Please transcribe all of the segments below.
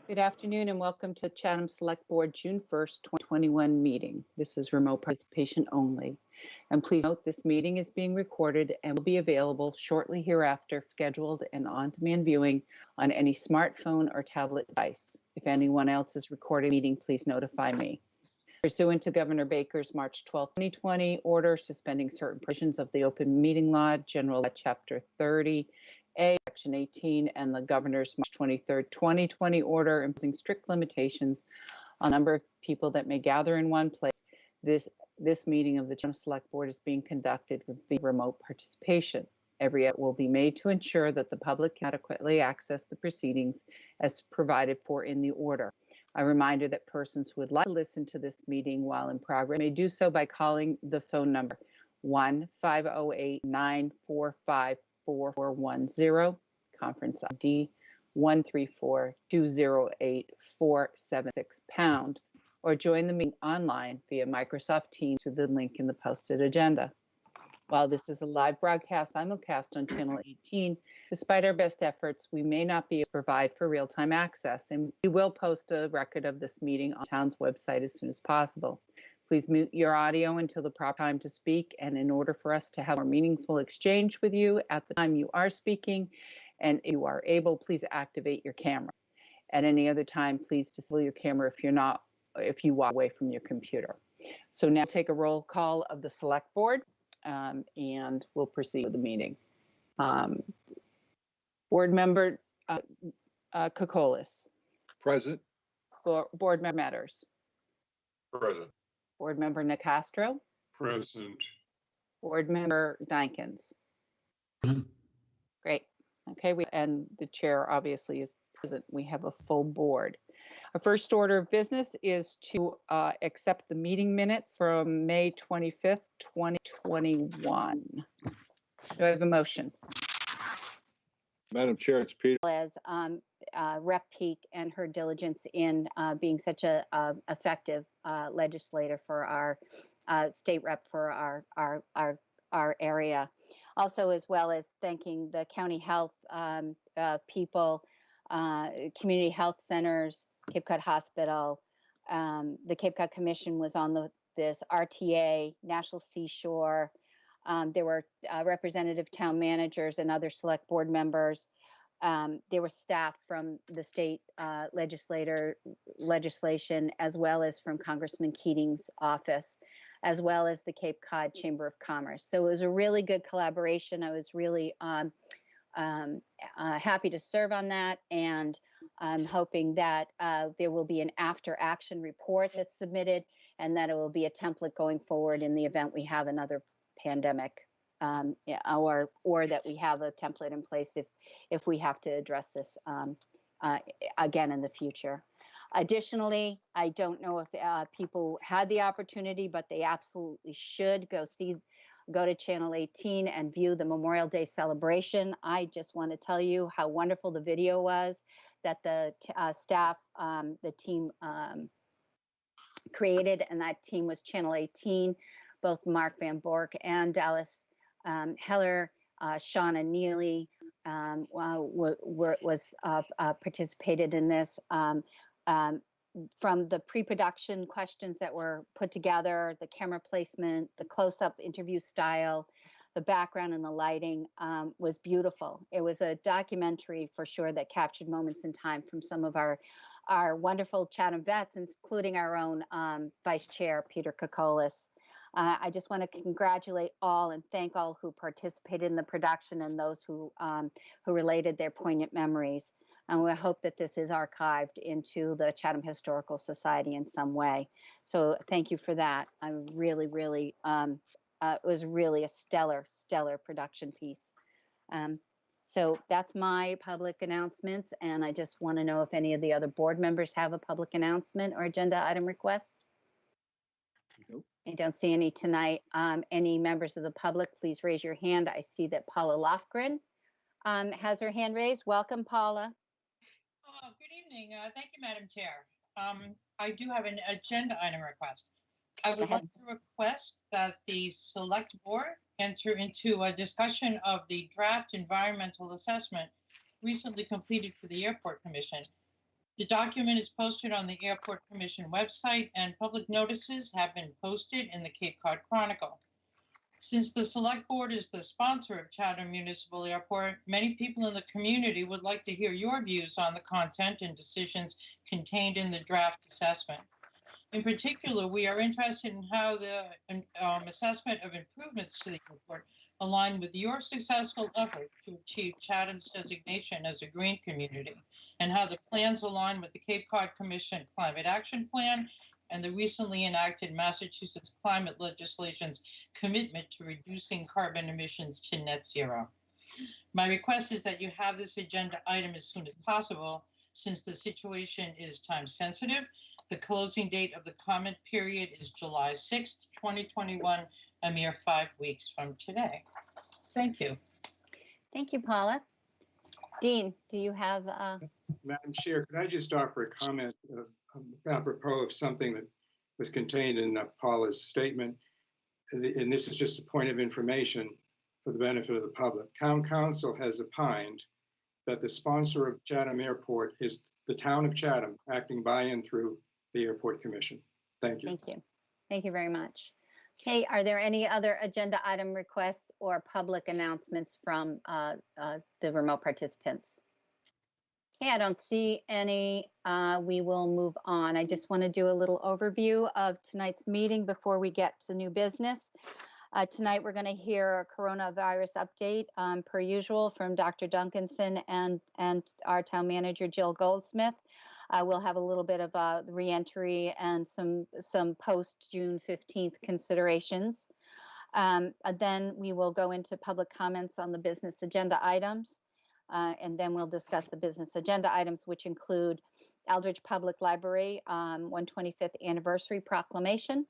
Good afternoon and welcome to Chatham Select Board June 1st, 2021 meeting. This is remote participation only. And please note this meeting is being recorded and will be available shortly hereafter, scheduled and on-demand viewing on any smartphone or tablet device. If anyone else is recording the meeting, please notify me. Pursuant to Governor Baker's March 12, 2020 order suspending certain provisions of the Open Meeting Law, General Chapter 30, Section 18, and the Governor's March 23, 2020 order imposing strict limitations on the number of people that may gather in one place. This meeting of the Chatham Select Board is being conducted with remote participation. Every effort will be made to ensure that the public can adequately access the proceedings as provided for in the order. A reminder that persons who would like to listen to this meeting while in progress may do so by calling the phone number 1-508-945-4410, conference ID 134-208-476#, or join the meeting online via Microsoft Teams through the link in the posted agenda. While this is a live broadcast simulcast on Channel 18, despite our best efforts, we may not be able to provide for real-time access, and we will post a record of this meeting on the town's website as soon as possible. Please mute your audio until the proper time to speak, and in order for us to have a meaningful exchange with you at the time you are speaking, and if you are able, please activate your camera. At any other time, please disable your camera if you walk away from your computer. So now take a roll call of the Select Board. And we'll proceed with the meeting. Board Member Kokolis. Present. Board Member Matters. Present. Board Member Nicastro. Present. Board Member Dykins. Great. Okay, and the chair obviously is present. We have a full board. Our first order of business is to accept the meeting minutes from May 25th, 2021. Do I have a motion? Madam Chair, it's Peter. As Rep Peak and her diligence in being such a effective legislator for our state rep for our area. Also, as well as thanking the county health people, community health centers, Cape Cod Hospital. The Cape Cod Commission was on this RTA, National Seashore. There were representative town managers and other select board members. There were staff from the state legislation, as well as from Congressman Keating's office, as well as the Cape Cod Chamber of Commerce. So it was a really good collaboration. I was really happy to serve on that, and I'm hoping that there will be an after action report that's submitted, and that it will be a template going forward in the event we have another pandemic, or that we have a template in place if we have to address this again in the future. Additionally, I don't know if people had the opportunity, but they absolutely should go to Channel 18 and view the Memorial Day celebration. I just want to tell you how wonderful the video was that the staff, the team created, and that team was Channel 18, both Mark Van Bork and Dallas Heller, Shauna Neely participated in this. From the pre-production questions that were put together, the camera placement, the close-up interview style, the background and the lighting was beautiful. It was a documentary for sure that captured moments in time from some of our wonderful Chatham vets, including our own Vice Chair, Peter Kokolis. I just want to congratulate all and thank all who participated in the production and those who related their poignant memories. And we hope that this is archived into the Chatham Historical Society in some way. So thank you for that. I really, really, it was really a stellar production piece. So that's my public announcements. And I just want to know if any of the other board members have a public announcement or agenda item request. Nope. I don't see any tonight. Any members of the public, please raise your hand. I see that Paula Lofgren has her hand raised. Welcome, Paula. Good evening. Thank you, Madam Chair. I do have an agenda item request. I would like to request that the Select Board enter into a discussion of the draft environmental assessment recently completed for the Airport Commission. The document is posted on the Airport Commission website, and public notices have been posted in the Cape Cod Chronicle. Since the Select Board is the sponsor of Chatham Municipal Airport, many people in the community would like to hear your views on the content and decisions contained in the draft assessment. In particular, we are interested in how the assessment of improvements to the airport align with your successful effort to achieve Chatham's designation as a green community, and how the plans align with the Cape Cod Commission Climate Action Plan and the recently enacted Massachusetts climate legislation's commitment to reducing carbon emissions to net zero. My request is that you have this agenda item as soon as possible, since the situation is time sensitive. The closing date of the comment period is July 6th, 2021, a mere 5 weeks from today. Thank you. Thank you, Paula. Dean, do you have? Madam Chair, could I just offer a comment apropos of something that was contained in Paula's statement? And this is just a point of information for the benefit of the public. Town Council has opined that the sponsor of Chatham Airport is the town of Chatham, acting by and through the Airport Commission. Thank you. Thank you. Thank you very much. Okay, are there any other agenda item requests or public announcements from the remote participants? Okay, I don't see any. We will move on. I just want to do a little overview of tonight's meeting before we get to new business. Tonight, we're going to hear a coronavirus update per usual from Dr. Duncanson and our town manager, Jill Goldsmith. We'll have a little bit of a reentry and some post June 15th considerations. Then we will go into public comments on the business agenda items. And then we'll discuss the business agenda items, which include Eldridge Public Library 125th anniversary proclamation,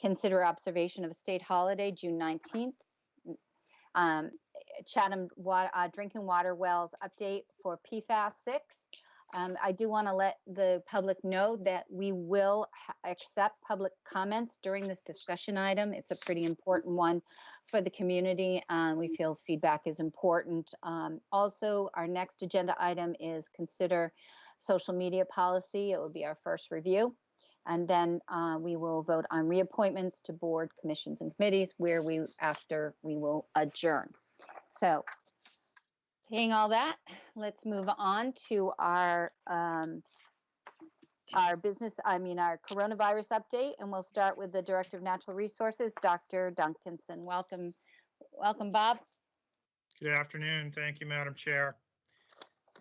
consider observation of a state holiday, June 19th, Chatham drinking water wells update for PFAS 6. I do want to let the public know that we will accept public comments during this discussion item. It's a pretty important one for the community. We feel feedback is important. Also, our next agenda item is consider social media policy. It will be our first review. And then we will vote on reappointments to board, commissions, and committees, where after we will adjourn. So, saying all that, let's move on to our coronavirus update, and we'll start with the Director of Natural Resources, Dr. Duncanson. Welcome, Bob. Good afternoon. Thank you, Madam Chair.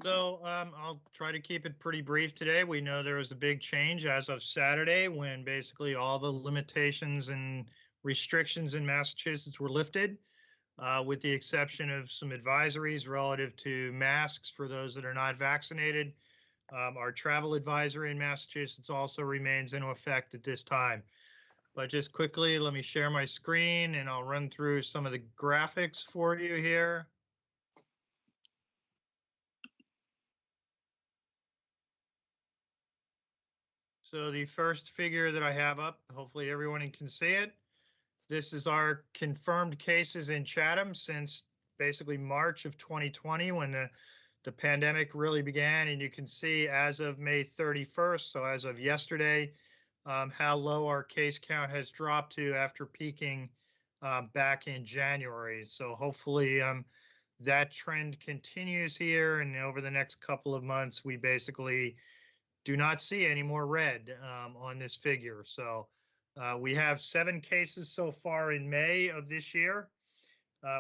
So I'll try to keep it pretty brief today. We know there was a big change as of Saturday, when basically all the limitations and restrictions in Massachusetts were lifted, with the exception of some advisories relative to masks for those that are not vaccinated. Our travel advisory in Massachusetts also remains in effect at this time. But just quickly, let me share my screen and I'll run through some of the graphics for you here. So the first figure that I have up, hopefully everyone can see it. This is our confirmed cases in Chatham since basically March of 2020, when the pandemic really began. And you can see as of May 31st, so as of yesterday, how low our case count has dropped to after peaking back in January. So hopefully that trend continues here, and over the next couple of months, we basically do not see any more red on this figure. So we have 7 cases so far in May of this year.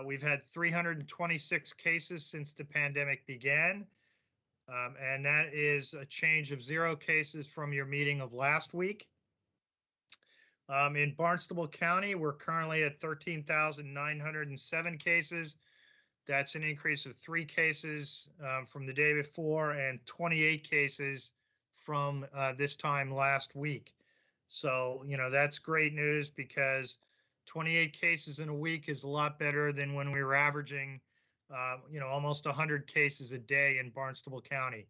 We've had 326 cases since the pandemic began. And that is a change of 0 cases from your meeting of last week. In Barnstable County, we're currently at 13,907 cases. That's an increase of 3 cases from the day before and 28 cases from this time last week. So, that's great news, because 28 cases in a week is a lot better than when we were averaging, almost 100 cases a day in Barnstable County.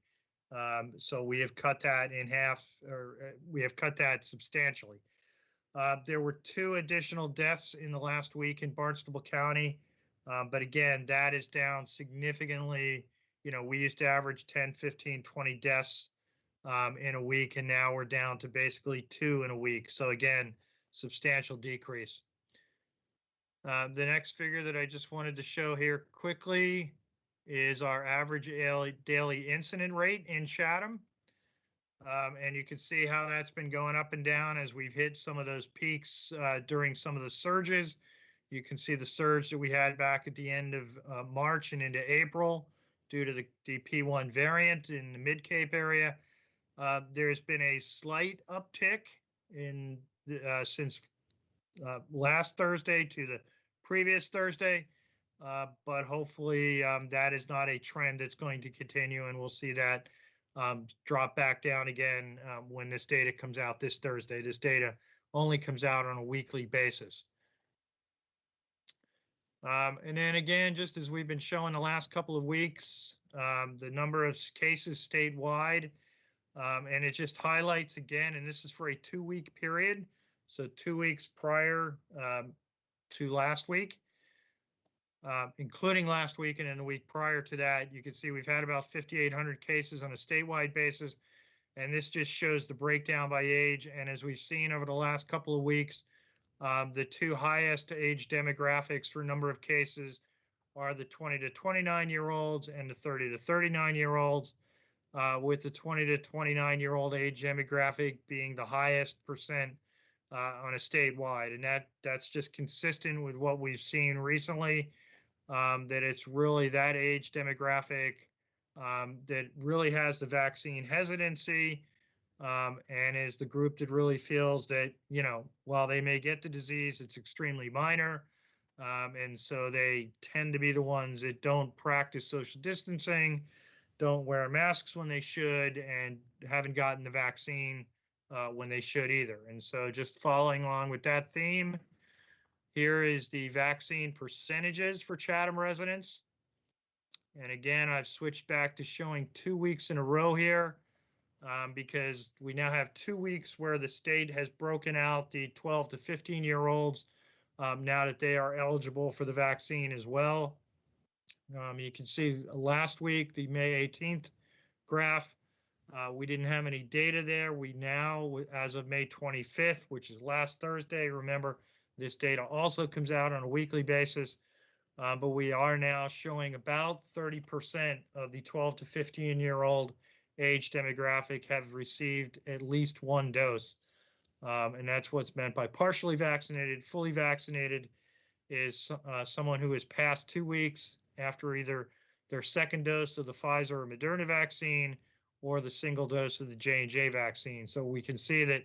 So we have cut that in half, or we have cut that substantially. There were 2 additional deaths in the last week in Barnstable County. But again, that is down significantly. We used to average 10, 15, 20 deaths in a week, and now we're down to basically 2 in a week. So again, substantial decrease. The next figure that I just wanted to show here quickly is our average daily incident rate in Chatham. And you can see how that's been going up and down as we've hit some of those peaks during some of the surges. You can see the surge that we had back at the end of March and into April due to the P1 variant in the Mid-Cape area. There's been a slight uptick in since last Thursday to the previous Thursday, but hopefully that is not a trend that's going to continue, and we'll see that drop back down again when this data comes out this Thursday. This data only comes out on a weekly basis. And then again, just as we've been showing the last couple of weeks, the number of cases statewide, and it just highlights again, and this is for a 2-week period, so 2 weeks prior to last week, including last week, and then the week prior to that, you can see we've had about 5,800 cases on a statewide basis, and this just shows the breakdown by age. And as we've seen over the last couple of weeks, the 2 highest age demographics for number of cases are the 20 to 29-year-olds and the 30 to 39-year-olds, with the 20 to 29-year-old age demographic being the highest percent on a statewide. And that's just consistent with what we've seen recently, that it's really that age demographic that really has the vaccine hesitancy, and is the group that really feels that, you know, while they may get the disease, it's extremely minor. And so they tend to be the ones that don't practice social distancing, don't wear masks when they should, and haven't gotten the vaccine when they should either. And so just following along with that theme, here is the vaccine percentages for Chatham residents. And again, I've switched back to showing 2 weeks in a row here because we now have 2 weeks where the state has broken out the 12 to 15-year-olds now that they are eligible for the vaccine as well. You can see last week, the May 18th graph, we didn't have any data there. We now, as of May 25th, which is last Thursday, remember, this data also comes out on a weekly basis, but we are now showing about 30% of the 12 to 15-year-old age demographic have received at least 1 dose. And that's what's meant by partially vaccinated. Fully vaccinated is someone who has passed 2 weeks after either their second dose of the Pfizer or Moderna vaccine or the single dose of the J&J vaccine. So we can see that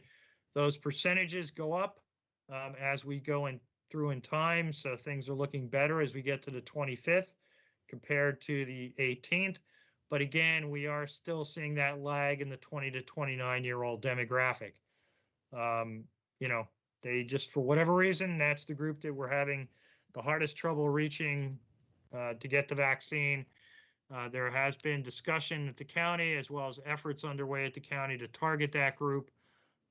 those percentages go up as we go through in time. So things are looking better as we get to the 25th compared to the 18th. But again, we are still seeing that lag in the 20 to 29-year-old demographic. You know, they just, for whatever reason, that's the group that we're having the hardest trouble reaching to get the vaccine. There has been discussion at the county as well as efforts underway at the county to target that group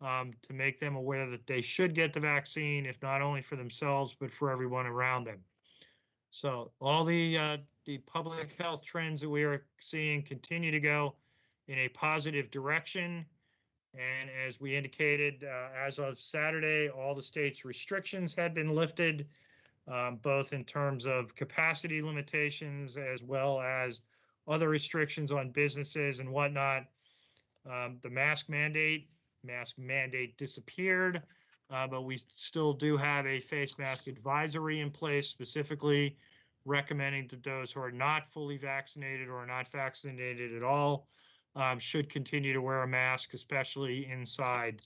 to make them aware that they should get the vaccine, if not only for themselves, but for everyone around them. So all the public health trends that we are seeing continue to go in a positive direction. And as we indicated, as of Saturday, all the state's restrictions had been lifted, both in terms of capacity limitations as well as other restrictions on businesses and whatnot. The mask mandate disappeared, but we still do have a face mask advisory in place, specifically recommending that those who are not fully vaccinated or not vaccinated at all should continue to wear a mask, especially inside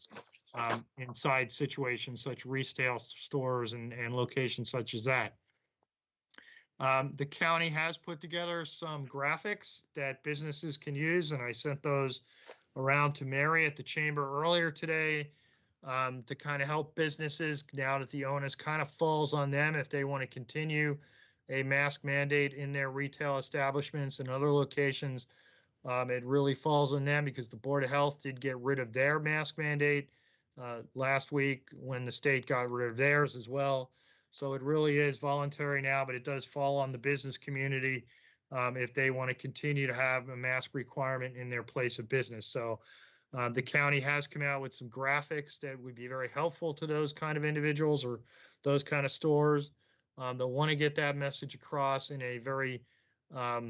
situations such retail stores and locations such as that. The county has put together some graphics that businesses can use, and I sent those around to Mary at the chamber earlier today to kind of help businesses now that the onus kind of falls on them if they want to continue a mask mandate in their retail establishments and other locations. It really falls on them because the Board of Health did get rid of their mask mandate last week when the state got rid of theirs as well. So it really is voluntary now, but it does fall on the business community if they want to continue to have a mask requirement in their place of business. So the county has come out with some graphics that would be very helpful to those kind of individuals or those kind of stores. They'll want to get that message across in a very, how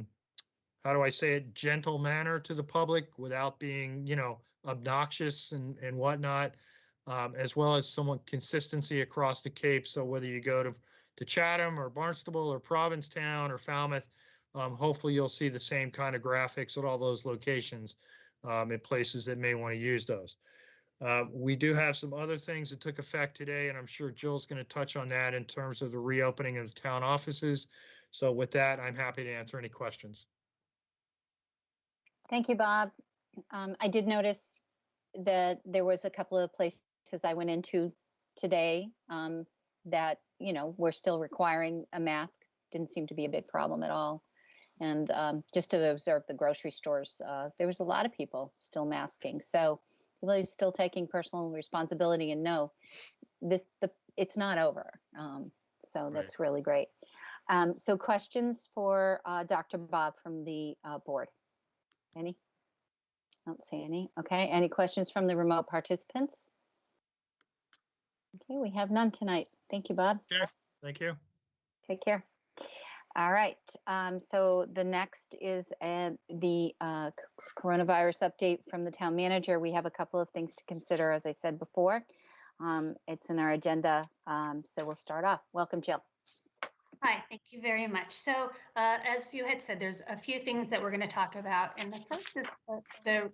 do I say it, gentle manner to the public without being, obnoxious and whatnot, as well as somewhat consistency across the Cape. So whether you go to Chatham or Barnstable or Provincetown or Falmouth, hopefully you'll see the same kind of graphics at all those locations in places that may want to use those. We do have some other things that took effect today, and I'm sure Jill's going to touch on that in terms of the reopening of the town offices. So with that, I'm happy to answer any questions. Thank you, Bob. I did notice that there was a couple of places I went into today that, were still requiring a mask. Didn't seem to be a big problem at all. And just to observe the grocery stores, there was a lot of people still masking. So people are still taking personal responsibility and know it's not over. So that's really great. So questions for Dr. Bob from the board? Any? I don't see any. Okay. Any questions from the remote participants? Okay, we have none tonight. Thank you, Bob. Okay, thank you. Take care. All right. So the next is the coronavirus update from the town manager. We have a couple of things to consider, as I said before. It's in our agenda. So we'll start off. Welcome, Jill. Hi, thank you very much. So as you had said, there's a few things that we're going to talk about. And the first is the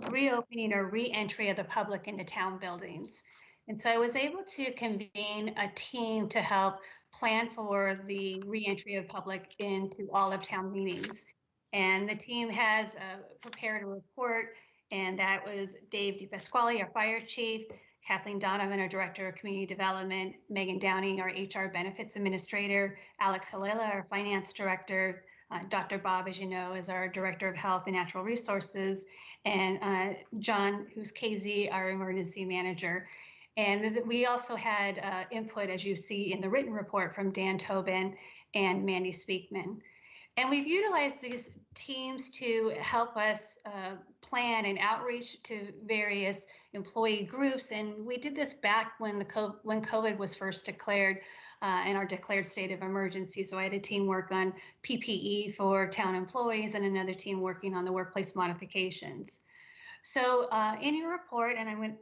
reopening or re-entry of the public into town buildings. And so I was able to convene a team to help plan for the re-entry of public into all of town meetings. And the team has prepared a report, and that was Dave DePasquale, our fire chief, Kathleen Donovan, our Director of Community Development, Megan Downing, our HR Benefits Administrator, Alex Halila, our Finance Director, Dr. Bob, as you know, is our Director of Health and Natural Resources, and John, who's KZ, our Emergency Manager. And we also had input, as you see in the written report, from Dan Tobin and Mandy Speakman. And we've utilized these teams to help us plan and outreach to various employee groups. And we did this back when COVID was first declared in our declared state of emergency. So I had a team work on PPE for town employees and another team working on the workplace modifications. So in your report, and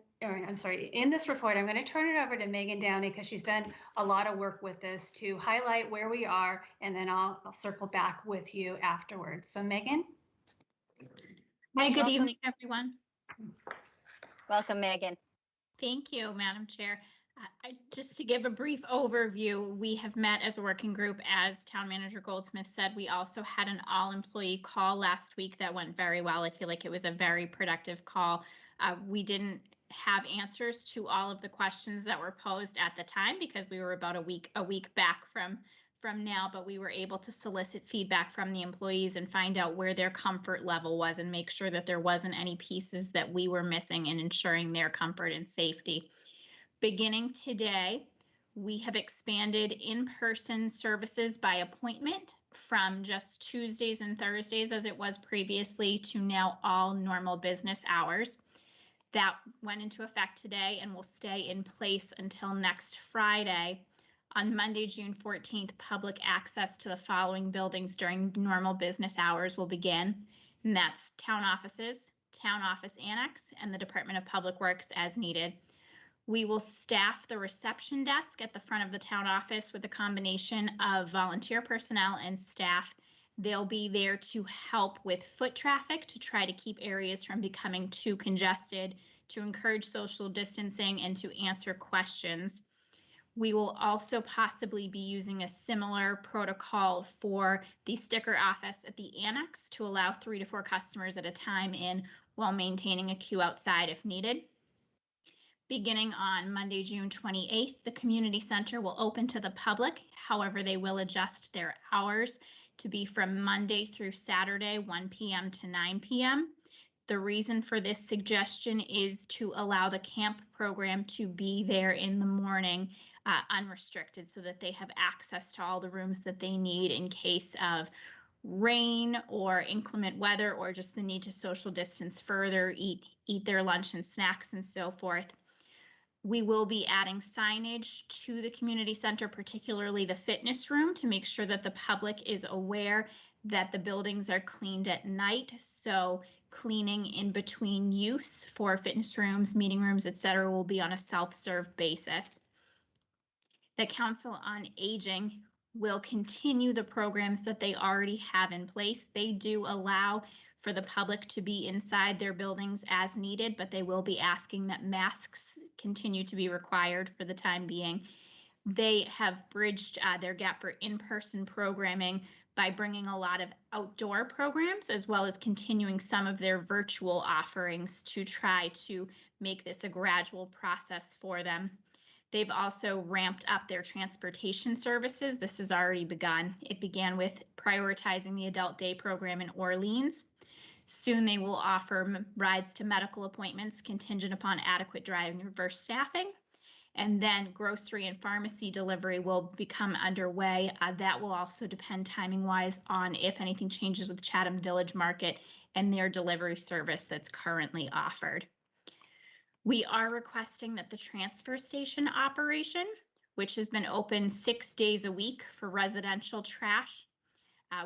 in this report, I'm going to turn it over to Megan Downey because she's done a lot of work with this to highlight where we are, and then I'll circle back with you afterwards. So Megan. Hi, good evening, everyone. Welcome, Megan. Thank you, Madam Chair. Just to give a brief overview, we have met as a working group, as Town Manager Goldsmith said. We also had an all-employee call last week that went very well. I feel like it was a very productive call. We didn't have answers to all of the questions that were posed at the time because we were about a week back from now, but we were able to solicit feedback from the employees and find out where their comfort level was and make sure that there wasn't any pieces that we were missing in ensuring their comfort and safety. Beginning today, we have expanded in-person services by appointment from just Tuesdays and Thursdays as it was previously to now all normal business hours. That went into effect today and will stay in place until next Friday. On Monday, June 14th, public access to the following buildings during normal business hours will begin, and that's town offices, town office annex, and the Department of Public Works as needed. We will staff the reception desk at the front of the town office with a combination of volunteer personnel and staff. They'll be there to help with foot traffic to try to keep areas from becoming too congested, to encourage social distancing, and to answer questions. We will also possibly be using a similar protocol for the sticker office at the annex to allow 3 to 4 customers at a time in while maintaining a queue outside if needed. Beginning on Monday, June 28th, the community center will open to the public. However, they will adjust their hours to be from Monday through Saturday, 1 p.m. to 9 p.m. The reason for this suggestion is to allow the camp program to be there in the morning unrestricted so that they have access to all the rooms that they need in case of rain or inclement weather or just the need to social distance further, eat their lunch and snacks and so forth. We will be adding signage to the community center, particularly the fitness room, to make sure that the public is aware that the buildings are cleaned at night. So cleaning in between use for fitness rooms, meeting rooms, etc., will be on a self-serve basis. The Council on Aging will continue the programs that they already have in place. They do allow for the public to be inside their buildings as needed, but they will be asking that masks continue to be required for the time being. They have bridged their gap for in-person programming by bringing a lot of outdoor programs, as well as continuing some of their virtual offerings to try to make this a gradual process for them. They've also ramped up their transportation services. This has already begun. It began with prioritizing the adult day program in Orleans. Soon they will offer rides to medical appointments contingent upon adequate driving and reverse staffing. And then grocery and pharmacy delivery will become underway. That will also depend timing wise on if anything changes with Chatham Village Market and their delivery service that's currently offered. We are requesting that the transfer station operation, which has been open 6 days a week for residential trash,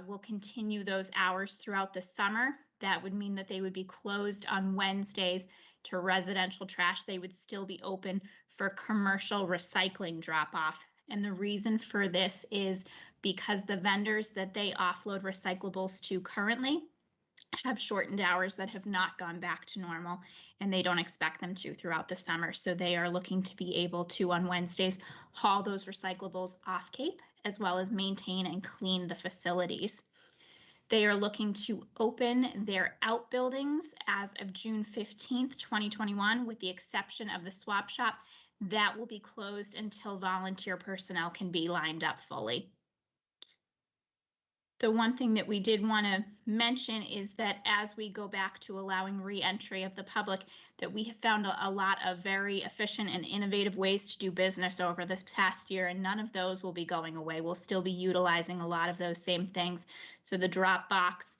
will continue those hours throughout the summer. That would mean that they would be closed on Wednesdays to residential trash. They would still be open for commercial recycling drop-off. And the reason for this is because the vendors that they offload recyclables to currently have shortened hours that have not gone back to normal, and they don't expect them to throughout the summer. So they are looking to be able to, on Wednesdays, haul those recyclables off Cape, as well as maintain and clean the facilities. They are looking to open their outbuildings as of June 15th, 2021, with the exception of the swap shop. That will be closed until volunteer personnel can be lined up fully. The one thing that we did want to mention is that as we go back to allowing re-entry of the public, that we have found a lot of very efficient and innovative ways to do business over this past year, and none of those will be going away. We'll still be utilizing a lot of those same things. So the Dropbox,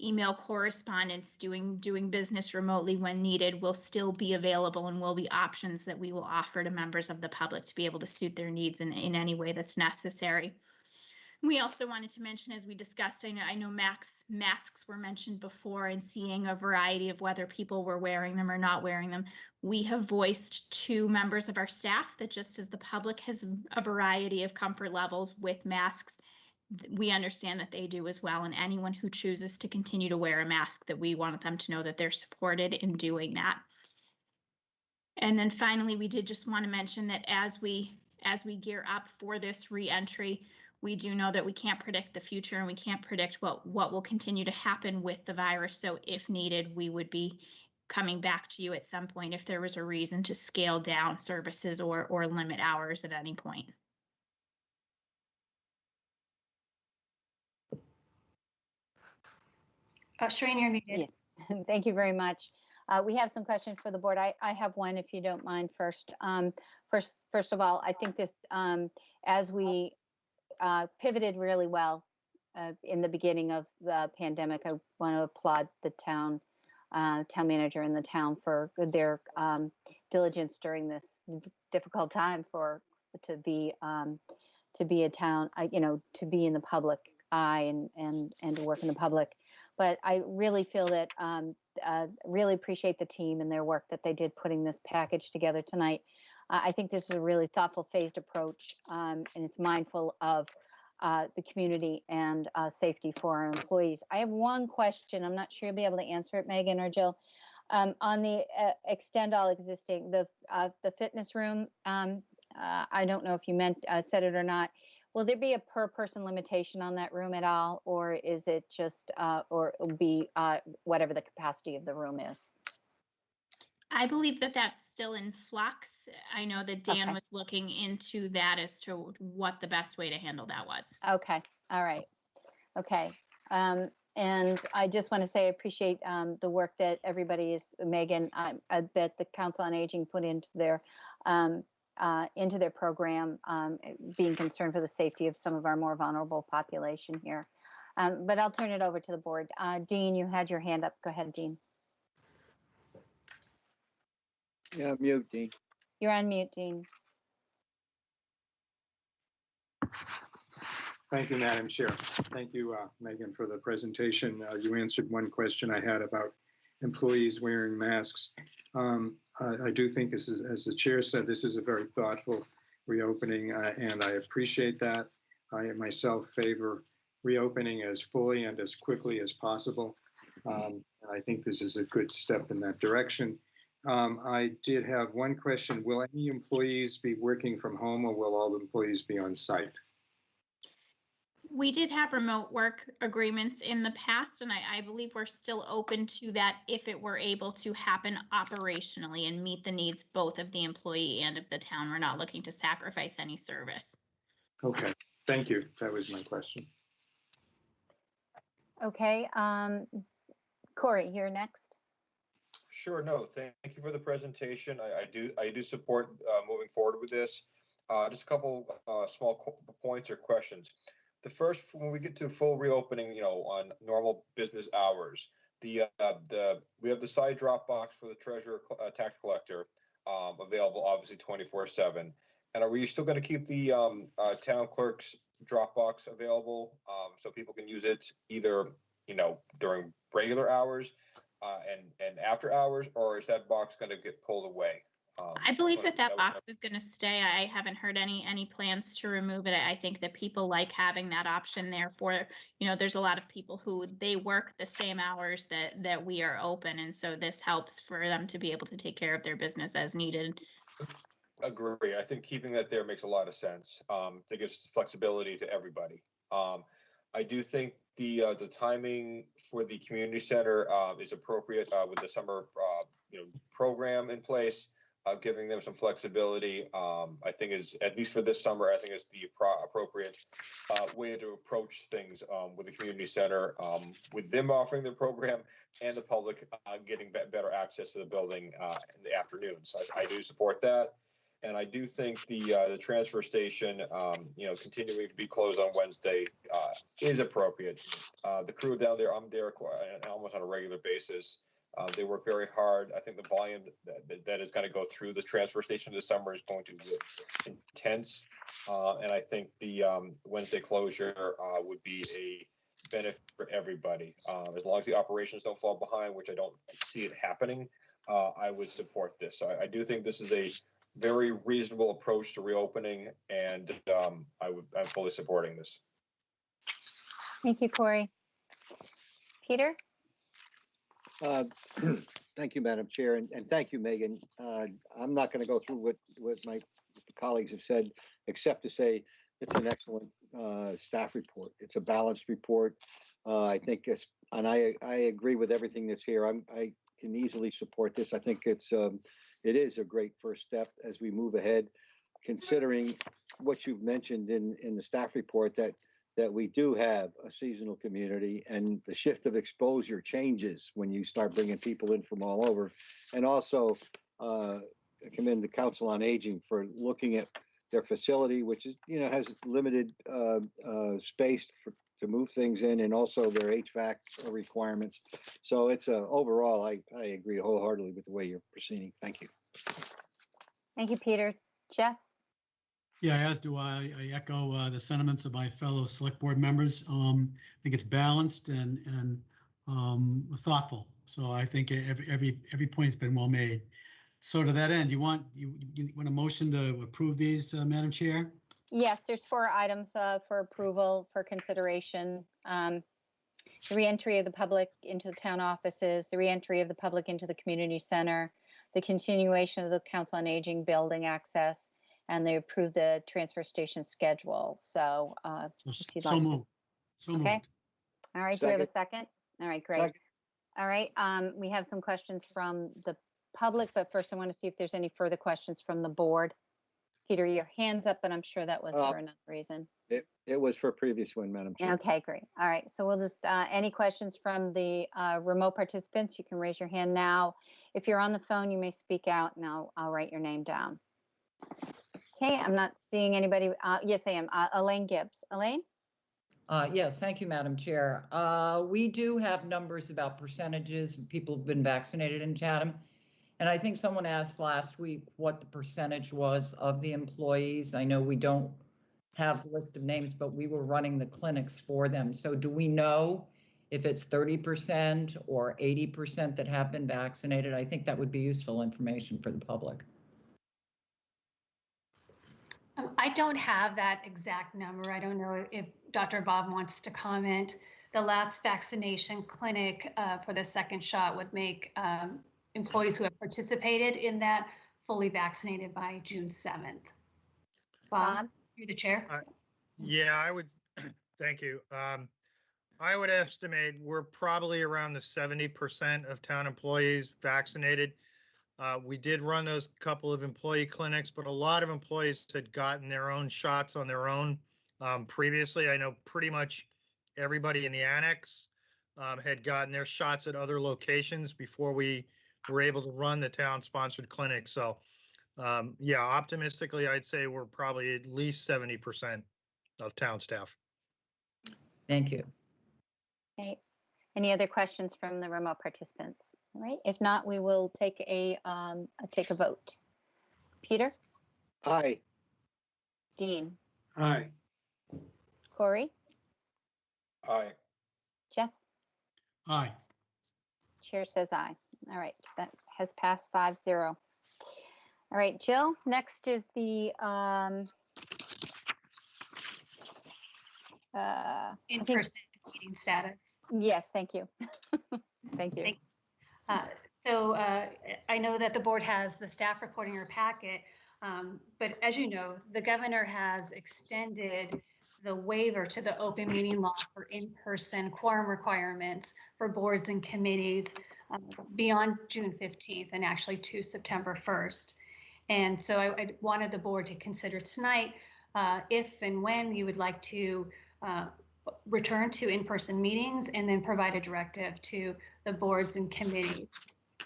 email correspondence, doing business remotely when needed will still be available and will be options that we will offer to members of the public to be able to suit their needs in any way that's necessary. We also wanted to mention, as we discussed, I know masks were mentioned before, and seeing a variety of whether people were wearing them or not wearing them. We have voiced to members of our staff that just as the public has a variety of comfort levels with masks, we understand that they do as well. And anyone who chooses to continue to wear a mask, that we want them to know that they're supported in doing that. And then finally, we did just want to mention that as we gear up for this re-entry, we do know that we can't predict the future and we can't predict what will continue to happen with the virus. So if needed, we would be coming back to you at some point if there was a reason to scale down services or limit hours at any point. Shireen, you're muted. Yeah. Thank you very much. We have some questions for the board. I have one, if you don't mind first. First of all, I think this, as we pivoted really well in the beginning of the pandemic, I want to applaud the town manager and the town for their diligence during this difficult time to be a town, to be in the public eye and to work in the public. But I really feel that really appreciate the team and their work that they did putting this package together tonight. I think this is a really thoughtful, phased approach, and it's mindful of the community and safety for our employees. I have one question. I'm not sure you'll be able to answer it, Megan or Jill. On the extend all existing, the fitness room, I don't know if you said it or not. Will there be a per person limitation on that room at all, or is it just, or it'll be whatever the capacity of the room is? I believe that that's still in flux. I know that Dan Okay. was looking into that as to what the best way to handle that was. Okay. All right. Okay. And I just want to say I appreciate the work that everybody is, Megan, that the Council on Aging put into their program, being concerned for the safety of some of our more vulnerable population here. But I'll turn it over to the board. Dean, you had your hand up. Go ahead, Dean. Yeah, mute, Dean. You're on mute, Dean. Thank you, Madam Chair. Thank you, Megan, for the presentation. You answered one question I had about employees wearing masks. I do think this is, as the chair said, this is a very thoughtful reopening, and I appreciate that. I myself favor reopening as fully and as quickly as possible. And I think this is a good step in that direction. I did have one question. Will any employees be working from home, or will all employees be on site? We did have remote work agreements in the past, and I believe we're still open to that if it were able to happen operationally and meet the needs both of the employee and of the town. We're not looking to sacrifice any service. Okay, thank you. That was my question. Okay, Corey, you're next. Sure. No, thank you for the presentation. I do support moving forward with this. Just a couple small points or questions. The first, when we get to full reopening, on normal business hours, we have the side drop box for the treasurer tax collector available, obviously 24/7. And are we still going to keep the town clerk's drop box available so people can use it either during regular hours and after hours, or is that box going to get pulled away? I believe that box is going to stay. I haven't heard any plans to remove it. I think that people like having that option there for, there's a lot of people who they work the same hours that we are open. And so this helps for them to be able to take care of their business as needed. Agree. I think keeping that there makes a lot of sense. That gives flexibility to everybody. I do think the timing for the community center is appropriate with the summer program in place. Giving them some flexibility, I think is, at least for this summer, I think is the appropriate way to approach things with the community center, with them offering the program and the public getting better access to the building in the afternoon. So I do support that. And I do think the transfer station, continuing to be closed on Wednesday is appropriate. The crew down there, I'm there almost on a regular basis. They work very hard. I think the volume that is going to go through the transfer station this summer is going to be intense. And I think the Wednesday closure would be a benefit for everybody. As long as the operations don't fall behind, which I don't see it happening, I would support this. So I do think this is a very reasonable approach to reopening, and I'm fully supporting this. Thank you, Corey. Peter? Thank you, Madam Chair, and thank you, Megan. I'm not going to go through what my colleagues have said, except to say it's an excellent staff report. It's a balanced report. I think and I agree with everything that's here. I can easily support this. I think it is a great first step as we move ahead, considering what you've mentioned in the staff report, that we do have a seasonal community, and the shift of exposure changes when you start bringing people in from all over. And also commend the Council on Aging for looking at their facility, which is, has limited space to move things in, and also their HVAC requirements. So it's overall, I agree wholeheartedly with the way you're proceeding. Thank you. Thank you, Peter. Jeff? Yeah, as do I. I echo the sentiments of my fellow select board members. I think it's balanced and thoughtful. So I think every point's been well made. So to that end, you want a motion to approve these, Madam Chair? Yes, there's 4 items for approval for consideration. The reentry of the public into the town offices, the reentry of the public into the community center, the continuation of the Council on Aging building access, and they approved the transfer station schedule. So if you'd like moved. So moved. Okay. All right. Do we have a second? All right, great. Second. All right. We have some questions from the public, but first I want to see if there's any further questions from the board. Peter, your hand's up, but I'm sure that was for another reason. It was for a previous one, Madam Chair. Okay, great. All right. So we'll just, any questions from the remote participants, you can raise your hand now. If you're on the phone, you may speak out, and I'll write your name down. Okay, I'm not seeing anybody. Yes, I am. Elaine Gibbs. Elaine? Yes, thank you, Madam Chair. We do have numbers about percentages of people who've been vaccinated in Chatham. And I think someone asked last week what the percentage was of the employees. I know we don't have the list of names, but we were running the clinics for them. So do we know if it's 30% or 80% that have been vaccinated? I think that would be useful information for the public. I don't have that exact number. I don't know if Dr. Bob wants to comment. The last vaccination clinic for the second shot would make employees who have participated in that fully vaccinated by June 7th. Bob, through the chair. Yeah, I would, thank you. I would estimate we're probably around the 70% of town employees vaccinated. We did run those couple of employee clinics, but a lot of employees had gotten their own shots on their own previously. I know pretty much everybody in the annex had gotten their shots at other locations before we were able to run the town-sponsored clinic. So, yeah, optimistically, I'd say we're probably at least 70% of town staff. Thank you. Okay. Any other questions from the remote participants? All right. If not, we will take a vote. Peter? Aye. Dean? Aye. Corey? Aye. Jeff? Aye. Chair says aye. All right. That has passed 5-0. All right, Jill, next is the In-person meeting status. Yes, thank you. Thank you. Thanks. I know that the board has the staff report in your packet, but as you know, the governor has extended the waiver to the open meeting law for in-person quorum requirements for boards and committees beyond June 15th and actually to September 1st. And so I wanted the board to consider tonight if and when you would like to return to in-person meetings and then provide a directive to the boards and committees.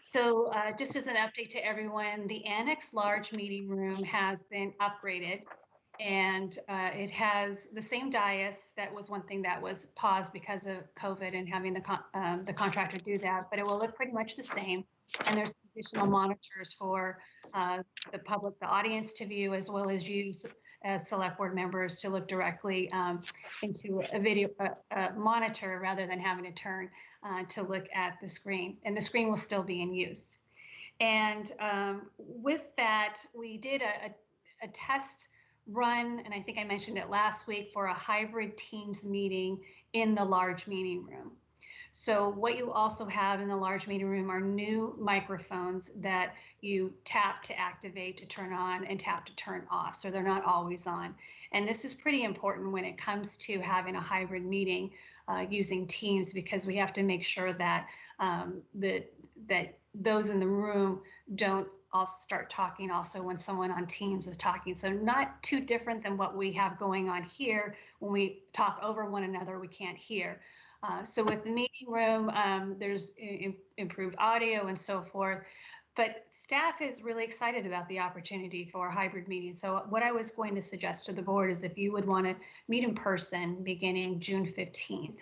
So just as an update to everyone, the annex large meeting room has been upgraded, and it has the same dais. That was one thing that was paused because of COVID and having the contractor do that, but it will look pretty much the same. And there's additional monitors for the public, the audience to view, as well as you as select board members to look directly into a video monitor rather than having to turn to look at the screen. And the screen will still be in use. And with that, we did a test run, and I think I mentioned it last week, for a hybrid Teams meeting in the large meeting room. So what you also have in the large meeting room are new microphones that you tap to activate, to turn on, and tap to turn off. So they're not always on. And this is pretty important when it comes to having a hybrid meeting using Teams, because we have to make sure that that those in the room don't also start talking also when someone on Teams is talking. So not too different than what we have going on here. When we talk over one another, we can't hear. So with the meeting room, there's improved audio and so forth, but staff is really excited about the opportunity for a hybrid meeting. So what I was going to suggest to the board is if you would want to meet in person beginning June 15th,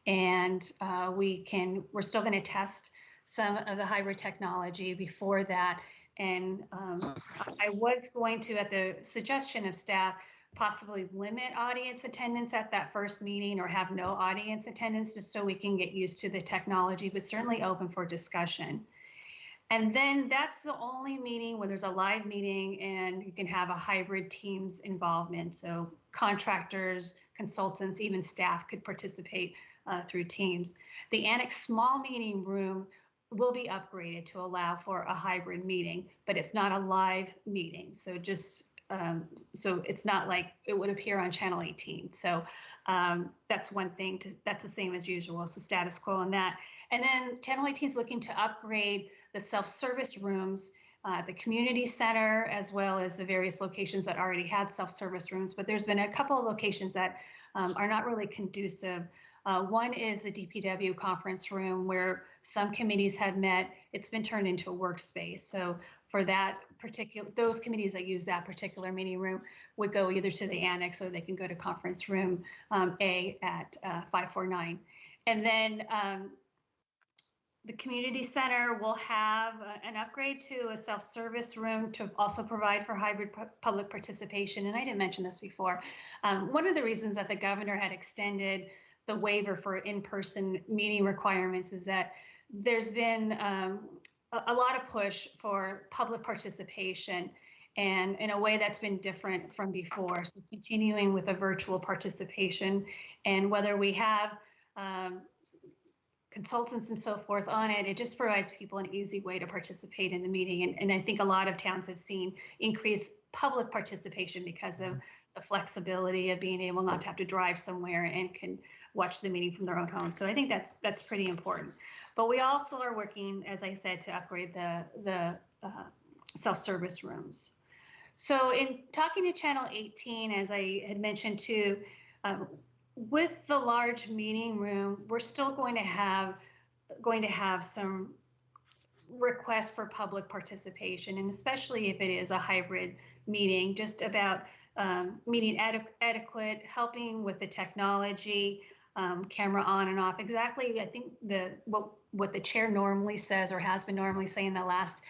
and we're still going to test some of the hybrid technology before that. And I was going to, at the suggestion of staff, possibly limit audience attendance at that first meeting or have no audience attendance, just so we can get used to the technology, but certainly open for discussion. And then that's the only meeting where there's a live meeting and you can have a hybrid Teams involvement. So contractors, consultants, even staff could participate through Teams. The annex small meeting room will be upgraded to allow for a hybrid meeting, but it's not a live meeting. So just so it's not like it would appear on Channel 18. So that's one thing, that's the same as usual. So status quo on that. And then Channel 18 is looking to upgrade the self-service rooms, the community center, as well as the various locations that already had self-service rooms. But there's been a couple of locations that are not really conducive. One is the DPW conference room where some committees had met. It's been turned into a workspace. So for that particular, those committees that use that particular meeting room would go either to the annex or they can go to conference room A at 549. And then the community center will have an upgrade to a self-service room to also provide for hybrid public participation. And I didn't mention this before. One of the reasons that the governor had extended the waiver for in-person meeting requirements is that there's been a lot of push for public participation, and in a way that's been different from before. So continuing with a virtual participation, and whether we have consultants and so forth on it, it just provides people an easy way to participate in the meeting. And I think a lot of towns have seen increased public participation because of the flexibility of being able not to have to drive somewhere and can watch the meeting from their own home. So I think that's pretty important. But we also are working, as I said, to upgrade the self-service rooms. So in talking to Channel 18, as I had mentioned too, with the large meeting room, we're still going to have some requests for public participation, and especially if it is a hybrid meeting, just about meeting etiquette, helping with the technology, camera on and off. Exactly, I think what the chair normally says or has been normally saying the last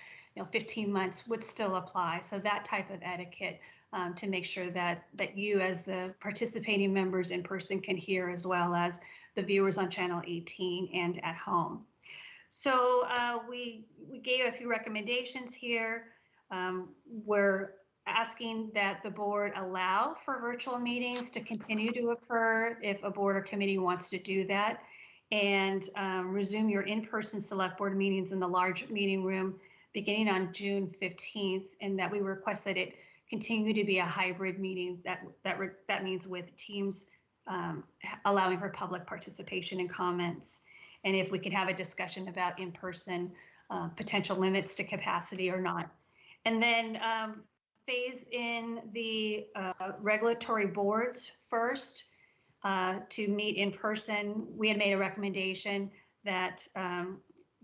15 months would still apply. So that type of etiquette to make sure that you as the participating members in person can hear, as well as the viewers on Channel 18 and at home. So we gave a few recommendations here. We're asking that the board allow for virtual meetings to continue to occur if a board or committee wants to do that, and resume your in-person select board meetings in the large meeting room beginning on June 15th, and that we request that it continue to be a hybrid meeting. That means with teams allowing for public participation and comments. And if we could have a discussion about in-person potential limits to capacity or not. And then phase in the regulatory boards first to meet in person. We had made a recommendation that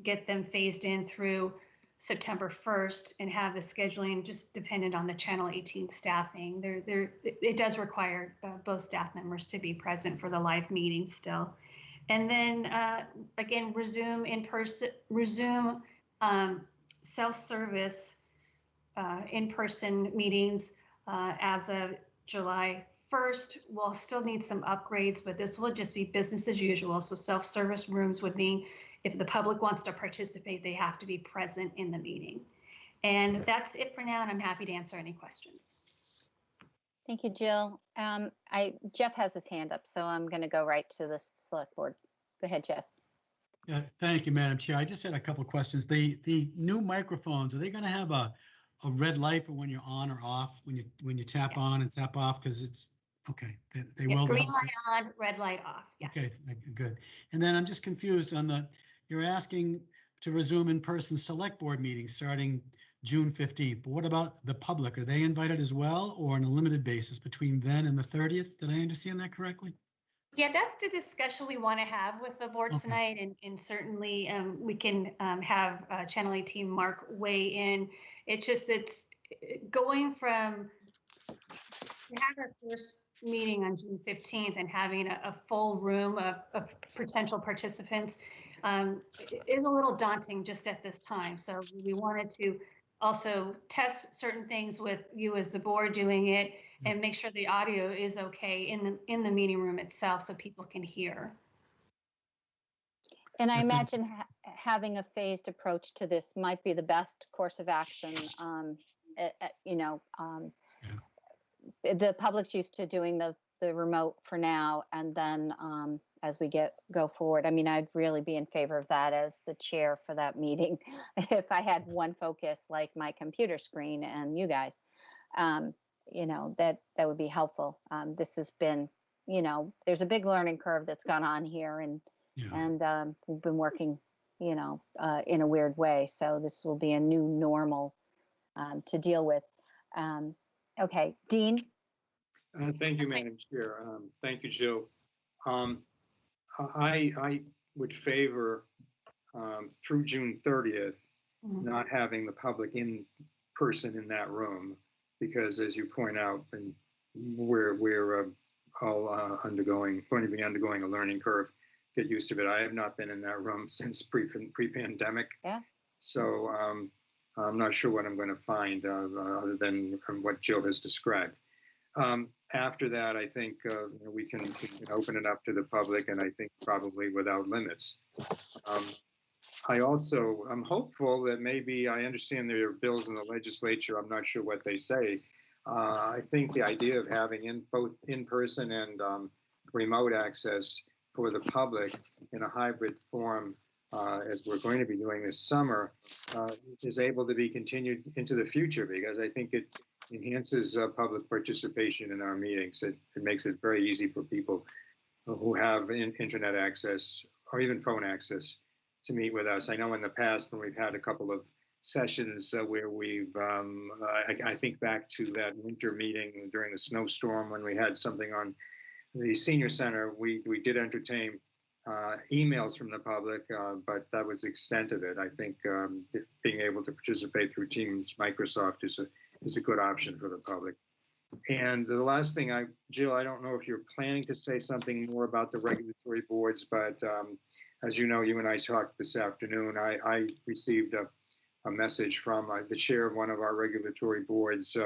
get them phased in through September 1st and have the scheduling just dependent on the Channel 18 staffing. It does require both staff members to be present for the live meeting still. And then again, resume self-service in-person meetings as of July 1st. We'll still need some upgrades, but this will just be business as usual. So self-service rooms would mean if the public wants to participate, they have to be present in the meeting. And that's it for now, and I'm happy to answer any questions. Thank you, Jill. Jeff has his hand up, so I'm going to go right to the select board. Go ahead, Jeff. Yeah, thank you, Madam Chair. I just had a couple of questions. The new microphones, are they going to have a red light for when you're on or off, when you tap on and tap off? Because it's okay. They will. Green light on, red light off. Yes. Okay, good. And then I'm just confused on you're asking to resume in-person select board meetings starting June 15th. But what about the public? Are they invited as well, or on a limited basis between then and the 30th? Did I understand that correctly? Yeah, that's the discussion we want to have with the board tonight, and certainly we can have Channel 18 Mark weigh in. It's going from, we have our first meeting on June 15th and having a full room of potential participants is a little daunting just at this time. So we wanted to also test certain things with you as the board doing it and make sure the audio is okay in the meeting room itself so people can hear. And I imagine having a phased approach to this might be the best course of action. The public's used to doing the remote for now, and then as we go forward, I mean, I'd really be in favor of that as the chair for that meeting. If I had one focus like my computer screen and you guys, that would be helpful. This has been, there's a big learning curve that's gone on here, and we've been working, in a weird way. So this will be a new normal to deal with. Okay, Dean. Thank you, Madam Chair. Thank you, Jill. I would favor through June 30th not having the public in person in that room, because as you point out, and we're all going to be undergoing a learning curve. Get used to it. I have not been in that room since pre-pandemic. Yeah. So I'm not sure what I'm going to find other than what Jill has described. After that, I think we can open it up to the public, and I think probably without limits. I'm hopeful that maybe, I understand there are bills in the legislature. I'm not sure what they say. I think the idea of having both in-person and remote access for the public in a hybrid form, as we're going to be doing this summer, is able to be continued into the future, because I think it enhances public participation in our meetings. It makes it very easy for people who have internet access or even phone access to meet with us. I know in the past when we've had a couple of sessions where we've, I think back to that winter meeting during the snowstorm when we had something on the senior center, we did entertain emails from the public, but that was the extent of it. I think being able to participate through Teams, Microsoft is a good option for the public. And the last thing, Jill, I don't know if you're planning to say something more about the regulatory boards, but as you know, you and I talked this afternoon. I received a message from the chair of one of our regulatory boards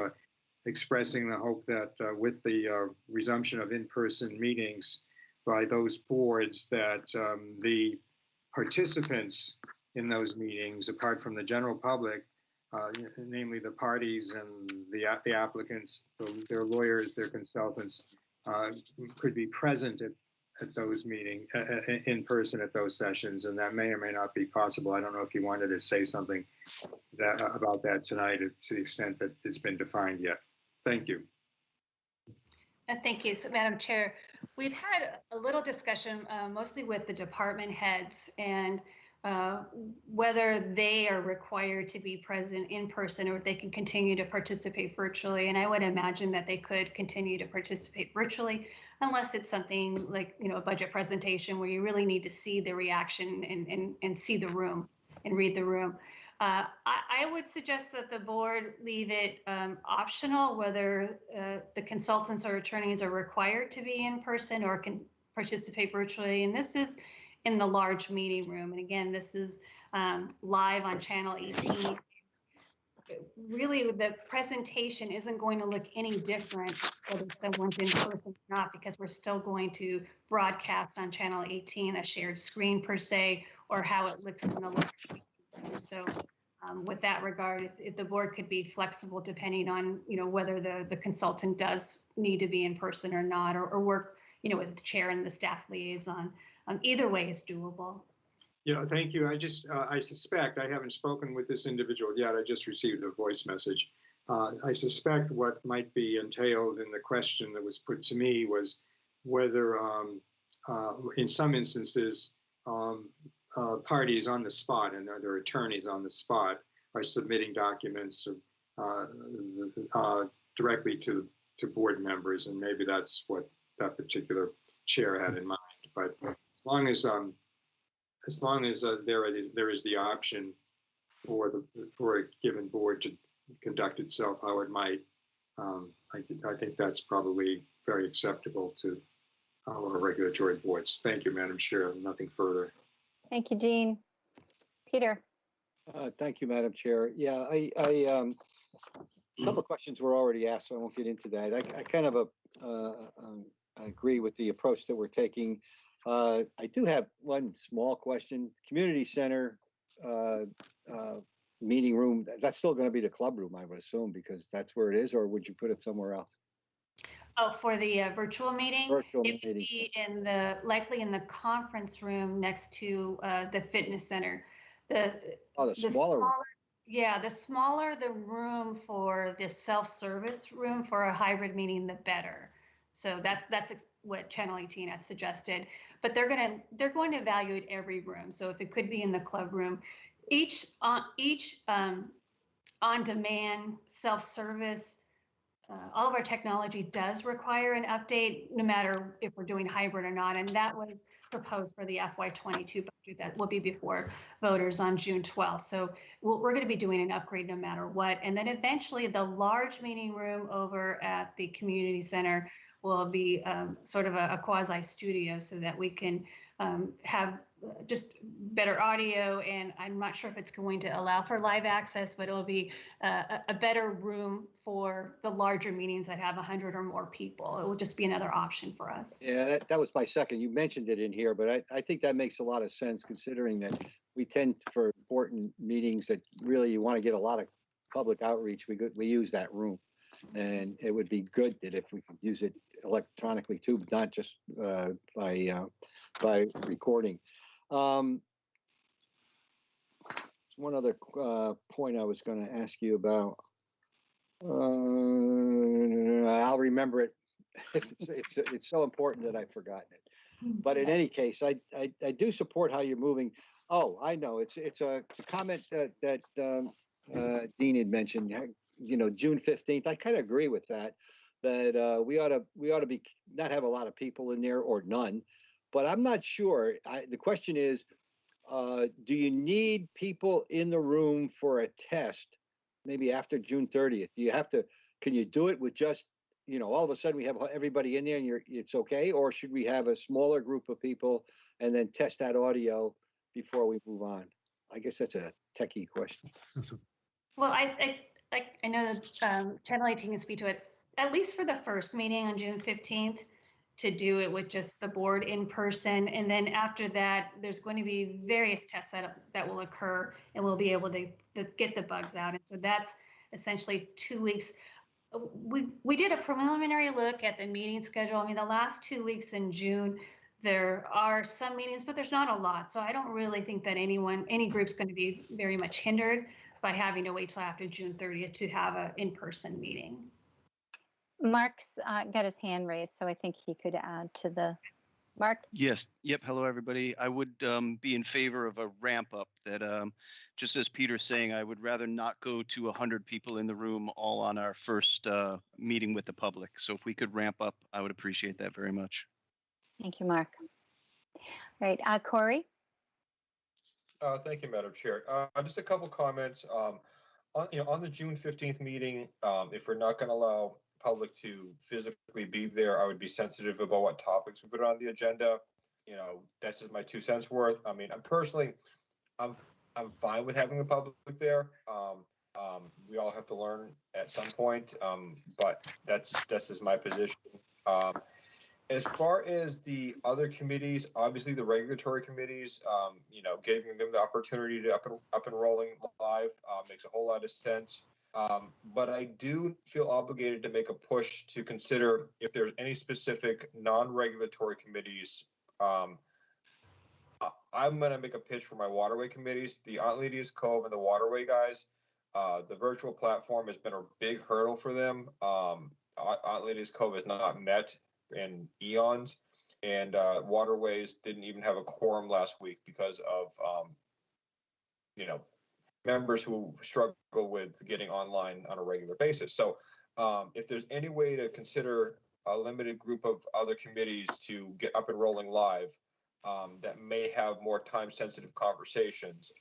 expressing the hope that with the resumption of in-person meetings by those boards, that the participants in those meetings, apart from the general public, namely the parties and the applicants, their lawyers, their consultants, could be present at those meetings, in person at those sessions, and that may or may not be possible. I don't know if you wanted to say something about that tonight, to the extent that it's been defined yet. Thank you. Thank you. So, Madam Chair, we've had a little discussion, mostly with the department heads, and whether they are required to be present in person or if they can continue to participate virtually. And I would imagine that they could continue to participate virtually, unless it's something like, a budget presentation where you really need to see the reaction and see the room and read the room. I would suggest that the board leave it optional whether the consultants or attorneys are required to be in person or can participate virtually. And this is in the large meeting room. And again, this is live on channel 18. Really, the presentation isn't going to look any different whether someone's in person or not, because we're still going to broadcast on channel 18 a shared screen per se, or how it looks in the large meeting room. So with that regard, if the board could be flexible depending on whether the consultant does need to be in person or not, or work with the chair and the staff liaison, either way is doable. Yeah, thank you. I suspect, I haven't spoken with this individual yet. I just received a voice message. I suspect what might be entailed in the question that was put to me was whether in some instances parties on the spot and other attorneys on the spot are submitting documents directly to board members, and maybe that's what that particular chair had in mind. But as long as there is the option for a given board to conduct itself how it might, I think that's probably very acceptable to our regulatory boards. Thank you, Madam Chair. Nothing further. Thank you, Jean. Peter. Thank you, Madam Chair. Yeah, a couple of questions were already asked, so I won't get into that. I kind of agree with the approach that we're taking. I do have one small question. Community center meeting room, that's still going to be the club room, I would assume, because that's where it is, or would you put it somewhere else? Oh, for the virtual meeting? Virtual it would meeting. be likely in the conference room next to the fitness center. The smaller room. Yeah, the smaller the room for the self-service room for a hybrid meeting, the better. So that's what Channel 18 had suggested. But they're going to evaluate every room. So if it could be in the club room, each on-demand self-service all of our technology does require an update, no matter if we're doing hybrid or not. And that was proposed for the FY22 budget that will be before voters on June 12th. So we're going to be doing an upgrade no matter what. And then eventually the large meeting room over at the community center will be sort of a quasi studio so that we can have just better audio. And I'm not sure if it's going to allow for live access, but it'll be a better room for the larger meetings that have 100 or more people. It will just be another option for us. Yeah, that was my second. You mentioned it in here, but I think that makes a lot of sense considering that we tend for important meetings that really you want to get a lot of public outreach. We use that room, and it would be good that if we could use it electronically too, not just by recording. One other point I was going to ask you about. I'll remember it. It's so important that I've forgotten it. But in any case, I do support how you're moving. Oh, I know. It's a comment that Dean had mentioned. You know, June 15th. I kind of agree with that. That we ought to be not have a lot of people in there or none. But I'm not sure. The question is, do you need people in the room for a test? Maybe after June 30th. Do you have to? Can you do it with just, you know, all of a sudden we have everybody in there and it's okay? Or should we have a smaller group of people and then test that audio before we move on? I guess that's a techie question. Well, I know Channel 18 can speak to it, at least for the first meeting on June 15th, to do it with just the board in person. And then after that, there's going to be various tests that will occur, and we'll be able to get the bugs out. And so that's essentially 2 weeks. We did a preliminary look at the meeting schedule. I mean, the last 2 weeks in June, there are some meetings, but there's not a lot. So I don't really think that any group's going to be very much hindered by having to wait till after June 30th to have an in-person meeting. Mark's got his hand raised, so I think he could add to the. Mark? Yes. Yep. Hello, everybody. I would be in favor of a ramp up that, just as Peter's saying, I would rather not go to 100 people in the room all on our first meeting with the public. So if we could ramp up, I would appreciate that very much. Thank you, Mark. All right, Corey? Thank you, Madam Chair. Just a couple comments. On the June 15th meeting, if we're not going to allow public to physically be there, I would be sensitive about what topics we put on the agenda. You know, that's just my 2 cents worth. I mean, I'm fine with having the public there. We all have to learn at some point, but that's just my position. As far as the other committees, obviously the regulatory committees, giving them the opportunity to up and rolling live makes a whole lot of sense. But I do feel obligated to make a push to consider if there's any specific non-regulatory committees. I'm going to make a pitch for my waterway committees, the Aunt Lydia's Cove and the waterway guys. The virtual platform has been a big hurdle for them. Aunt Lydia's Cove has not met in eons, and waterways didn't even have a quorum last week because of members who struggle with getting online on a regular basis. So if there's any way to consider a limited group of other committees to get up and rolling live that may have more time sensitive conversations,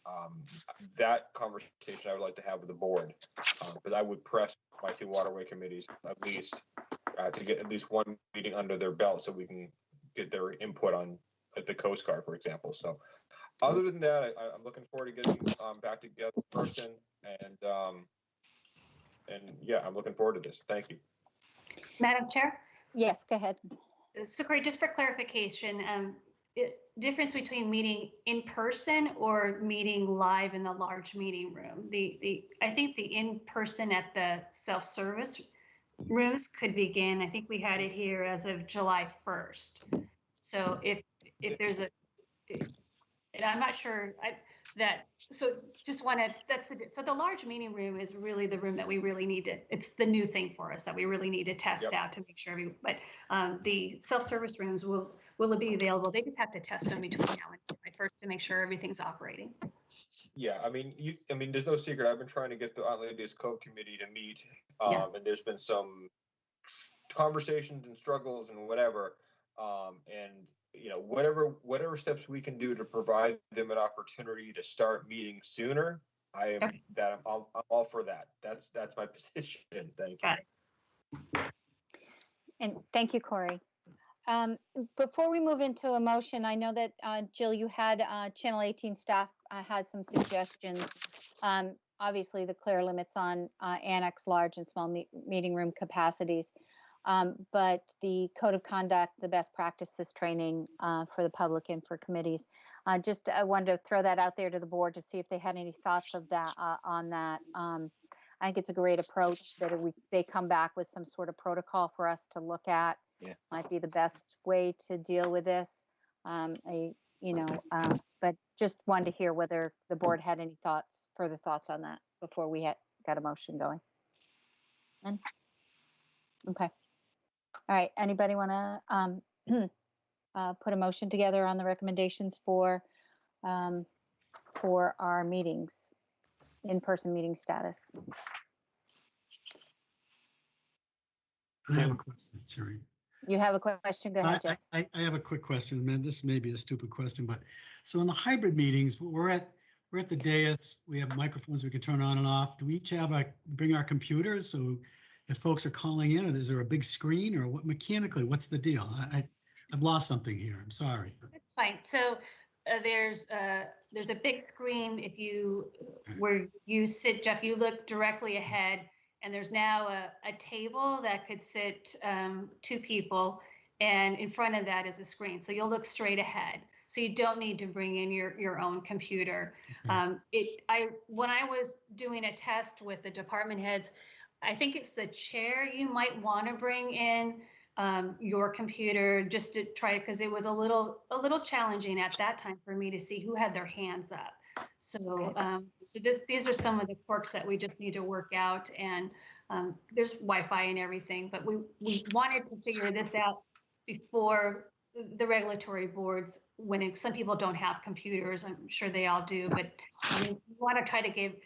that conversation I would like to have with the board. But I would press my 2 waterway committees at least to get at least one meeting under their belt so we can get their input on the Coast Guard, for example. So other than that, I'm looking forward to getting back together in person, and yeah, I'm looking forward to this. Thank you. Madam Chair? Yes, go ahead. So Corey, just for clarification, difference between meeting in person or meeting live in the large meeting room. I think the in person at the self-service rooms could begin. I think we had it here as of July 1st. So if there's and I'm not sure so the large meeting room is really the room that we really need to, it's the new thing for us that we really need to test out to make sure but the self-service rooms will be available. They just have to test them between now and July 1st to make sure everything's operating. Yeah, I mean, there's no secret. I've been trying to get the Outlandish Code Committee to meet, Yeah. and there's been some conversations and struggles and whatever. And whatever steps we can do to provide them an opportunity to start meeting sooner, I'm all for that. That's my position. Thank you. Got it. And thank you, Corey. Before we move into a motion, I know that Jill, you had Channel 18 staff had some suggestions. Obviously, the clear limits on annex, large and small meeting room capacities, but the code of conduct, the best practices training for the public and for committees. I wanted to throw that out there to the board to see if they had any thoughts of that on that. I think it's a great approach that they come back with some sort of protocol for us to look at. Yeah. Might be the best way to deal with this. But just wanted to hear whether the board had any further thoughts on that before we got a motion going. And, okay. All right. Anybody want to put a motion together on the recommendations for our meetings, in-person meeting status? I have a question, Sherry. You have a question? Go ahead, Jeff. I have a quick question. Man, this may be a stupid question, but so in the hybrid meetings, we're at the dais. We have microphones we can turn on and off. Do we each bring our computers? So if folks are calling in, or is there a big screen, or what mechanically? What's the deal? I've lost something here. I'm sorry. That's fine. So there's a big screen. Where you sit, Jeff, you look directly ahead, and there's now a table that could sit 2 people, and in front of that is a screen. So you'll look straight ahead. So you don't need to bring in your own computer. Okay. When I was doing a test with the department heads, I think it's the chair you might want to bring in your computer just to try, because it was a little challenging at that time for me to see who had their hands up. So these are some of the quirks that we just need to work out, and there's Wi-Fi and everything, but we wanted to figure this out before the regulatory boards. Some people don't have computers, I'm sure they all do, but we want to try to give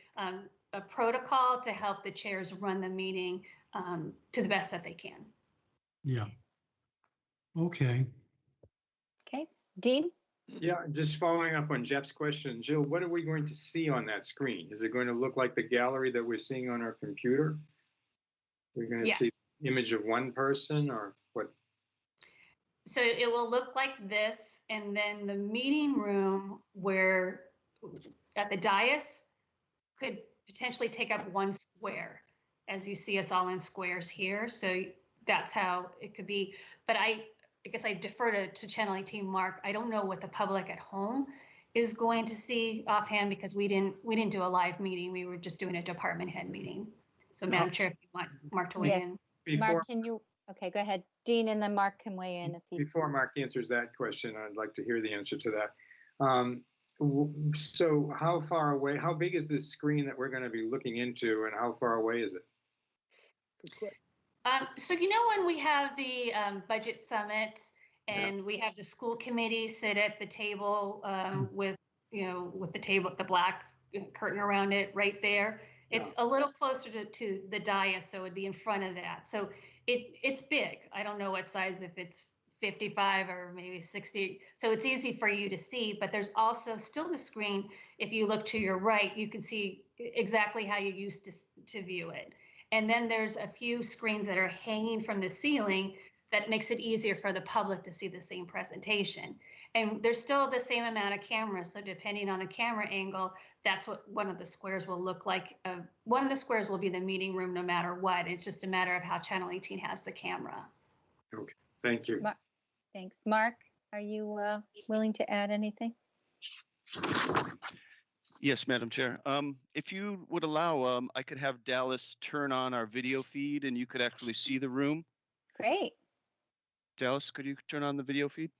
a protocol to help the chairs run the meeting to the best that they can. Yeah. Okay. Okay, Dean? Yeah, just following up on Jeff's question, Jill, what are we going to see on that screen? Is it going to look like the gallery that we're seeing on our computer? We're going to see the image of one person, or what? So it will look like this, and then the meeting room where at the dais could potentially take up 1 square, as you see us all in squares here. So that's how it could be. But I guess I defer to Channel 18, Mark. I don't know what the public at home is going to see offhand, because we didn't do a live meeting. We were just doing a department head meeting. So Madam Chair, if you want Mark to weigh in. Mark, okay, go ahead. Dean, and then Mark can weigh in if he's. Before Mark answers that question, I'd like to hear the answer to that. So how big is this screen that we're going to be looking into, and how far away is it? Good question. So when we have the budget summits, and we have the school committee sit at the table with the black curtain around it right there. It's a little closer to the dais, so it'd be in front of that. So it's big. I don't know what size, if it's 55 or maybe 60. So it's easy for you to see, but there's also still the screen. If you look to your right, you can see exactly how you used to view it. And then there's a few screens that are hanging from the ceiling that makes it easier for the public to see the same presentation. And there's still the same amount of cameras. So depending on the camera angle, that's what one of the squares will look like. One of the squares will be the meeting room no matter what. It's just a matter of how Channel 18 has the camera. Okay, thank you. Thanks. Mark, are you willing to add anything? Yes, Madam Chair. If you would allow, I could have Dallas turn on our video feed, and you could actually see the room. Great. Dallas, could you turn on the video feed?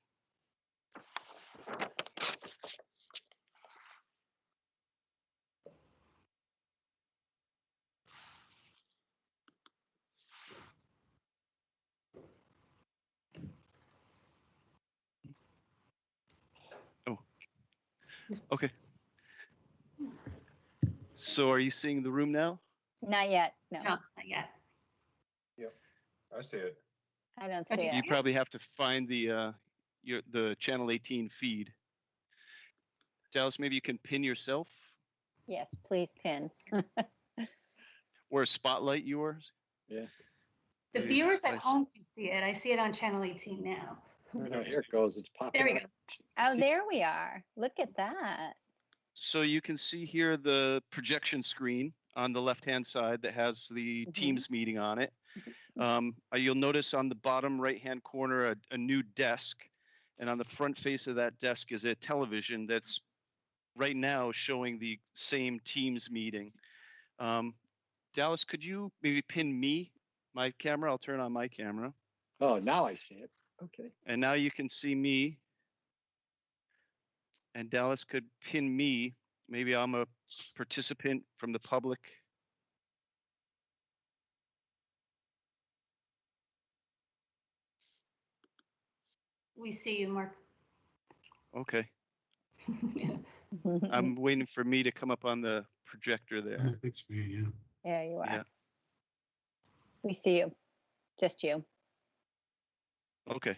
Oh, okay. So are you seeing the room now? Not yet. No, No, not yet. I see it. I don't Oh, see do you it. see You probably have to find the Channel 18 feed. Dallas, maybe you can pin yourself Yes, please pin. or spotlight yours. Yeah. The Maybe viewers at nice. home can see it. I see it on Channel 18 now. Oh, here it goes. It's popping There we up. go. Oh, there we are. Look at that. So you can see here the projection screen on the left-hand side that has the Mhm. Teams meeting on it. You'll notice on the bottom right-hand corner a new desk, and on the front face of that desk is a television that's right now showing the same Teams meeting. Dallas, could you maybe pin me, my camera? I'll turn on my camera. Oh, now I see it. Okay. And now you can see me. And Dallas could pin me. Maybe I'm a participant from the public. We see you, Mark. Okay. Mm-hmm. I'm waiting for me to come up on the projector there. Big screen, yeah. There you are. Yeah. We see you. Just you. Okay.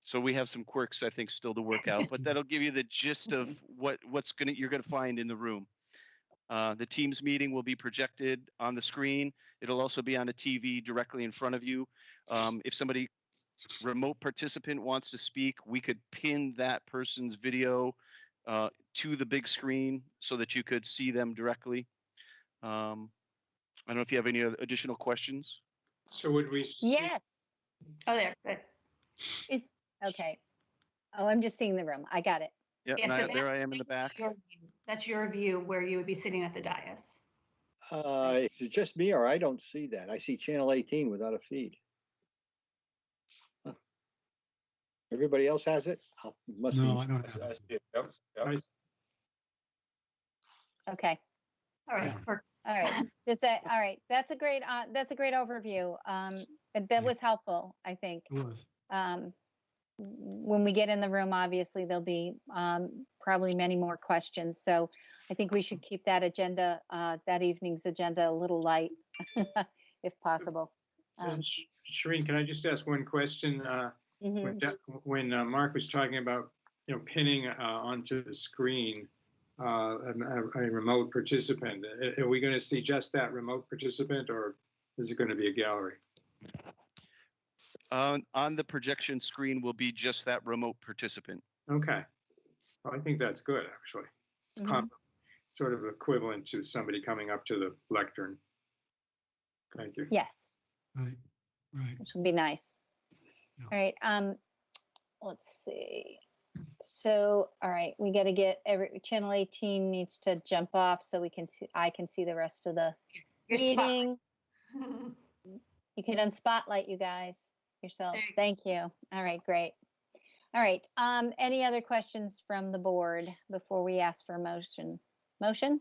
So we have some quirks, I think, still to work out, but that'll give you the gist of you're gonna find in the room. The Teams meeting will be projected on the screen. It'll also be on a TV directly in front of you. If somebody remote participant wants to speak, we could pin that person's video to the big screen so that you could see them directly. I don't know if you have any additional questions. So would we? Yes. Oh, there. Good. Okay. Oh, I'm just seeing the room. I got it. Yeah, Yeah, and so there that's I am in the back. your view. That's your view where you would be sitting at the dais. Is it just me or I don't see that? I see Channel 18 without a feed. Huh. Everybody else has it? Oh, it must No, be. I don't I have see it. it. Yep. Okay. All right. Works. All right. All right. That's a great overview. That was helpful, I think. It was. When we get in the room, obviously there'll be probably many more questions. So I think we should keep that agenda, that evening's agenda, a little light, if possible. Shireen, can I just ask one question? Mhm. When Mark was talking about, pinning onto the screen a remote participant, are we going to see just that remote participant, or is it going to be a gallery? On the projection screen will be just that remote participant. Okay. Well, I think that's good, actually. It's sort of equivalent to somebody coming up to the lectern. Thank you. Yes. Right. Which will be nice. Yeah. All right. Let's see. So, all right, we got to get Channel 18 needs to jump off so I can see the rest of the meeting. You can unspotlight you guys yourselves. Thank you. All right, great. All right. Any other questions from the board before we ask for a motion? Motion?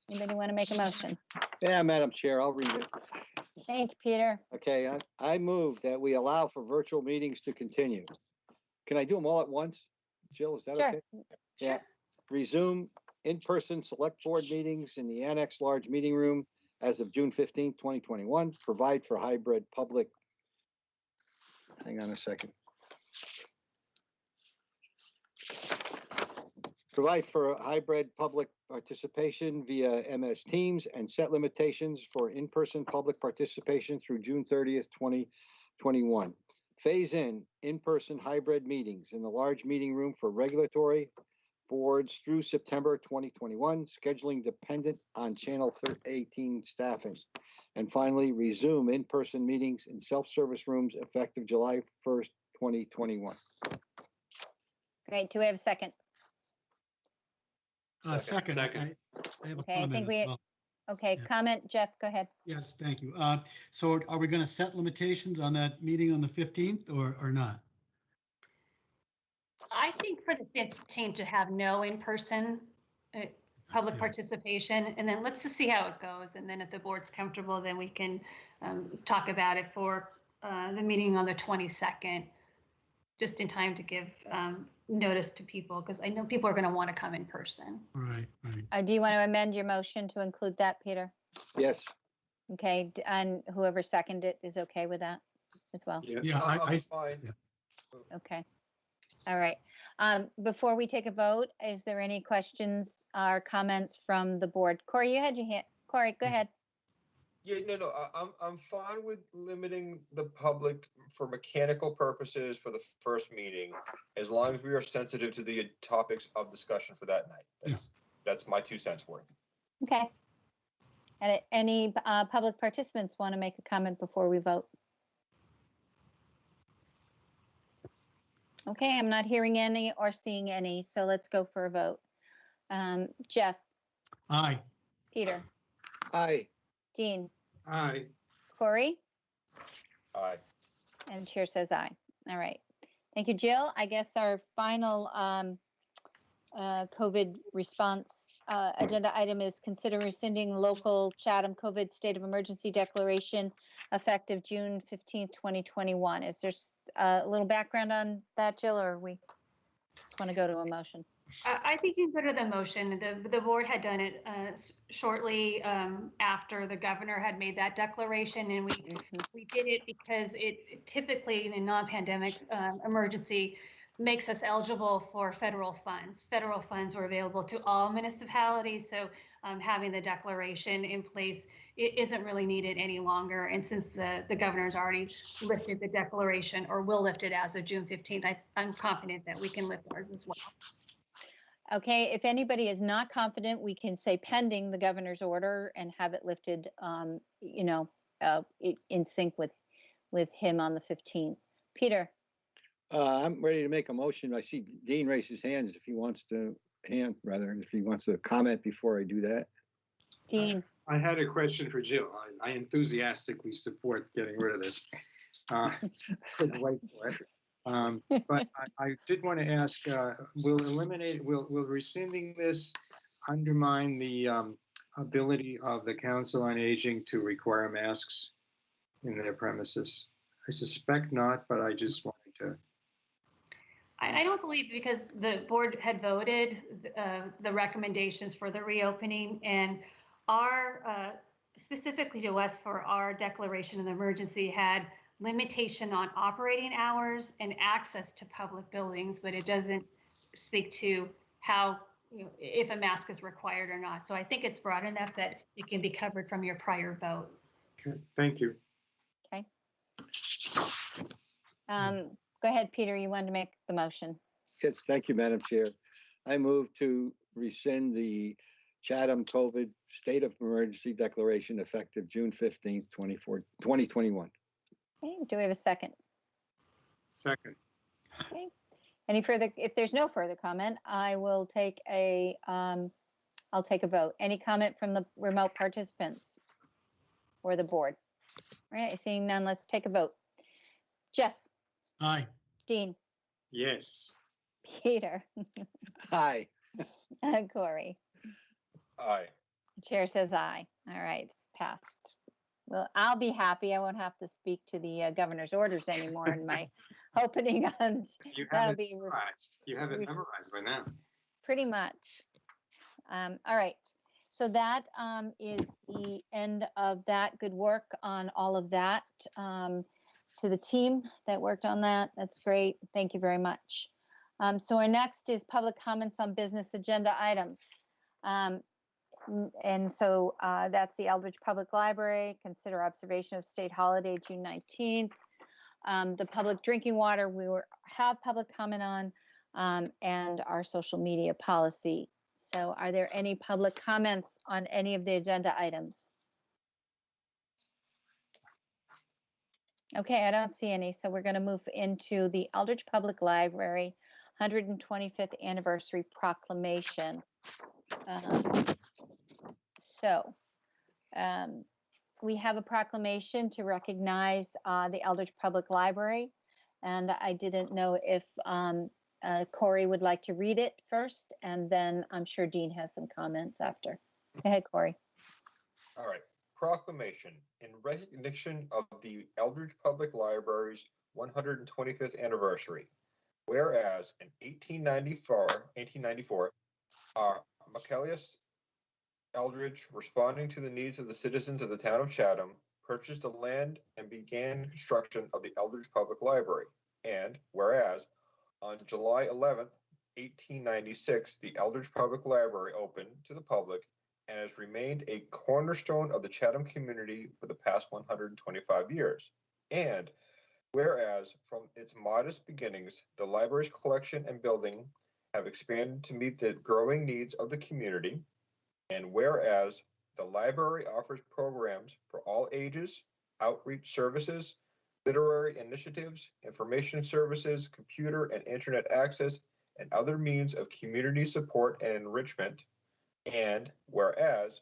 Anybody want to make a motion? Yeah, Madam Chair, I'll read it. Thank you, Peter. Okay, I move that we allow for virtual meetings to continue. Can I do them all at once? Jill, is that Sure. okay? Yeah. Resume in-person select board meetings in the annex large meeting room as of June 15th, 2021. Provide for hybrid public. Hang on a second. Provide for hybrid public participation via MS Teams and set limitations for in-person public participation through June 30th, 2021. Phase in-person hybrid meetings in the large meeting room for regulatory boards through September 2021, scheduling dependent on Channel 18 staffing. And finally, resume in-person meetings in self-service rooms effective July 1st, 2021. Great. Do we have a second? Second. Second. I have a Okay, I comment think as well. Okay, Yeah. comment, Jeff, go ahead. Yes, thank you. So are we going to set limitations on that meeting on the 15th or not? I think for the 15th to have no in-person public Yeah. participation, and then let's just see how it goes. And then if the board's comfortable, then we can talk about it for the meeting on the 22nd, just in time to give notice to people, because I know people are going to want to come in person. Right, right. Do you want to amend your motion to include that, Peter? Yes, Okay, and whoever seconded it is okay with that as well? Yeah. Yeah, I'm fine. yeah. Okay. All right. Before we take a vote, is there any questions or comments from the board? Corey, you had your hand. Corey, go ahead. Yeah, no, I'm fine with limiting the public for mechanical purposes for the first meeting, as long as we are sensitive to the topics of discussion for that night. Yes. That's my 2 cents worth. Okay. And any public participants want to make a comment before we vote? Okay, I'm not hearing any or seeing any, so let's go for a vote. Jeff, Aye. Peter, aye. Dean, Aye. Corey, Aye. and chair says aye. All right. Thank you, Jill. I guess our final COVID response agenda item is consider rescinding local Chatham COVID state of emergency declaration effective June 15th, 2021. Is there a little background on that, Jill, or we just want to go to a motion? I think you can go to the motion. The board had done it shortly after the governor had made that declaration, and we did it because it typically in a non-pandemic emergency makes us eligible for federal funds. Federal funds were available to all municipalities, so having the declaration in place, it isn't really needed any longer. And since the governor's already lifted the declaration, or will lift it as of June 15th, I'm confident that we can lift ours as well. Okay, if anybody is not confident, we can say pending the governor's order and have it lifted, in sync with him on the 15th. Peter? I'm ready to make a motion. I see Dean raise his hands if he wants to if he wants to comment before I do that. Dean? I had a question for Jill. I enthusiastically support getting rid of this. Couldn't wait for it. But I did want to ask, will rescinding this undermine the ability of the Council on Aging to require masks in their premises? I suspect not, but I just wanted to. I don't believe, because the board had voted the recommendations for the reopening, and our specifically to us for our declaration of emergency had limitation on operating hours and access to public buildings, but it doesn't speak to how, if a mask is required or not. So I think it's broad enough that it can be covered from your prior vote. Okay, thank you. Okay. Go ahead, Peter, you wanted to make the motion. Yes, thank you, Madam Chair. I move to rescind the Chatham COVID state of emergency declaration effective June 15th, 2021. Okay, do we have a second? Second. Okay. Any further, if there's no further comment, I will take I'll take a vote. Any comment from the remote participants or the board? All right, seeing none, let's take a vote. Jeff? Aye. Dean? Yes. Peter? Aye. Corey? Aye. Chair says aye. All right, passed. Well, I'll be happy. I won't have to speak to the governor's orders anymore in my opening, and You that'll have it be memorized. You have it memorized by now. pretty much. All right. So that is the end of that. Good work on all of that. To the team that worked on that, that's great. Thank you very much. So our next is public comments on business agenda items. And so that's the Eldridge Public Library. Consider observation of state holiday, June 19th. The public drinking water, we have public comment on, and our social media policy. So are there any public comments on any of the agenda items? Okay, I don't see any. So we're going to move into the Eldridge Public Library 125th anniversary proclamation. We have a proclamation to recognize the Eldridge Public Library, and I didn't know if Corey would like to read it first, and then I'm sure Dean has some comments after. Go ahead, Corey. All right. Proclamation in recognition of the Eldridge Public Library's 125th anniversary. whereas in 1894, Michaelis Eldridge, responding to the needs of the citizens of the town of Chatham, purchased the land and began construction of the Eldridge Public Library. And whereas on July 11th, 1896, the Eldridge Public Library opened to the public and has remained a cornerstone of the Chatham community for the past 125 years. And whereas from its modest beginnings, the library's collection and building have expanded to meet the growing needs of the community. And whereas the library offers programs for all ages, outreach services, literary initiatives, information services, computer and internet access, and other means of community support and enrichment. And whereas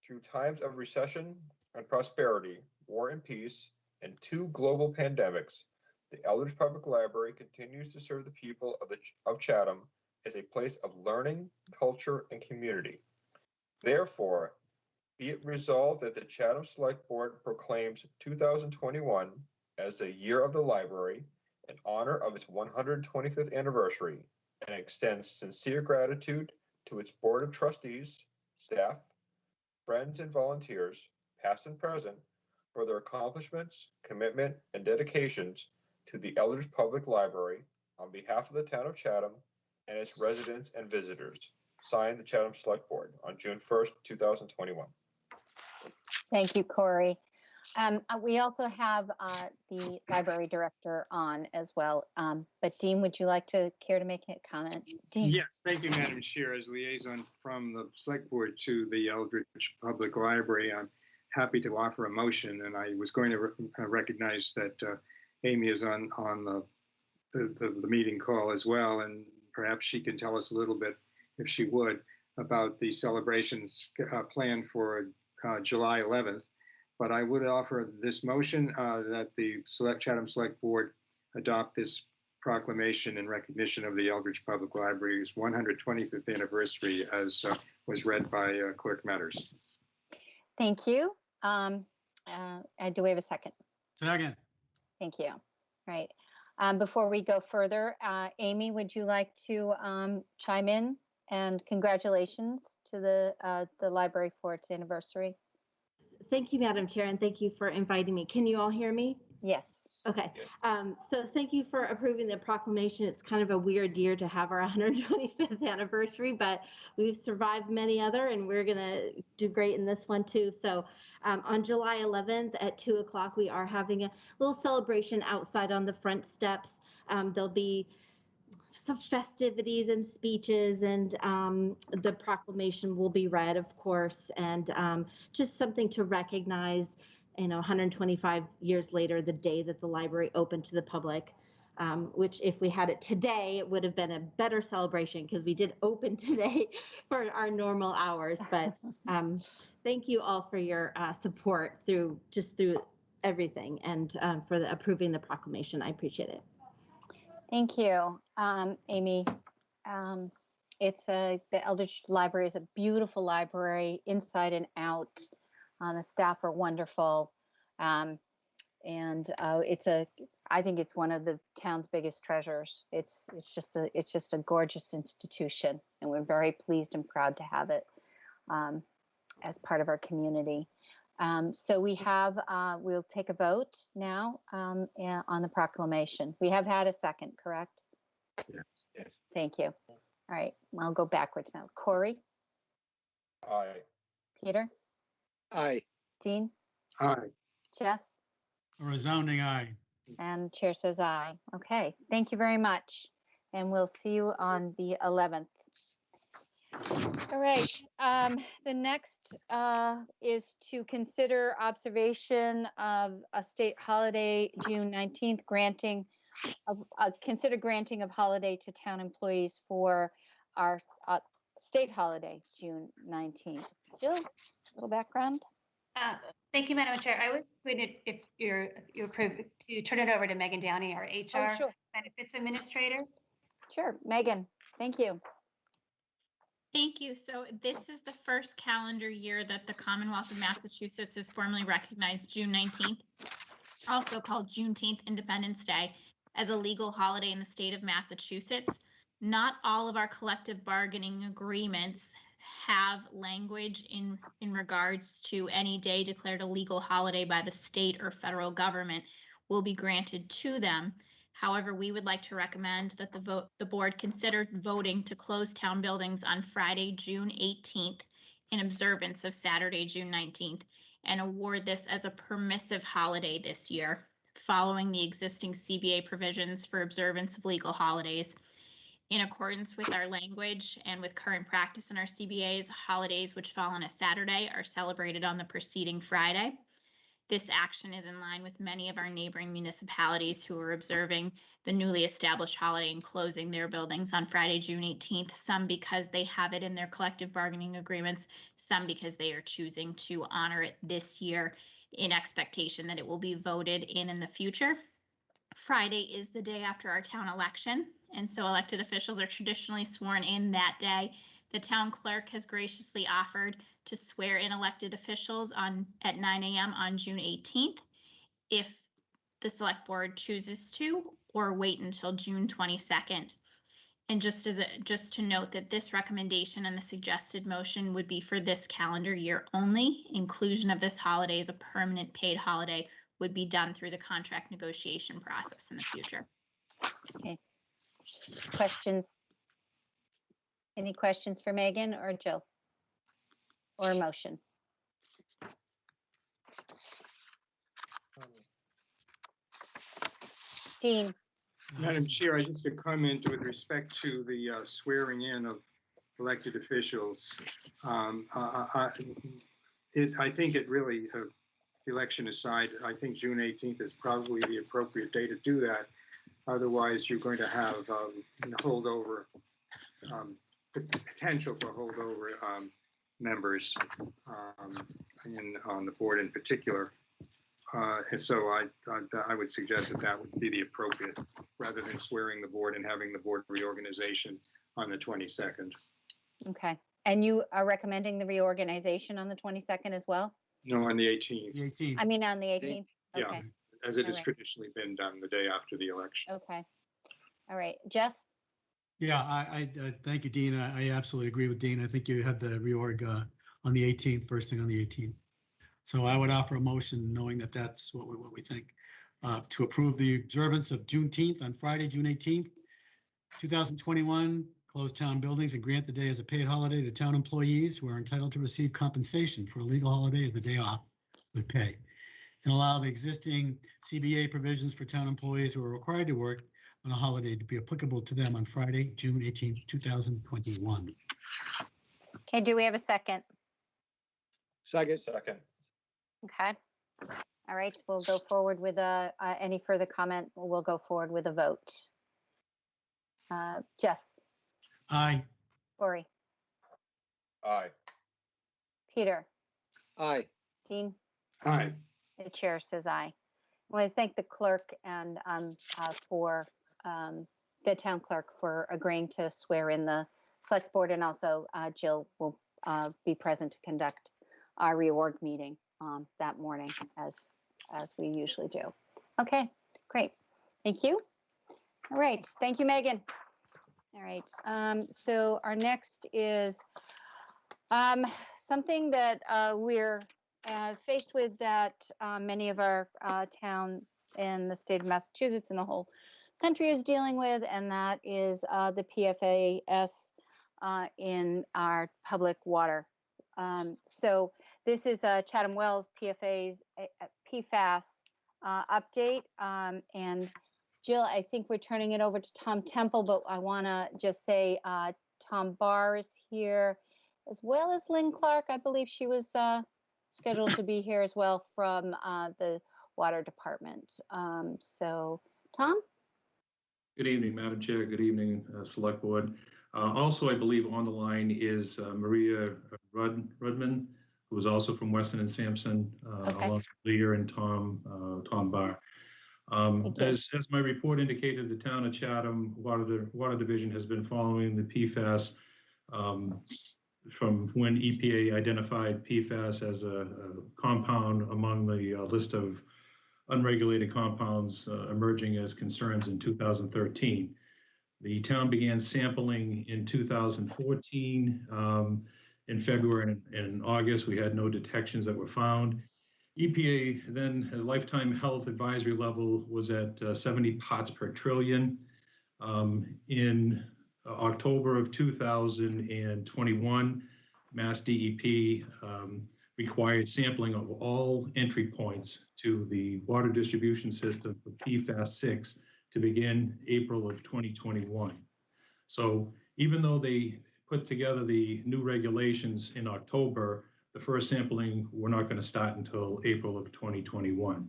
through times of recession and prosperity, war and peace, and 2 global pandemics, the Eldridge Public Library continues to serve the people of Chatham as a place of learning, culture, and community. Therefore, be it resolved that the Chatham Select Board proclaims 2021 as the Year of the Library in honor of its 125th anniversary and extends sincere gratitude to its Board of Trustees, staff, friends, and volunteers, past and present, for their accomplishments, commitment, and dedications to the Eldridge Public Library on behalf of the town of Chatham and its residents and visitors. Signed, the Chatham Select Board on June 1st, 2021. Thank you, Corey. We also have the library director on as well. But Dean, would you like to care to make a comment? Dean? Yes, thank you, Madam Chair. As liaison from the Select Board to the Eldridge Public Library, I'm happy to offer a motion, and I was going to recognize that Amy is on the meeting call as well, and perhaps she can tell us a little bit, if she would, about the celebrations planned for July 11th. But I would offer this motion that the Chatham Select Board adopt this proclamation in recognition of the Eldridge Public Library's 125th anniversary, as was read by Clerk Matters. Thank you. Do we have a second? Second. Thank you. All right. Before we go further, Amy, would you like to chime in? And congratulations to the library for its anniversary. Thank you, Madam Chair, and thank you for inviting me. Can you all hear me? Yes. Okay. So thank you for approving the proclamation. It's kind of a weird year to have our 125th anniversary, but we've survived many other, and we're going to do great in this one too. So on July 11th at 2 o'clock, we are having a little celebration outside on the front steps. There'll be some festivities and speeches, and the proclamation will be read, of course, and just something to recognize, 125 years later, the day that the library opened to the public, which if we had it today, it would have been a better celebration because we did open today for our normal hours. But thank you all for your support through everything, and for approving the proclamation. I appreciate it. Thank you, Amy. The Eldridge Library is a beautiful library, inside and out. The staff are wonderful, and I think it's one of the town's biggest treasures. It's just a gorgeous institution, and we're very pleased and proud to have it as part of our community. So we'll take a vote now on the proclamation. We have had a second, correct? Yes. Thank you. All right, I'll go backwards now. Corey? Aye. Peter? Aye. Dean? Aye. Jeff? A resounding aye. And chair says aye. Okay, thank you very much. And we'll see you on the 11th. All right, the next is to consider observation of a state holiday, June 19th, consider granting of holiday to town employees for our state holiday, June 19th. Jill, a little background? Thank you, Madam Chair. I was going to, if you're approved, to turn it over to Megan Downey, our HR Benefits Administrator. Sure, Megan, thank you. Thank you. So this is the first calendar year that the Commonwealth of Massachusetts has formally recognized June 19th, also called Juneteenth Independence Day, as a legal holiday in the state of Massachusetts. Not all of our collective bargaining agreements have language in regards to any day declared a legal holiday by the state or federal government will be granted to them. However, we would like to recommend that the board consider voting to close town buildings on Friday, June 18th in observance of Saturday, June 19th, and award this as a permissive holiday this year, following the existing CBA provisions for observance of legal holidays. In accordance with our language and with current practice in our CBAs, holidays which fall on a Saturday are celebrated on the preceding Friday. This action is in line with many of our neighboring municipalities who are observing the newly established holiday and closing their buildings on Friday, June 18th, some because they have it in their collective bargaining agreements, some because they are choosing to honor it this year in expectation that it will be voted in the future. Friday is the day after our town election, and so elected officials are traditionally sworn in that day. The town clerk has graciously offered to swear in elected officials at 9 a.m. on June 18th, if the select board chooses to, or wait until June 22nd. And just to note that this recommendation and the suggested motion would be for this calendar year only. Inclusion of this holiday as a permanent paid holiday would be done through the contract negotiation process in the future. Okay. Questions? Any questions for Megan or Jill? Or a motion? Dean? Madam Chair, I just a comment with respect to the swearing in of elected officials. I think it really, election aside, I think June 18th is probably the appropriate day to do that. Otherwise, you're going to have holdover, potential for holdover members on the board in particular. And so I would suggest that would be the appropriate, rather than swearing the board and having the board reorganization on the 22nd. Okay. And you are recommending the reorganization on the 22nd as well? No, on the 18th. The 18th. I mean, on the 18th? Yeah, Okay. as it has All right. traditionally been done the day after the election. Okay. All right. Jeff? Yeah, I thank you, Dean. I absolutely agree with Dean. I think you had the reorg on the 18th, first thing on the 18th. So I would offer a motion knowing that that's what we think, to approve the observance of Juneteenth on Friday, June 18th, 2021, close town buildings and grant the day as a paid holiday to town employees who are entitled to receive compensation for a legal holiday as a day off with pay, and allow the existing CBA provisions for town employees who are required to work on a holiday to be applicable to them on Friday, June 18th, 2021. Okay, do we have a second? Second. Second. Okay. All right, we'll go forward with any further comment. We'll go forward with a vote. Jeff? Aye. Corey? Aye. Peter? Aye. Dean? Aye. The chair says aye. I want to thank the clerk and for the town clerk for agreeing to swear in the select board, and also Jill will be present to conduct our reorg meeting that morning as we usually do. Okay, great. Thank you. All right, thank you, Megan. All right, so our next is something that we're faced with, that many of our town in the state of Massachusetts and the whole country is dealing with, and that is the PFAS in our public water. So this is Chatham Wells PFAS update. And Jill, I think we're turning it over to Tom Temple, but I want to just say Tom Barr is here, as well as Lynn Clark. I believe she was scheduled to be here as well from the water department. So Tom? Good evening, Madam Chair. Good evening, Select Board. Also, I believe on the line is Maria Rudman, who is also from Weston and Sampson, Okay. along with Lear and Tom Barr. As my report indicated, the town of Chatham Water Division has been following the PFAS from when EPA identified PFAS as a compound among the list of unregulated compounds emerging as concerns in 2013. The town began sampling in 2014. In February and August, we had no detections that were found. EPA then, lifetime health advisory level was at 70 parts per trillion. In October of 2021, Mass DEP required sampling of all entry points to the water distribution system for PFAS-6 to begin April of 2021. So even though they put together the new regulations in October, the first sampling we're not going to start until April of 2021.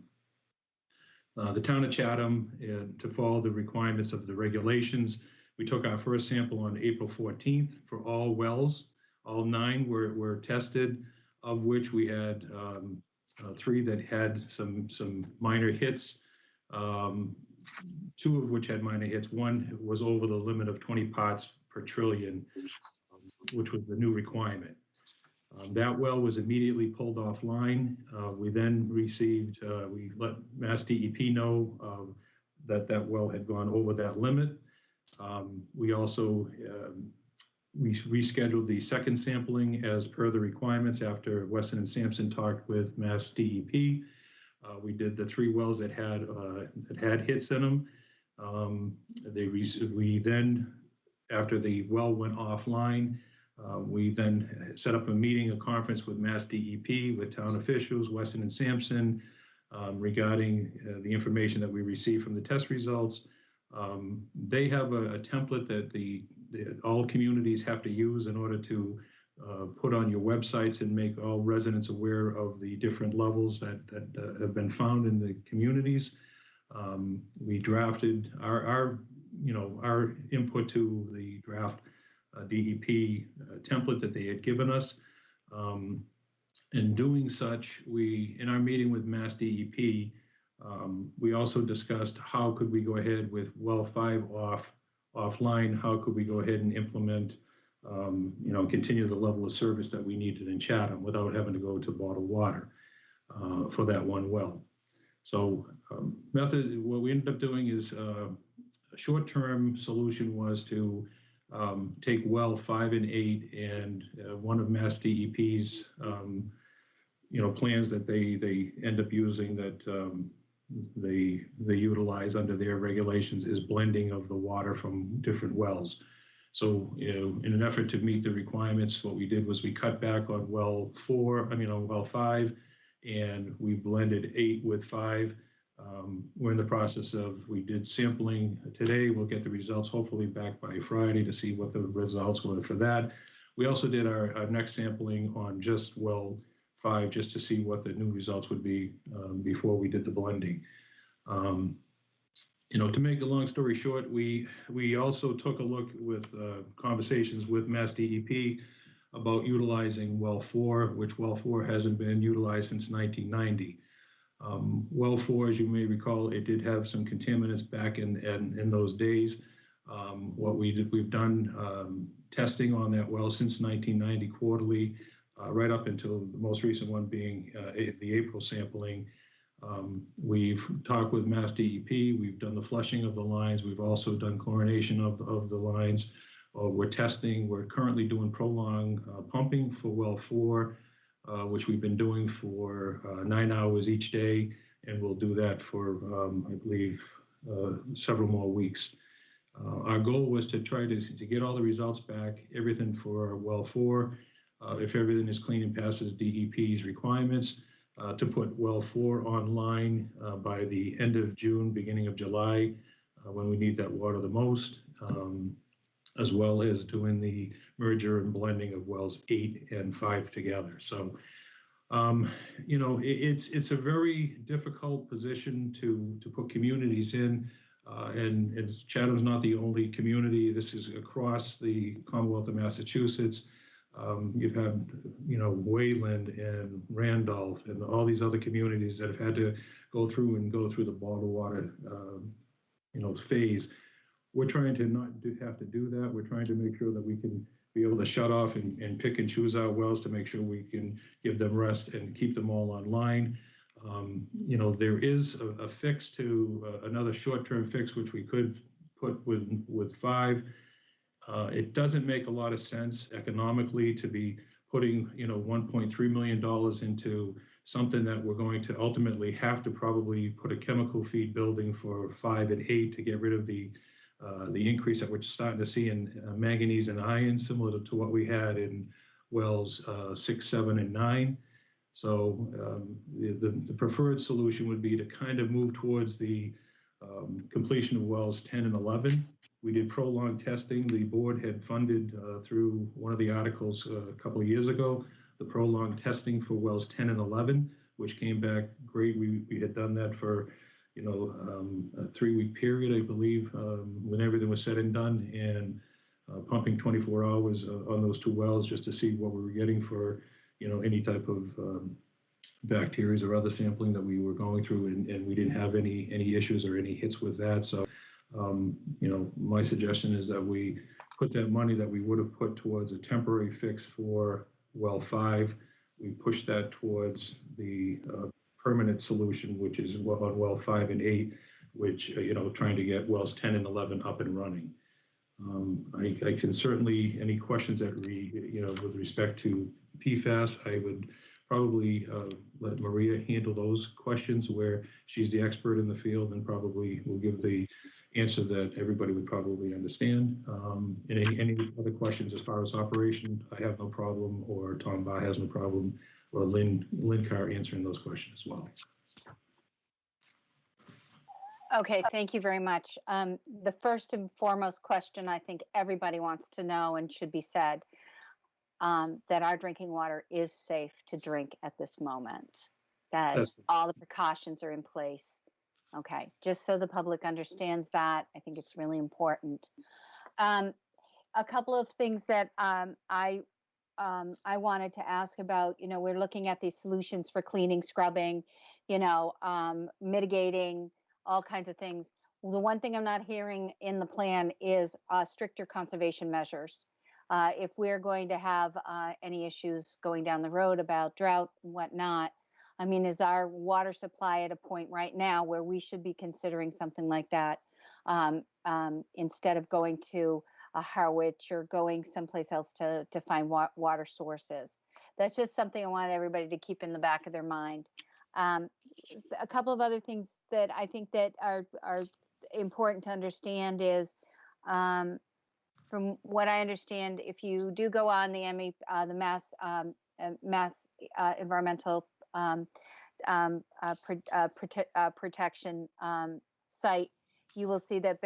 The town of Chatham, to follow the requirements of the regulations, we took our first sample on April 14th for all wells. All 9 were tested, of which we had 3 that had some minor hits, 2 of which had minor hits. 1 was over the limit of 20 parts per trillion, which was the new requirement. That well was immediately pulled offline. We then received, we let Mass DEP know that that well had gone over that limit. We also we rescheduled the second sampling as per the requirements after Weston and Sampson talked with Mass DEP. We did the 3 wells that had hits in them. We then, after the well went offline, we then set up a meeting, a conference with Mass DEP, with town officials, Weston and Sampson, regarding the information that we received from the test results. They have a template that all communities have to use in order to put on your websites and make all residents aware of the different levels that have been found in the communities. We drafted our input to the draft DEP template that they had given us. In doing such, in our meeting with Mass DEP, we also discussed how could we go ahead with well 5 offline, how could we go ahead and implement, continue the level of service that we needed in Chatham without having to go to bottled water for that one well. So what we ended up doing is a short-term solution was to take well 5 and 8, and one of Mass DEP's plans that they end up using that they utilize under their regulations is blending of the water from different wells. So in an effort to meet the requirements, what we did was we cut back on well 5, and we blended 8 with 5. We're in the process of, we did sampling today. We'll get the results hopefully back by Friday to see what the results were for that. We also did our next sampling on just well 5 just to see what the new results would be before we did the blending. To make a long story short, we also took a look with conversations with Mass DEP about utilizing well 4, which well 4 hasn't been utilized since 1990. Well 4, as you may recall, it did have some contaminants back in those days. We've done testing on that well since 1990 quarterly, right up until the most recent one being the April sampling. We've talked with Mass DEP. We've done the flushing of the lines. We've also done chlorination of the lines. We're testing. We're currently doing prolonged pumping for well 4, which we've been doing for 9 hours each day, and we'll do that for, I believe, several more weeks. Our goal was to try to get all the results back, everything for well 4. If everything is clean and passes DEP's requirements, to put well 4 online by the end of June, beginning of July, when we need that water the most, as well as doing the merger and blending of wells 8 and 5 together. So, it's a very difficult position to put communities in, and Chatham's not the only community. This is across the Commonwealth of Massachusetts. You've had, Wayland and Randolph and all these other communities that have had to go through the bottled water, phase. We're trying to not have to do that. We're trying to make sure that we can be able to shut off and pick and choose our wells to make sure we can give them rest and keep them all online. There is a fix to another short-term fix, which we could put with 5. It doesn't make a lot of sense economically to be putting, $1.3 million into something that we're going to ultimately have to probably put a chemical feed building for 5 and 8 to get rid of the increase that we're starting to see in manganese and iron, similar to what we had in wells 6, 7, and 9. So the preferred solution would be to kind of move towards the completion of wells 10 and 11. We did prolonged testing. The board had funded through one of the articles a couple of years ago, the prolonged testing for wells 10 and 11, which came back great. We had done that for, a 3-week period, I believe, when everything was said and done, and pumping 24 hours on those 2 wells just to see what we were getting for, any type of bacteria or other sampling that we were going through, and we didn't have any issues or any hits with that. So, my suggestion is that we put that money that we would have put towards a temporary fix for well 5, we push that towards the permanent solution, which is on well 5 and 8, which, trying to get wells 10 and 11 up and running. I can certainly, any questions that with respect to PFAS, I would probably let Maria handle those questions where she's the expert in the field and probably will give the answer that everybody would probably understand. And any other questions as far as operation, I have no problem, or Tom Barr has no problem, or Lynn Carr answering those questions as well. Okay, thank you very much. The first and foremost question I think everybody wants to know and should be said, that our drinking water is safe to drink at this moment, that all the precautions are in place. Okay, just so the public understands that, I think it's really important. A couple of things that I wanted to ask about, we're looking at these solutions for cleaning, scrubbing, mitigating, all kinds of things. The one thing I'm not hearing in the plan is stricter conservation measures. If we're going to have any issues going down the road about drought and whatnot, is our water supply at a point right now where we should be considering something like that instead of going to a Harwich or going someplace else to find water sources? That's just something I want everybody to keep in the back of their mind. A couple of other things that I think that are important to understand is, from what I understand, if you do go on the Mass Environmental Protection site, you will see that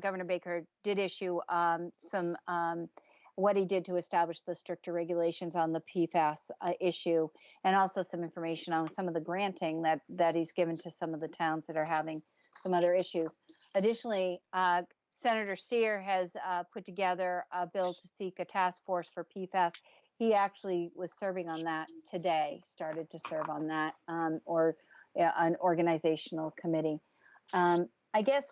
Governor Baker did issue what he did to establish the stricter regulations on the PFAS issue, and also some information on some of the granting that he's given to some of the towns that are having some other issues. Additionally, Senator Steer has put together a bill to seek a task force for PFAS. He actually was serving on that today, started to serve on that, or an organizational committee. I guess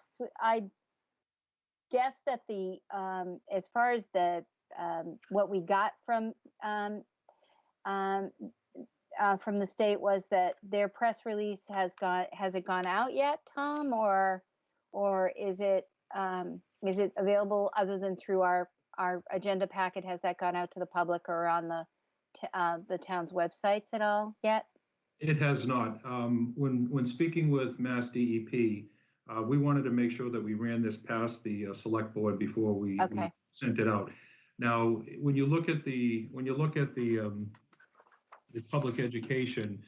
that the as far as the what we got from the state was that their press release has it gone out yet, Tom, or is it available other than through our agenda packet? Has that gone out to the public or on the town's websites at all yet? It has not. When speaking with Mass DEP, we wanted to make sure that we ran this past the select board before we sent it out. Now, when you look at the public education,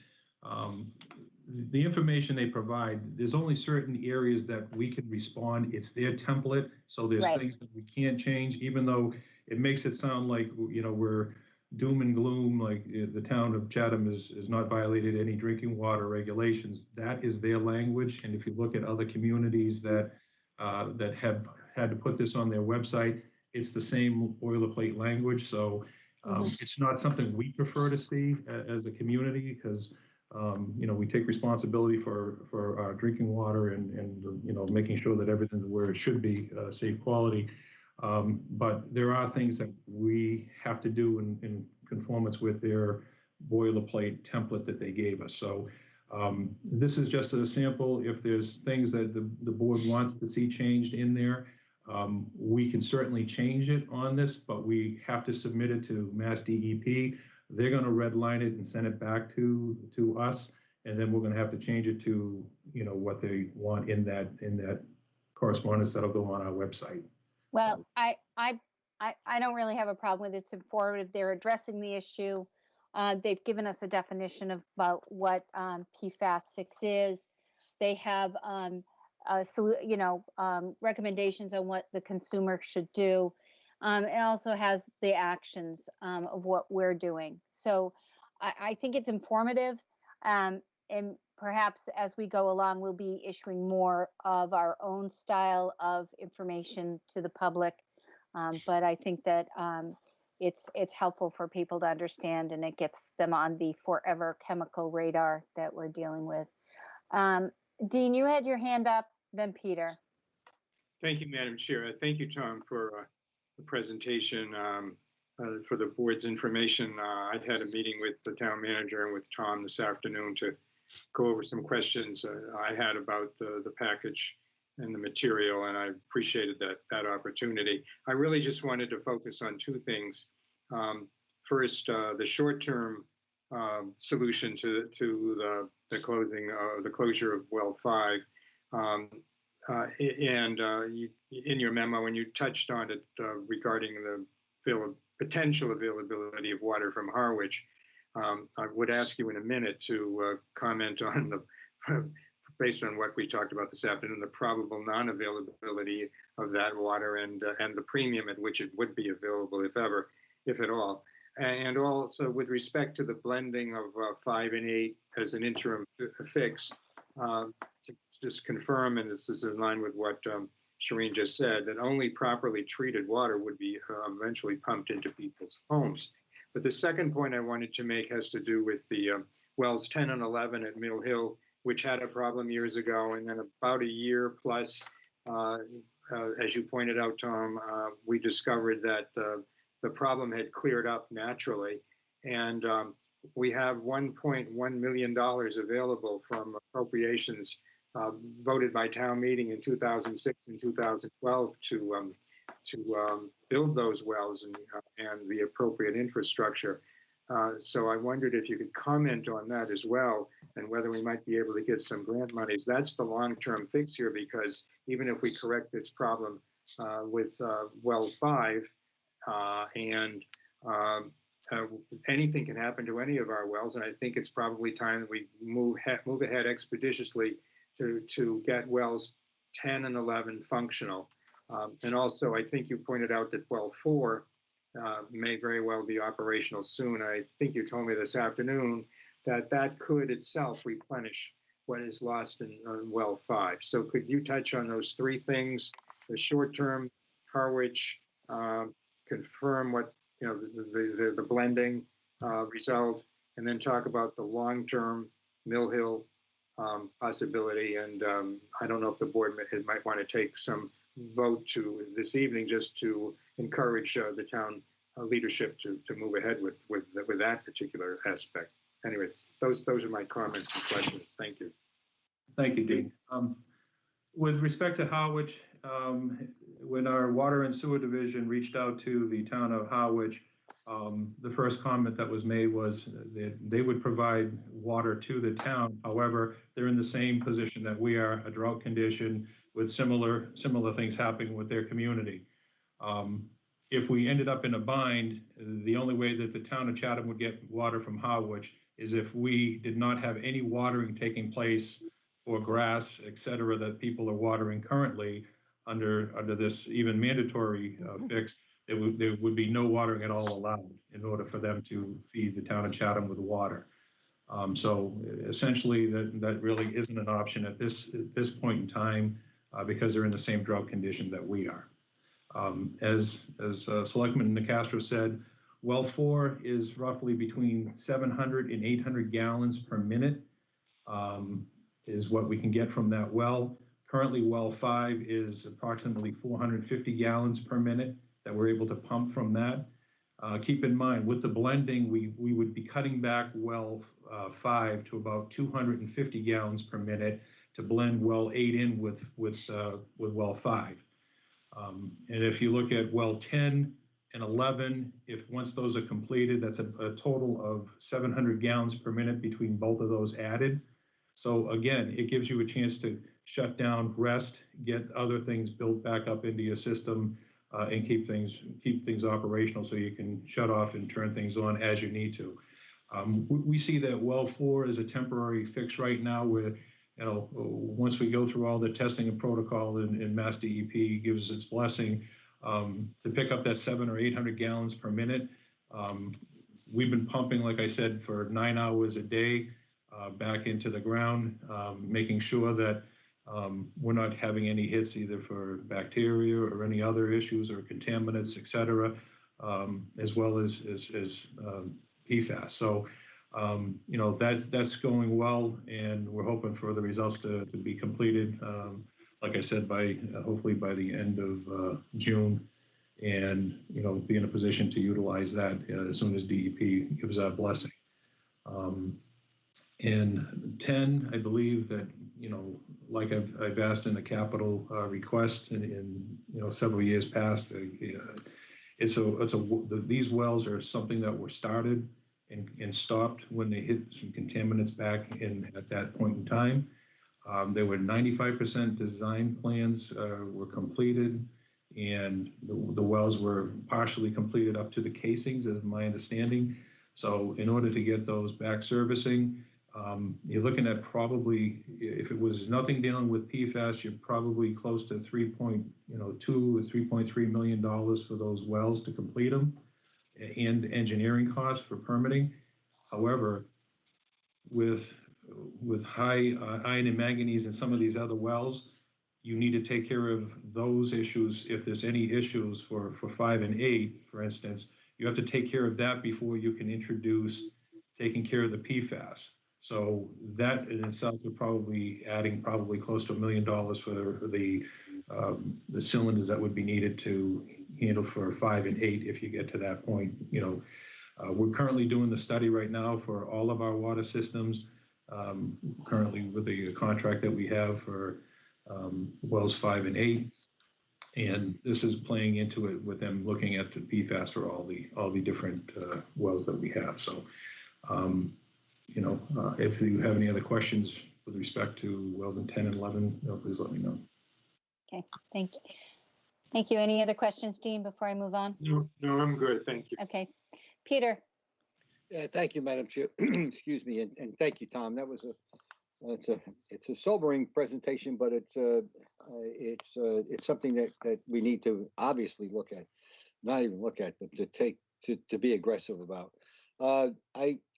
the information they provide, there's only certain areas that we can respond. It's their template, so there's things that we can't change, even though it makes it sound like we're doom and gloom, like the town of Chatham is not violated any drinking water regulations. That is their language, and if you look at other communities that have had to put this on their website, it's the same boilerplate language. So it's not something we prefer to see as a community, because we take responsibility for our drinking water and making sure that everything's where it should be, safe quality. But there are things that we have to do in conformance with their boilerplate template that they gave us. So This is just a sample. If there's things that the board wants to see changed in there, we can certainly change it on this, but we have to submit it to Mass DEP. They're going to redline it and send it back to us, and then we're going to have to change it to, you know, what they want in that correspondence that'll go on our website. Well, I don't really have a problem with it. It's informative. They're addressing the issue. They've given us a definition of about what PFAS 6 is. They have recommendations on what the consumer should do. It also has the actions of what we're doing. So I think it's informative. And perhaps as we go along, we'll be issuing more of our own style of information to the public. But I think that it's helpful for people to understand, and it gets them on the forever chemical radar that we're dealing with. Dean, you had your hand up, then Peter. Thank you, Madam Chair. Thank you, Tom, for the presentation, for the board's information. I've had a meeting with the town manager and with Tom this afternoon to go over some questions I had about the package and the material, and I appreciated that opportunity. I really just wanted to focus on two things. First, the short-term solution to the closure of well 5. In your memo, when you touched on it regarding the potential availability of water from Harwich, I would ask you in a minute to comment on based on what we talked about this afternoon, the probable non-availability of that water and the premium at which it would be available, if at all. And also with respect to the blending of 5 and 8 as an interim fix, to just confirm, and this is in line with what Shireen just said, that only properly treated water would be eventually pumped into people's homes. But the second point I wanted to make has to do with the wells 10 and 11 at Mill Hill, which had a problem years ago, and then about a year plus, as you pointed out, Tom, we discovered that the problem had cleared up naturally, and we have $1.1 million available from appropriations voted by town meeting in 2006 and 2012 to build those wells and the appropriate infrastructure. So I wondered if you could comment on that as well, and whether we might be able to get some grant monies. That's the long-term fix here, because even if we correct this problem with well 5, anything can happen to any of our wells, and I think it's probably time that we move ahead expeditiously to get wells 10 and 11 functional. And also, I think you pointed out that well 4 may very well be operational soon. I think you told me this afternoon that could itself replenish what is lost in well 5. So could you touch on those three things: the short-term Harwich, confirm what the blending result, and then talk about the long-term Mill Hill possibility? And I don't know if the board might want to take some vote to this evening just to encourage the town leadership to move ahead with that particular aspect. Anyways, those are my comments and questions. Thank you. Thank you, Dean. With respect to Harwich, when our Water and Sewer Division reached out to the town of Harwich, the first comment that was made was that they would provide water to the town. However, they're in the same position that we are, a drought condition with similar things happening with their community. If we ended up in a bind, the only way that the town of Chatham would get water from Harwich is if we did not have any watering taking place for grass, et cetera, that people are watering currently under this even mandatory fix. There would be no watering at all allowed in order for them to feed the town of Chatham with water. So essentially, that really isn't an option at this point in time because they're in the same drought condition that we are. As Selectman Nicastro said, well 4 is roughly between 700 and 800 gallons per minute is what we can get from that well. Currently, well 5 is approximately 450 gallons per minute that we're able to pump from that. Keep in mind, with the blending, we would be cutting back well 5 to about 250 gallons per minute to blend well 8 in with well 5. And if you look at well 10 and 11, if once those are completed, that's a total of 700 gallons per minute between both of those added. So again, it gives you a chance to shut down, rest, get other things built back up into your system, and keep things operational so you can shut off and turn things on as you need to. We see that well 4 is a temporary fix right now where, once we go through all the testing and protocol and Mass DEP gives its blessing, to pick up that 700 or 800 gallons per minute. We've been pumping, like I said, for 9 hours a day back into the ground, making sure that we're not having any hits either for bacteria or any other issues or contaminants, et cetera, as well as PFAS. So, that's going well, and we're hoping for the results to be completed, like I said, hopefully by the end of June, and be in a position to utilize that as soon as DEP gives our blessing. And 10, I believe that like I've asked in the capital request in several years past, these wells are something that were started and stopped when they hit some contaminants back in at that point in time. There were 95% design plans were completed, and the wells were partially completed up to the casings, as my understanding. So in order to get those back servicing, you're looking at probably, if it was nothing dealing with PFAS, you're probably close to $3.2 or $3.3 million for those wells to complete them, and engineering costs for permitting. However, with high iron and manganese in some of these other wells, you need to take care of those issues. If there's any issues for 5 and 8, for instance, you have to take care of that before you can introduce taking care of the PFAS. So that in itself would probably adding close to $1 million for the cylinders that would be needed to handle for 5 and 8 if you get to that point. We're currently doing the study right now for all of our water systems, currently with the contract that we have for wells 5 and 8. And this is playing into it with them looking at the PFAS for all the different wells that we have. So, if you have any other questions with respect to wells in 10 and 11, please let me know. Okay, thank you. Thank you. Any other questions, Dean, before I move on? No, I'm good. Thank you. Okay. Peter. Yeah, thank you, Madam Chair. Excuse me, and thank you, Tom. That was it's a sobering presentation, but it's something that we need to obviously look at, not even look at, but to be aggressive about.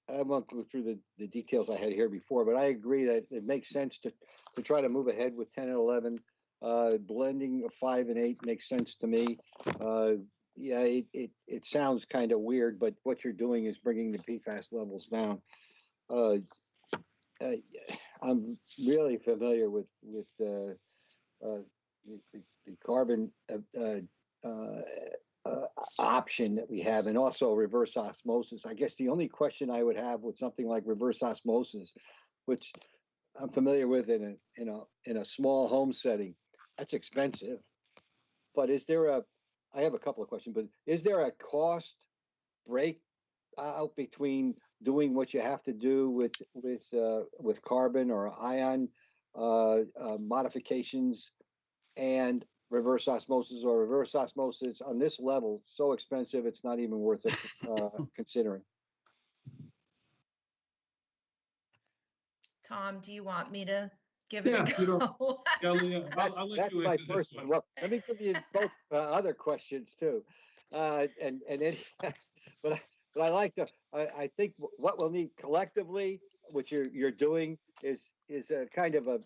I won't go through the details I had here before, but I agree that it makes sense to try to move ahead with 10 and 11. Blending of 5 and 8 makes sense to me. Yeah, it sounds kind of weird, but what you're doing is bringing the PFAS levels down. I'm really familiar with the carbon option that we have, and also reverse osmosis. I guess the only question I would have with something like reverse osmosis, which I'm familiar with in a small home setting, that's expensive. But I have a couple of questions, but is there a cost break out between doing what you have to do with carbon or ion modifications and reverse osmosis, or reverse osmosis on this level so expensive it's not even worth it considering? Tom, do you want me to give it Yeah, a go? That's my first one. Well, let me give you both other questions too, but I like to. I think what we'll need collectively, which you're doing, is a kind of a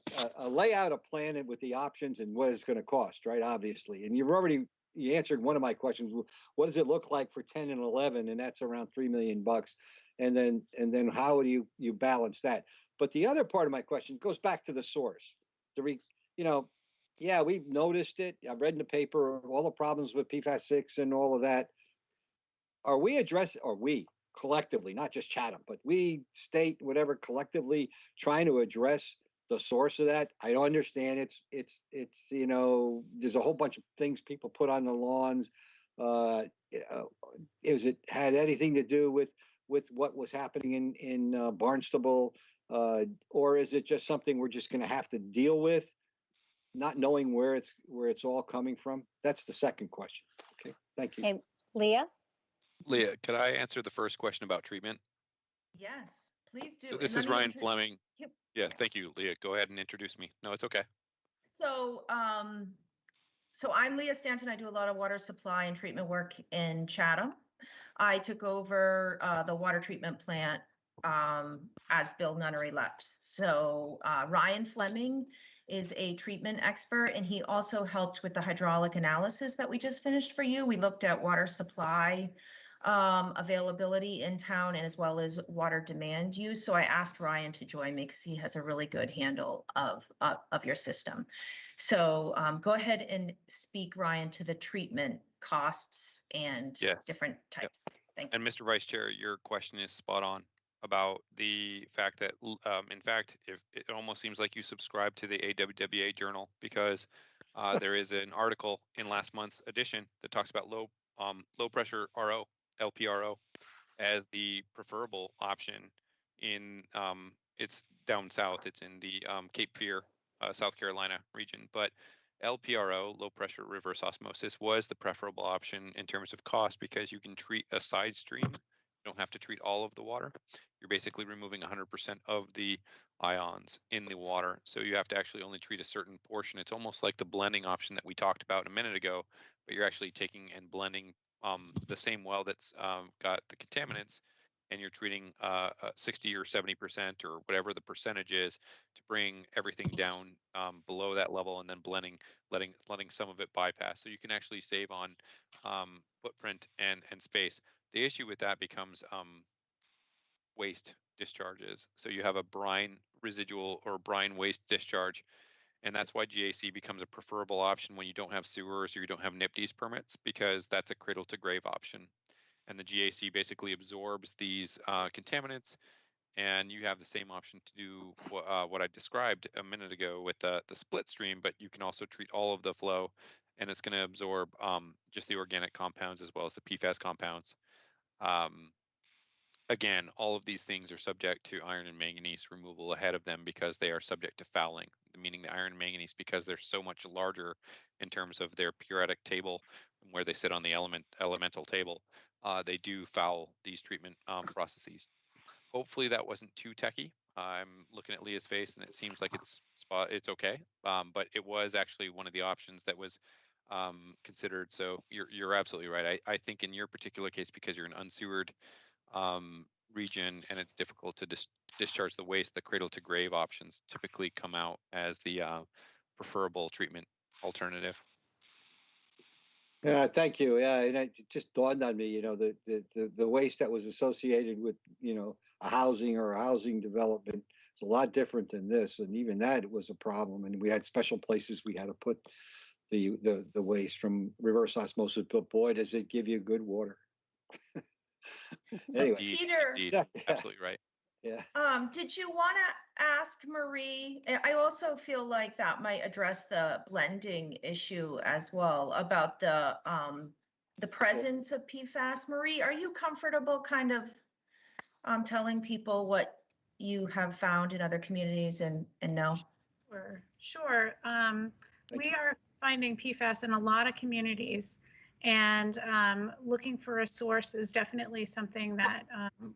layout, a plan with the options and what it's going to cost, right? Obviously, and you answered one of my questions. What does it look like for 10 and 11? And that's around $3 million. And then how would you balance that? But the other part of my question goes back to the source. Yeah, we've noticed it. I've read in the paper all the problems with PFAS 6 and all of that. are we addressing, or we collectively, not just Chatham, but we, state, whatever, collectively trying to address the source of that? I don't understand. It's, you know, there's a whole bunch of things people put on the lawns. Is it had anything to do with what was happening in Barnstable? Or is it just something we're just going to have to deal with, not knowing where it's all coming from? That's the second question. Okay, thank you. Okay, Leah? Leah, could I answer the first question about treatment? Yes, please do. So And this let is me Ryan intro- Fleming. Yep. Yeah, thank you, Leah. Go ahead and introduce me. No, it's okay. So, so I'm Leah Stanton. I do a lot of water supply and treatment work in Chatham. I took over the water treatment plant as Bill Nunnery left. So Ryan Fleming is a treatment expert, and he also helped with the hydraulic analysis that we just finished for you. We looked at water supply availability in town and as well as water demand use. So I asked Ryan to join me because he has a really good handle of your system. So go ahead and speak, Ryan, to the treatment costs and Yes. different types. Thank you. And Mr. Vice Chair, your question is spot on about the fact that, in fact, if it almost seems like you subscribe to the AWWA journal, because there is an article in last month's edition that talks about low pressure RO, LPRO, as the preferable option in it's down south. It's in the Cape Fear, South Carolina region, but LPRO, low pressure reverse osmosis, was the preferable option in terms of cost because you can treat a side stream. You don't have to treat all of the water. You're basically removing 100% of the ions in the water. So you have to actually only treat a certain portion. It's almost like the blending option that we talked about a minute ago, but you're actually taking and blending the same well that's got the contaminants, and you're treating 60 or 70% or whatever the percentage is to bring everything down below that level, and then blending, letting some of it bypass. So you can actually save on footprint and space. The issue with that becomes waste discharges. So you have a brine residual or brine waste discharge, and that's why GAC becomes a preferable option when you don't have sewers or you don't have NIPD's permits, because that's a cradle to grave option. And the GAC basically absorbs these contaminants, and you have the same option to do what I described a minute ago with the split stream, but you can also treat all of the flow, and it's going to absorb just the organic compounds as well as the PFAS compounds. Again, all of these things are subject to iron and manganese removal ahead of them because they are subject to fouling, meaning the iron and manganese, because they're so much larger in terms of their periodic table and where they sit on the elemental table, they do foul these treatment processes. Hopefully that wasn't too techy. I'm looking at Leah's face and it seems like it's okay, but it was actually one of the options that was considered. So you're absolutely right. I think in your particular case, because you're an unsewered region and it's difficult to discharge the waste, the cradle to grave options typically come out as the preferable treatment alternative. Yeah, thank you. Yeah, and it just dawned on me, you know, the waste that was associated with, you know, a housing or a housing development is a lot different than this, and even that was a problem. And we had special places we had to put the waste from reverse osmosis, but boy, does it give you good water. Anyway, Peter, absolutely right. Yeah. Did you want to ask Marie? I also feel like that might address the blending issue as well about the presence of PFAS. Marie, are you comfortable kind of telling people what you have found in other communities and know? Sure. We are finding PFAS in a lot of communities, and looking for a source is definitely something that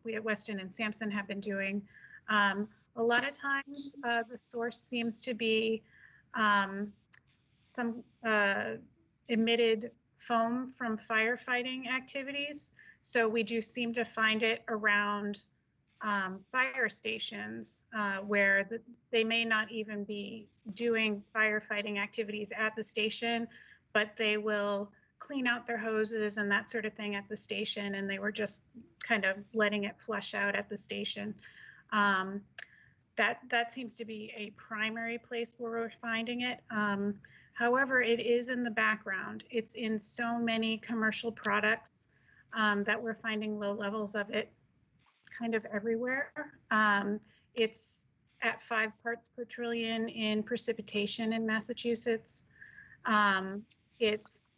we at Weston and Sampson have been doing. A lot of times the source seems to be some emitted foam from firefighting activities. So we do seem to find it around fire stations where they may not even be doing firefighting activities at the station, but they will clean out their hoses and that sort of thing at the station, and they were just kind of letting it flush out at the station. That seems to be a primary place where we're finding it. However, it is in the background. It's in so many commercial products. that we're finding low levels of it kind of everywhere. It's at 5 parts per trillion in precipitation in Massachusetts. It's,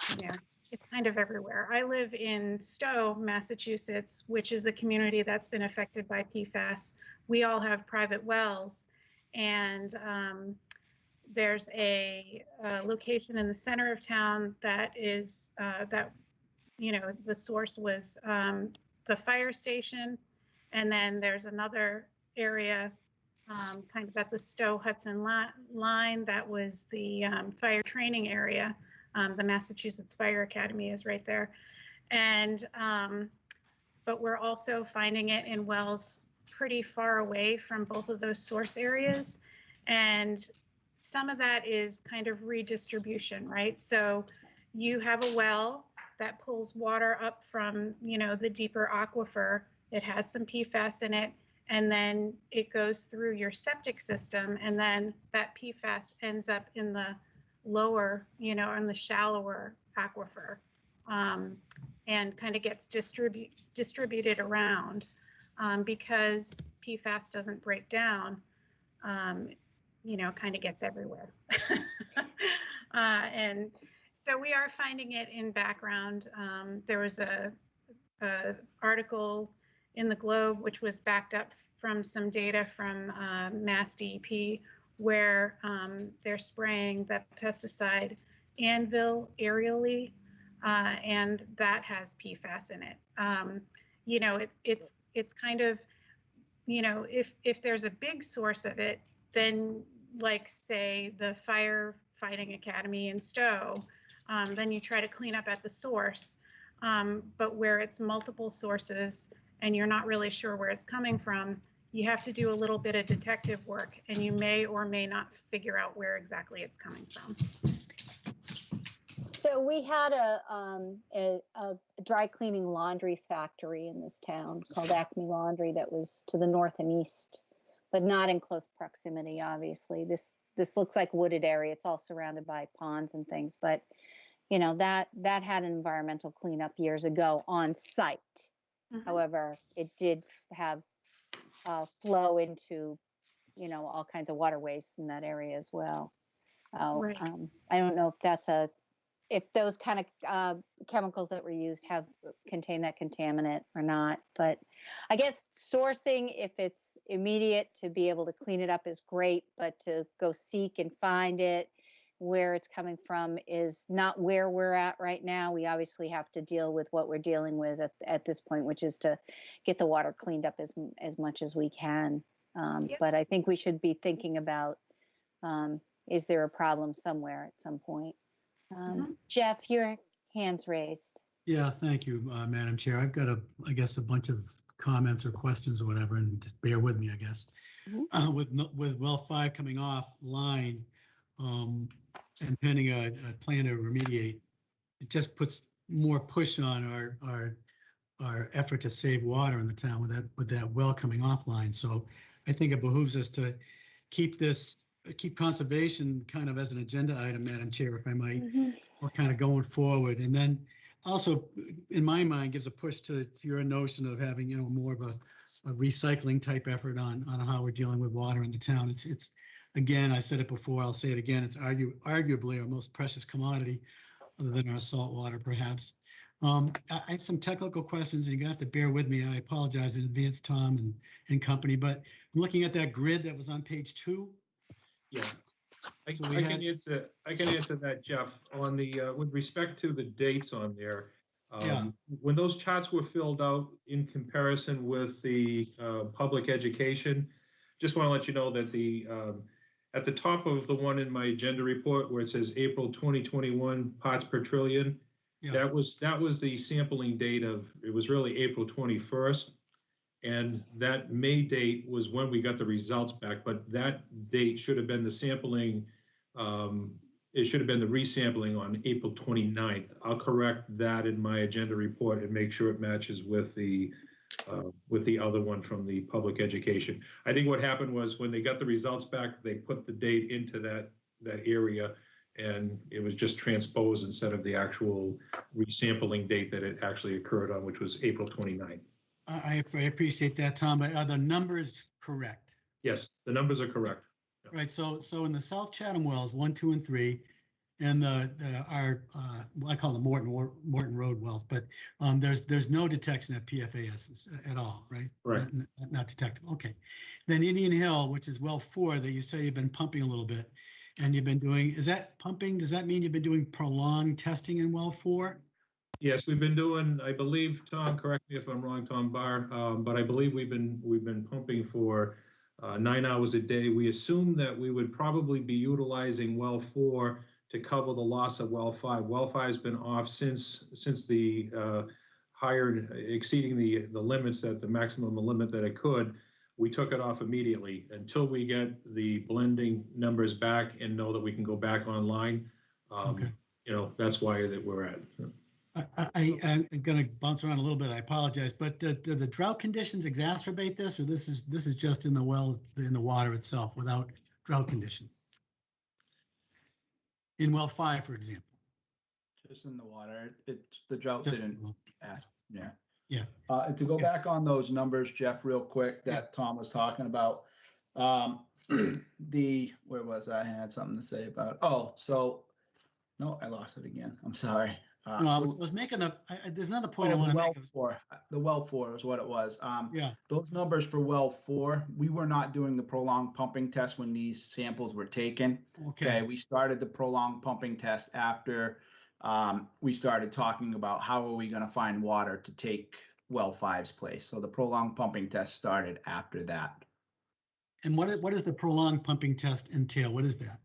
you know, it's kind of everywhere. I live in Stowe, Massachusetts, which is a community that's been affected by PFAS. We all have private wells, and there's a location in the center of town that is the source was the fire station, and then there's another area kind of at the Stowe-Hudson line that was the fire training area. The Massachusetts Fire Academy is right there. And, but we're also finding it in wells pretty far away from both of those source areas. And some of that is kind of redistribution, right? So you have a well that pulls water up from, the deeper aquifer. It has some PFAS in it, and then it goes through your septic system, and then that PFAS ends up in the lower, in the shallower aquifer, and kind of gets distributed around because PFAS doesn't break down, kind of gets everywhere. And so we are finding it in background. There was a article in the Globe, which was backed up from some data from Mass DEP, where they're spraying the pesticide Anvil aerially, and that has PFAS in it. It's kind of, if there's a big source of it, then like say the Firefighting Academy in Stowe, then you try to clean up at the source. But where it's multiple sources and you're not really sure where it's coming from, you have to do a little bit of detective work, and you may or may not figure out where exactly it's coming from. So we had a dry cleaning laundry factory in this town called Acme Laundry that was to the north and east, but not in close proximity, obviously. This looks like wooded area. It's all surrounded by ponds and things, but that had an environmental cleanup years ago on site. Mm-hmm. However, it did have flow into, all kinds of waterways in that area as well. Right. I don't know if those kind of chemicals that were used contain that contaminant or not, but I guess sourcing, if it's immediate, to be able to clean it up is great, but to go seek and find it, where it's coming from, is not where we're at right now. We obviously have to deal with what we're dealing with at this point, which is to get the water cleaned up as much as we can. Yep. But I think we should be thinking about, is there a problem somewhere at some point? Jeff, your hand's raised. Yeah, thank you, Madam Chair. I've got I guess a bunch of comments or questions or whatever, and just bear with me, I guess. Mm-hmm. With well 5 coming offline, and pending a plan to remediate, it just puts more push on our effort to save water in the town with that well coming offline. So I think it behooves us to keep conservation kind of as an agenda item, Madam Chair, if I might, mm-hmm. or kind of going forward. And then also, in my mind, gives a push to your notion of having, more of a recycling type effort on how we're dealing with water in the town. It's again, I said it before, I'll say it again, it's arguably our most precious commodity, other than our salt water, perhaps. I had some technical questions, and you're gonna have to bear with me. I apologize in advance, Tom and company, but I'm looking at that grid that was on page 2. Yeah, I can answer that, Jeff. On the with respect to the dates on there, when those charts were filled out in comparison with the public education, just want to let you know that the at the top of the one in my agenda report where it says April 2021 parts per trillion, that was the sampling date of, it was really April 21st. And that May date was when we got the results back, but that date should have been the sampling. It should have been the resampling on April 29th. I'll correct that in my agenda report and make sure it matches with the other one from the public education. I think what happened was when they got the results back, they put the date into that area and it was just transposed instead of the actual resampling date that it actually occurred on, which was April 29th. I appreciate that, Tom, but are the numbers correct? Yes, the numbers are correct. Right, so in the South Chatham wells, 1, 2, and 3, and our well, I call them Morton Road wells, but there's no detection of PFAS at all, right? Right. Not detectable. Okay. Then Indian Hill, which is well 4, that you say you've been pumping a little bit, and you've been doing, is that pumping? Does that mean you've been doing prolonged testing in well 4? Yes, we've been doing, I believe, Tom, correct me if I'm wrong, Tom Barr, but I believe we've been pumping for 9 hours a day. We assumed that we would probably be utilizing well 4 to cover the loss of well 5. Well 5 has been off since the exceeding the limits, that the maximum limit that it could. We took it off immediately until we get the blending numbers back and know that we can go back online. Okay. That's why that we're at. I'm going to bounce around a little bit. I apologize, but do the drought conditions exacerbate this, or this is just in the well, in the water itself, without drought condition? In well 5, for example. Just in the water. It's the drought Just didn't ask. Yeah. Yeah. And to go back on those numbers, Jeff, real quick, that Tom was talking about. Where was I? had something to say about. Oh, so no, I lost it again. I'm sorry. No, I was making there's another point I want to make. The well 4 is what it was. Yeah. Those numbers for well 4, we were not doing the prolonged pumping test when these samples were taken. Okay. We started the prolonged pumping test after we started talking about how are we going to find water to take well 5's place. So the prolonged pumping test started after that. And what does the prolonged pumping test entail? What is that?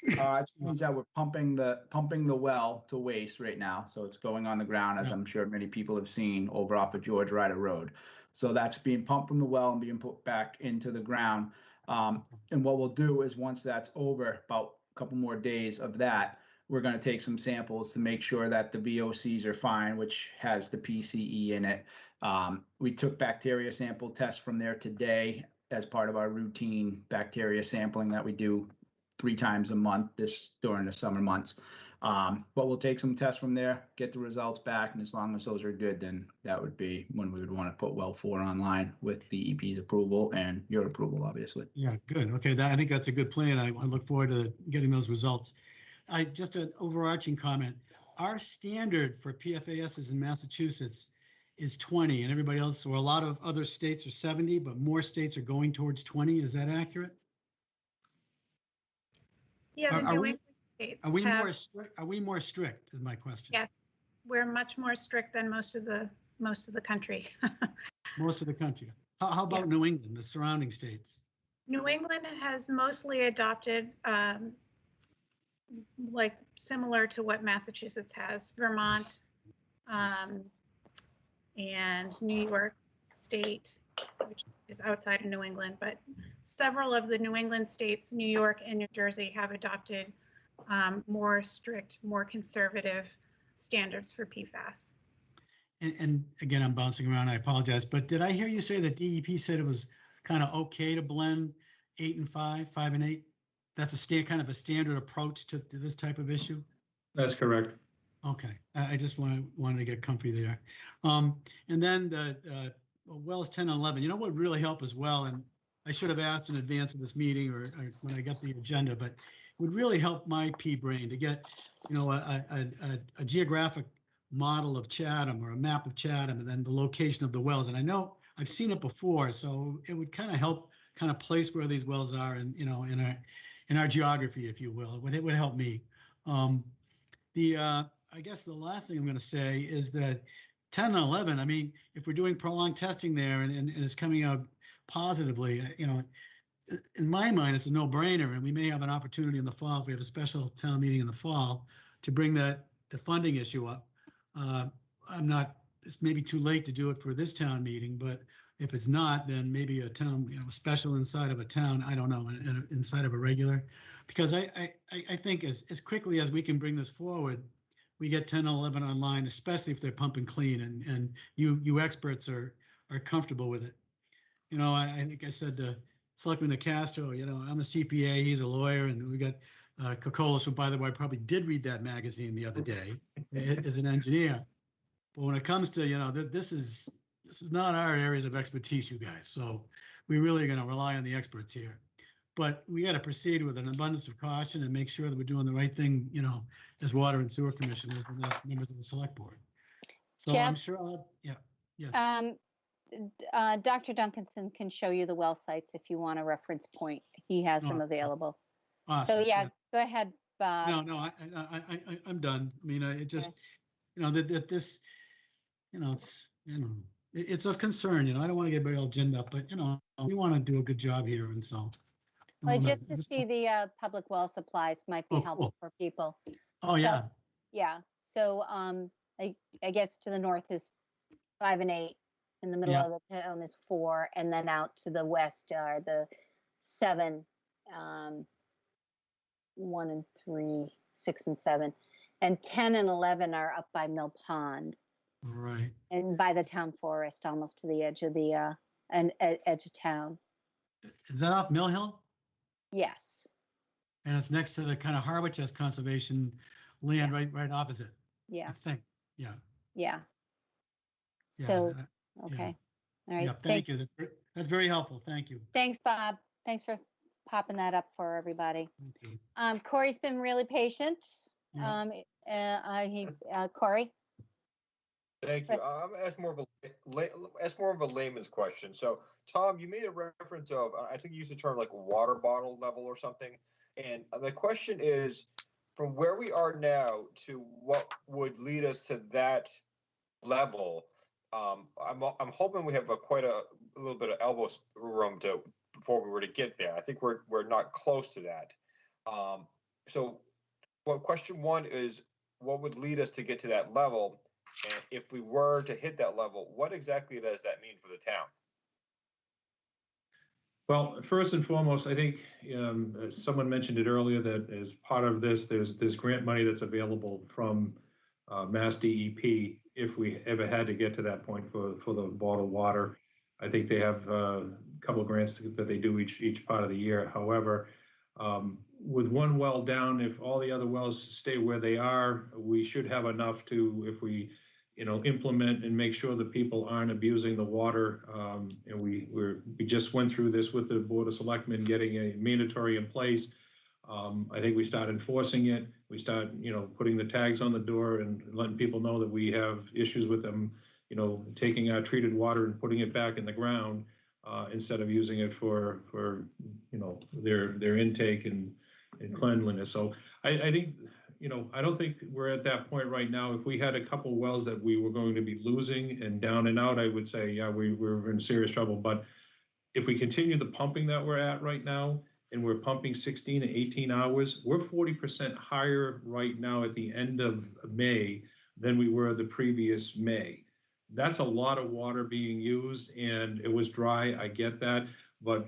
It means that we're pumping the well to waste right now. So it's going on the ground, as I'm sure many people have seen over off of George Ryder Road. So that's being pumped from the well and being put back into the ground. And what we'll do is once that's over, about a couple more days of that, we're going to take some samples to make sure that the VOCs are fine, which has the PCE in it. We took bacteria sample tests from there today as part of our routine bacteria sampling that we do 3 times a month during the summer months. But we'll take some tests from there, get the results back, and as long as those are good, then that would be when we would want to put well 4 online with the EP's approval and your approval, obviously. Yeah, good. Okay, I think that's a good plan. I look forward to getting those results. Just an overarching comment. Our standard for PFAS in Massachusetts is 20, and everybody else, or a lot of other states, are 70, but more states are going towards 20. Is that accurate? Yeah, the New England states Are we more strict? Is my question. Yes, we're much more strict than most of the country. Most of the country. How about New England, the surrounding states? New England has mostly adopted like similar to what Massachusetts has. Vermont and New York State, which is outside of New England, but several of the New England states, New York and New Jersey, have adopted more strict, more conservative standards for PFAS. And again, I'm bouncing around, I apologize, but did I hear you say that DEP said it was kind of okay to blend 8 and 5, 5 and 8? That's a kind of a standard approach to this type of issue? That's correct. Okay, I just wanted to get comfy there. And then the wells 10 and 11, you know what would really help as well, and I should have asked in advance of this meeting or when I got the agenda, but it would really help my pea brain to get, a geographic model of Chatham or a map of Chatham and then the location of the wells. And I know I've seen it before, so it would kind of help kind of place where these wells are and, in our geography, if you will. It would help me. I guess the last thing I'm going to say is that 10 and 11, I mean, if we're doing prolonged testing there and it's coming out positively, in my mind, it's a no-brainer, and we may have an opportunity in the fall, if we have a special town meeting in the fall, to bring the funding issue up. It's maybe too late to do it for this town meeting, but if it's not, then maybe a town, special inside of a town, I don't know, inside of a regular, because I think as quickly as we can bring this forward, we get 10 and 11 online, especially if they're pumping clean and you experts are comfortable with it. I think I said to Selectman DeCastro, I'm a CPA, he's a lawyer, and we got Kokolos, who, by the way, probably did read that magazine the other day, is an engineer. But when it comes to, this is not our areas of expertise, you guys. So we really are going to rely on the experts here. But we got to proceed with an abundance of caution and make sure that we're doing the right thing, as water and sewer commissioners and as members of the select board. So Jeff? I'm sure, yes. Dr. Duncanson can show you the well sites if you want a reference point. He has them available. Awesome. So yeah, go ahead, Bob. No, I'm done. I mean, it just, that this, it's of concern, I don't want to get very all ginned up, but, we want to do a good job here. And so. Well, just to see the public well supplies might be helpful for people. Oh, yeah. So, yeah. So I guess to the north is 5 and 8. In the middle of the town is 4. And then out to the west are the 7, 1 and 3, 6 and 7. And 10 and 11 are up by Mill Pond. Right. And by the town forest, almost to the edge of the edge of town. Is that off Mill Hill? Yes. And it's next to the kind of Harwich as conservation land, right opposite. Yeah. I think. Yeah. Yeah. Yeah, So, okay. All right. Yeah, thank you. That's very helpful. Thank you. Thanks, Bob. Thanks for popping that up for everybody. Thank you. Corey's been really patient. Yeah. Corey? Thank you. I'm gonna ask more of a layman's question. So, Tom, you made a reference of, I think you used the term like water bottle level or something. And the question is, from where we are now to what would lead us to that level. I'm hoping we have quite a little bit of elbow room before we were to get there. I think we're not close to that. So, question one is, what would lead us to get to that level? And if we were to hit that level, what exactly does that mean for the town? Well, first and foremost, I think someone mentioned it earlier that as part of this, there's grant money that's available from Mass DEP if we ever had to get to that point for the bottled water. I think they have a couple of grants that they do each part of the year. However, with one well down, if all the other wells stay where they are, we should have enough to, if we implement and make sure that people aren't abusing the water. And we just went through this with the Board of Selectmen, getting a mandatory in place. I think we start enforcing it. We start, putting the tags on the door and letting people know that we have issues with them, taking our treated water and putting it back in the ground instead of using it for their intake and cleanliness. So I think, I don't think we're at that point right now. If we had a couple wells that we were going to be losing and down and out, I would say, yeah, we're in serious trouble. But if we continue the pumping that we're at right now, and we're pumping 16 to 18 hours, we're 40% higher right now at the end of May than we were the previous May. That's a lot of water being used, and it was dry. I get that. But,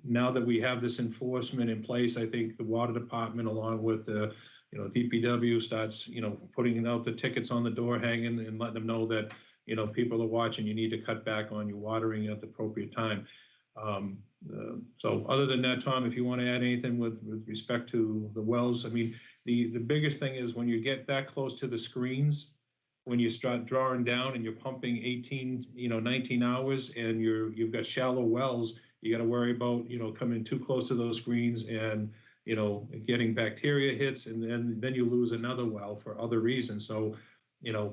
now that we have this enforcement in place, I think the water department, along with the, DPW starts, putting out the tickets on the door hanging and letting them know that, people are watching, you need to cut back on your watering at the appropriate time. So other than that, Tom, if you want to add anything with respect to the wells, I mean, the biggest thing is when you get that close to the screens, when you start drawing down and you're pumping 18, 19 hours and you've got shallow wells, you got to worry about, coming too close to those screens and, getting bacteria hits, and then you lose another well for other reasons. So,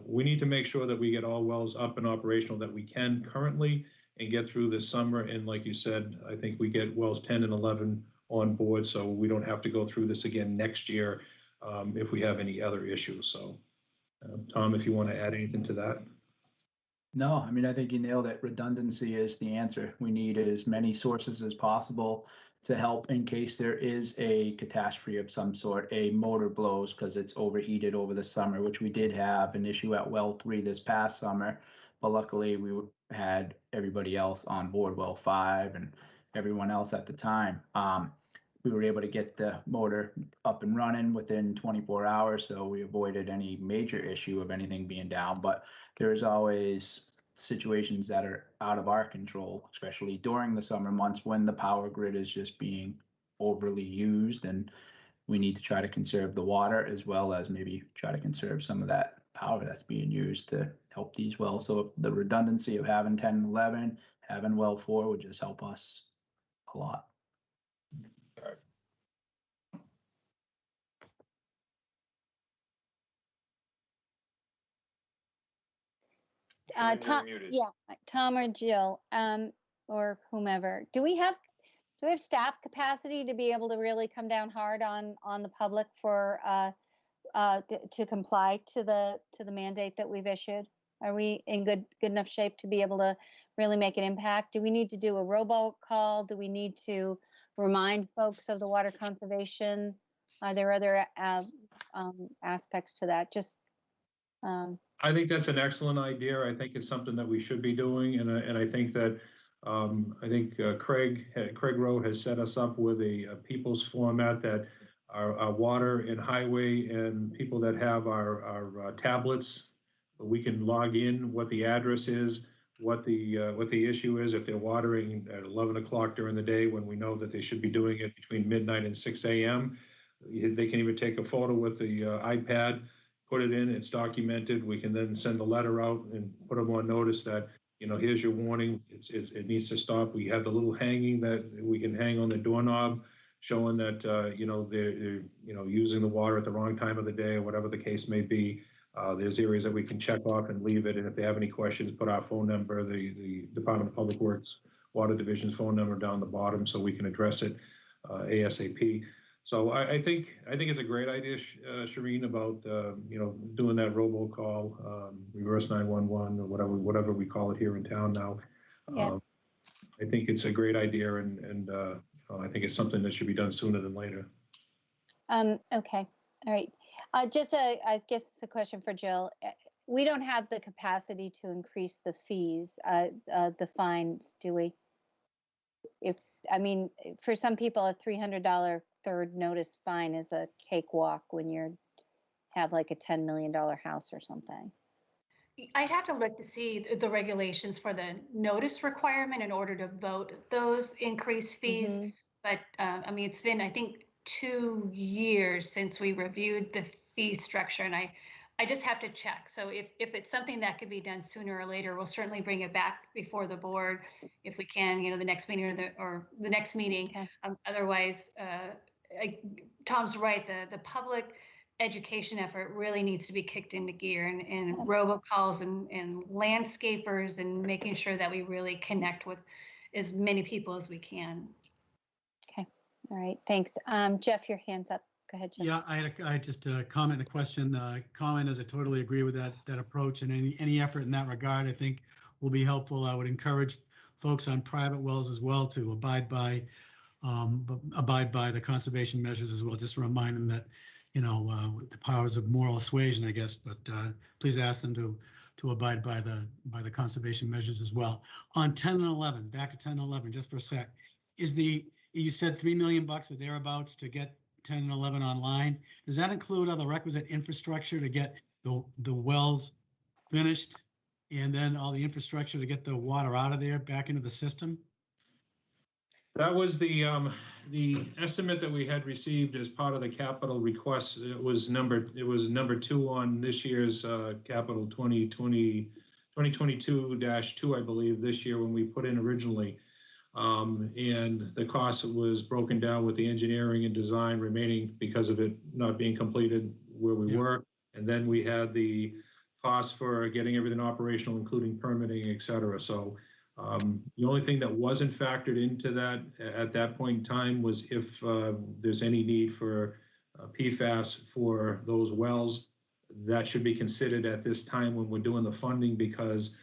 we need to make sure that we get all wells up and operational that we can currently and get through this summer. And like you said, I think we get wells 10 and 11 on board, so we don't have to go through this again next year if we have any other issues. So, Tom, if you want to add anything to that. No, I mean, I think you nailed it. Redundancy is the answer. We need as many sources as possible to help in case there is a catastrophe of some sort. A motor blows because it's overheated over the summer, which we did have an issue at well 3 this past summer. But luckily, we had everybody else on board, well 5 and everyone else at the time. We were able to get the motor up and running within 24 hours, so we avoided any major issue of anything being down. But there's always situations that are out of our control, especially during the summer months when the power grid is just being overly used. And we need to try to conserve the water as well as maybe try to conserve some of that power that's being used to help these wells. So the redundancy of having 10 and 11, having well 4 would just help us a lot. Tom, yeah, Tom or Jill, or whomever. Do we have staff capacity to be able to really come down hard on the public for to comply to the mandate that we've issued? Are we in good enough shape to be able to really make an impact? Do we need to do a robocall? Do we need to remind folks of the water conservation? Are there other aspects to that? Just I think that's an excellent idea. I think it's something that we should be doing, and I think that Craig Rowe has set us up with a people's format that our water and highway and people that have our tablets, we can log in what the address is, what the issue is if they're watering at 11 o'clock during the day when we know that they should be doing it between midnight and 6 a.m. They can even take a photo with the iPad, put it in, it's documented. We can then send a letter out and put them on notice that, here's your warning, it needs to stop. We have the little hanging that we can hang on the doorknob showing that, they're using the water at the wrong time of the day or whatever the case may be. There's areas that we can check off and leave it. And if they have any questions, put our phone number, the Department of Public Works Water Division's phone number down the bottom so we can address it ASAP. So I think it's a great idea, Shireen, about doing that robocall, reverse 911 or whatever we call it here in town now. Yeah. I think it's a great idea, and I think it's something that should be done sooner than later. Okay, all right. I guess it's a question for Jill. We don't have the capacity to increase the fees, the fines, do we? For some people, a $300 third notice fine is a cakewalk when you have like a $10 million house or something. I'd have to look to see the regulations for the notice requirement in order to vote those increased fees. Mm-hmm. But it's been, I think, 2 years since we reviewed the fee structure, and I just have to check. So if it's something that could be done sooner or later, we'll certainly bring it back before the board if we can, the next meeting or the next meeting. Okay. Otherwise, Tom's right. The public education effort really needs to be kicked into gear, and robocalls and landscapers and making sure that we really connect with as many people as we can. Okay. All right. Thanks. Jeff, your hand's up. Go ahead, Jeff. Yeah, I just comment and a question. Comment as I totally agree with that approach, and any effort in that regard I think will be helpful. I would encourage folks on private wells as well to abide by the conservation measures as well. Just to remind them that the powers of moral suasion, I guess, but please ask them to abide by the conservation measures as well. On 10 and 11, back to 10 and 11, just for a sec, you said $3 million or thereabouts to get 10 and 11 online. Does that include all the requisite infrastructure to get the wells finished and then all the infrastructure to get the water out of there back into the system? That was the estimate that we had received as part of the capital request. It was number 2 on this year's capital 2022-2, I believe, this year when we put in originally. And the cost was broken down with the engineering and design remaining because of it not being completed where we were. And then we had the cost for getting everything operational, including permitting, et cetera. So the only thing that wasn't factored into that at that point in time was if there's any need for PFAS for those wells. That should be considered at this time when we're doing the funding, because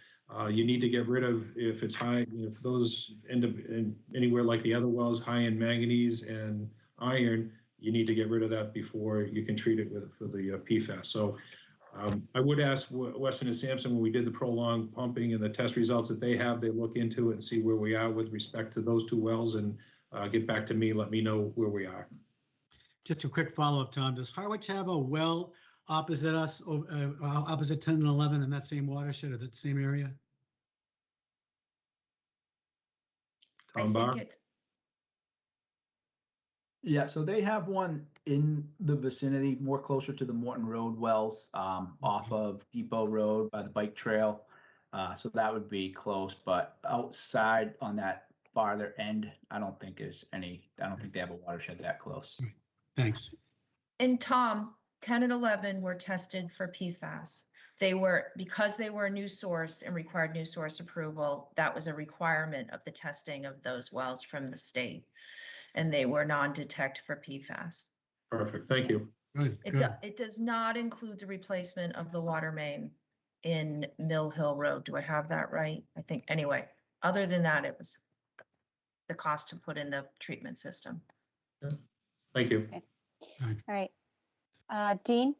you need to get rid of, if it's high, if those end up in anywhere like the other wells, high in manganese and iron, you need to get rid of that before you can treat it for the PFAS. So I would ask Weston and Sampson, when we did the prolonged pumping and the test results that they have, they look into it and see where we are with respect to those 2 wells and get back to me, let me know where we are. Just a quick follow-up, Tom. Does Harwich have a well opposite us, opposite 10 and 11 in that same watershed or that same area? I think it's Yeah, so they have one in the vicinity, more closer to the Morton Road wells, off of Depot Road by the bike trail. So that would be close, but outside on that farther end, I don't think they have a watershed that close. Thanks. And Tom, 10 and 11 were tested for PFAS. Because they were a new source and required new source approval, that was a requirement of the testing of those wells from the state. And they were non-detect for PFAS. Perfect, thank you. Good, It does not include the replacement of the water main in Mill Hill Road. Do I have that right? I think, anyway, other than that, it was the cost to put in the treatment system. Thank you. Okay. All right. Dean?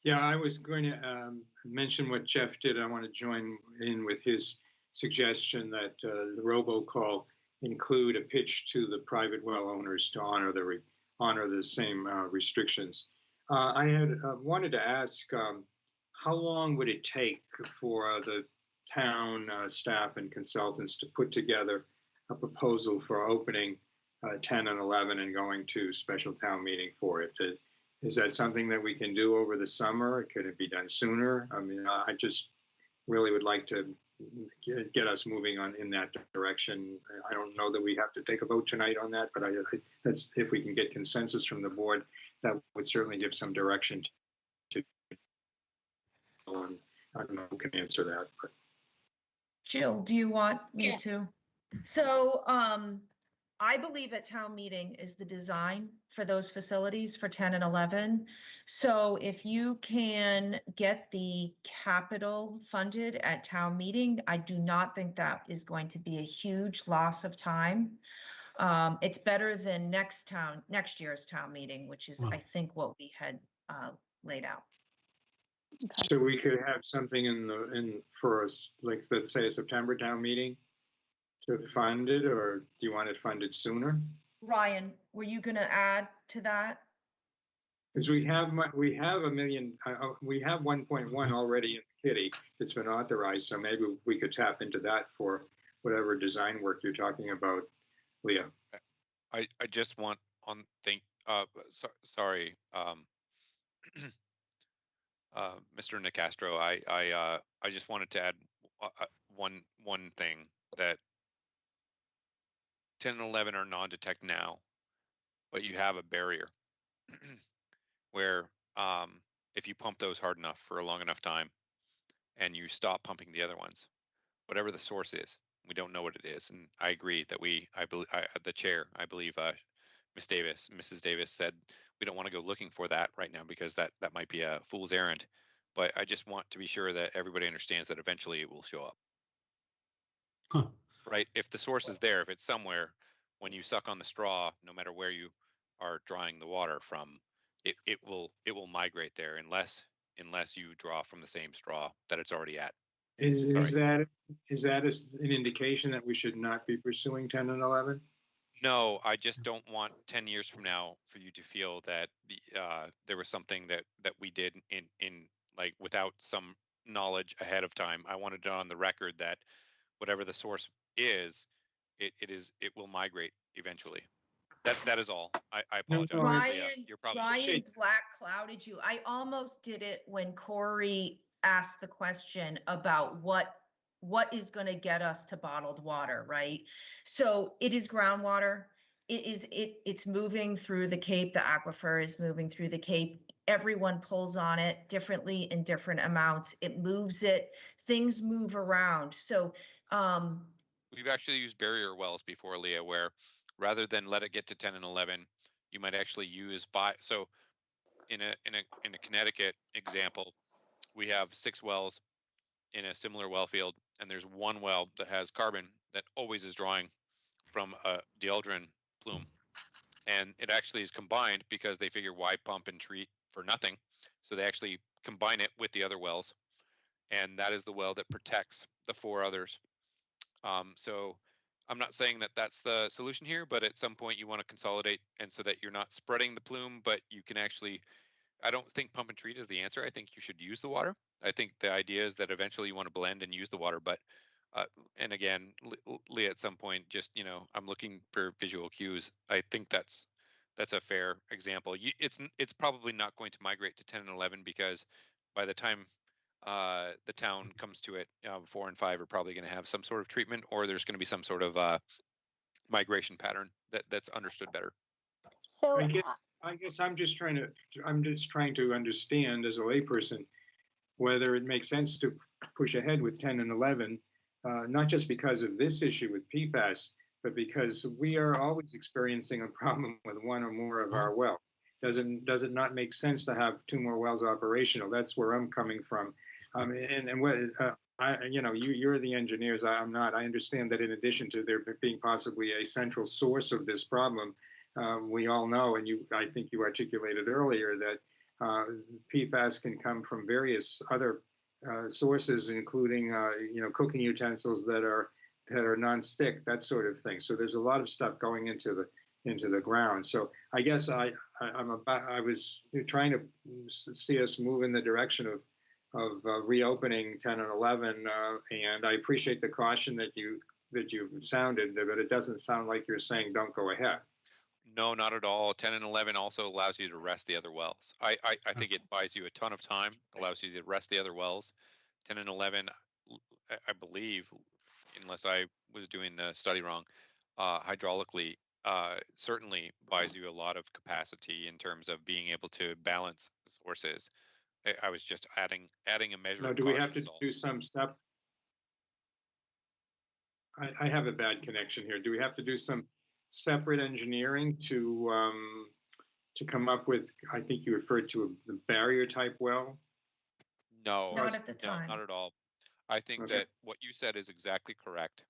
Yeah, I was going to mention what Jeff did. I want to join in with his suggestion that the robocall include a pitch to the private well owners to honor the same restrictions. I had wanted to ask, how long would it take for the town staff and consultants to put together a proposal for opening 10 and 11 and going to special town meeting for it? Is that something that we can do over the summer? Could it be done sooner? I mean, I just really would like to get us moving in that direction. I don't know that we have to take a vote tonight on that, but that's, if we can get consensus from the board, that would certainly give some direction to. I don't know who can answer that, but. Jill, do you want me to? So, I believe at town meeting is the design for those facilities for 10 and 11. So if you can get the capital funded at town meeting, I do not think that is going to be a huge loss of time. It's better than next year's town meeting, which is, I think, what we had laid out. Okay. So we could have something for us, like, let's say a September town meeting to fund it, or do you want it funded sooner? Ryan, were you going to add to that? Because we have a million, we have 1.1 already in the kitty that's been authorized, so maybe we could tap into that for whatever design work you're talking about, Leah. I just want on sorry, Mr. Nicastro, I just wanted to add one thing, that 10 and 11 are non-detect now, but you have a barrier where if you pump those hard enough for a long enough time and you stop pumping the other ones, whatever the source is, we don't know what it is. And I agree that the chair, I believe, Mrs. Davis said, we don't want to go looking for that right now because that might be a fool's errand. But I just want to be sure that everybody understands that eventually it will show up. Huh. Right? If the source is there, if it's somewhere, when you suck on the straw, no matter where you are drawing the water from, it will migrate there unless you draw from the same straw that it's already at. Is that an indication that we should not be pursuing 10 and 11? No, I just don't want 10 years from now for you to feel that there was something that we did in like without some knowledge ahead of time. I wanted it on the record that whatever the source is, it will migrate eventually. That is all. I apologize. Ryan, You're probably Ryan black clouded you. I almost did it when Corey asked the question about what is going to get us to bottled water, right? So it is groundwater. It's moving through the Cape. The aquifer is moving through the Cape. Everyone pulls on it differently in different amounts. It moves it. Things move around. So we've actually used barrier wells before, Leah, where rather than let it get to 10 and 11, you might actually use so in a Connecticut example, we have 6 wells in a similar well field, and there's one well that has carbon that always is drawing from a Eldridge plume, and it actually is combined because they figure why pump and treat for nothing, so they actually combine it with the other wells, and that is the well that protects the 4 others. So I'm not saying that that's the solution here, but at some point you want to consolidate, and so that you're not spreading the plume, but you can actually, I don't think pump and treat is the answer. I think you should use the water. I think the idea is that eventually you want to blend and use the water, but and again, Leah, at some point, just, I'm looking for visual cues. I think that's that's a fair example. It's probably not going to migrate to 10 and 11 because by the time the town comes to it, 4 and 5 are probably going to have some sort of treatment, or there's going to be some sort of migration pattern that's understood better. So I guess I'm just trying to understand as a layperson whether it makes sense to push ahead with 10 and 11, not just because of this issue with PFAS, but because we are always experiencing a problem with one or more of our wells. Does it not make sense to have 2 more wells operational? That's where I'm coming from. And what you're the engineers. I'm not. I understand that in addition to there being possibly a central source of this problem, we all know, and I think you articulated earlier that PFAS can come from various other sources, including cooking utensils that are non-stick, that sort of thing. So there's a lot of stuff going into the ground. So I guess I was trying to see us move in the direction of reopening 10 and 11, and I appreciate the caution that you sounded, but it doesn't sound like you're saying don't go ahead. No, not at all. 10 and 11 also allows you to rest the other wells. I think it buys you a ton of time, allows you to rest the other wells. 10 and 11, I believe, unless I was doing the study wrong, hydraulically certainly buys you a lot of capacity in terms of being able to balance sources. I was just adding a measure. Now, of do we have caution to is all. do some step? I have a bad connection here. Do we have to do some separate engineering to come up with? I think you referred to the barrier type well. No, Not at the no, time. not at all. I think Okay. that what you said is exactly correct.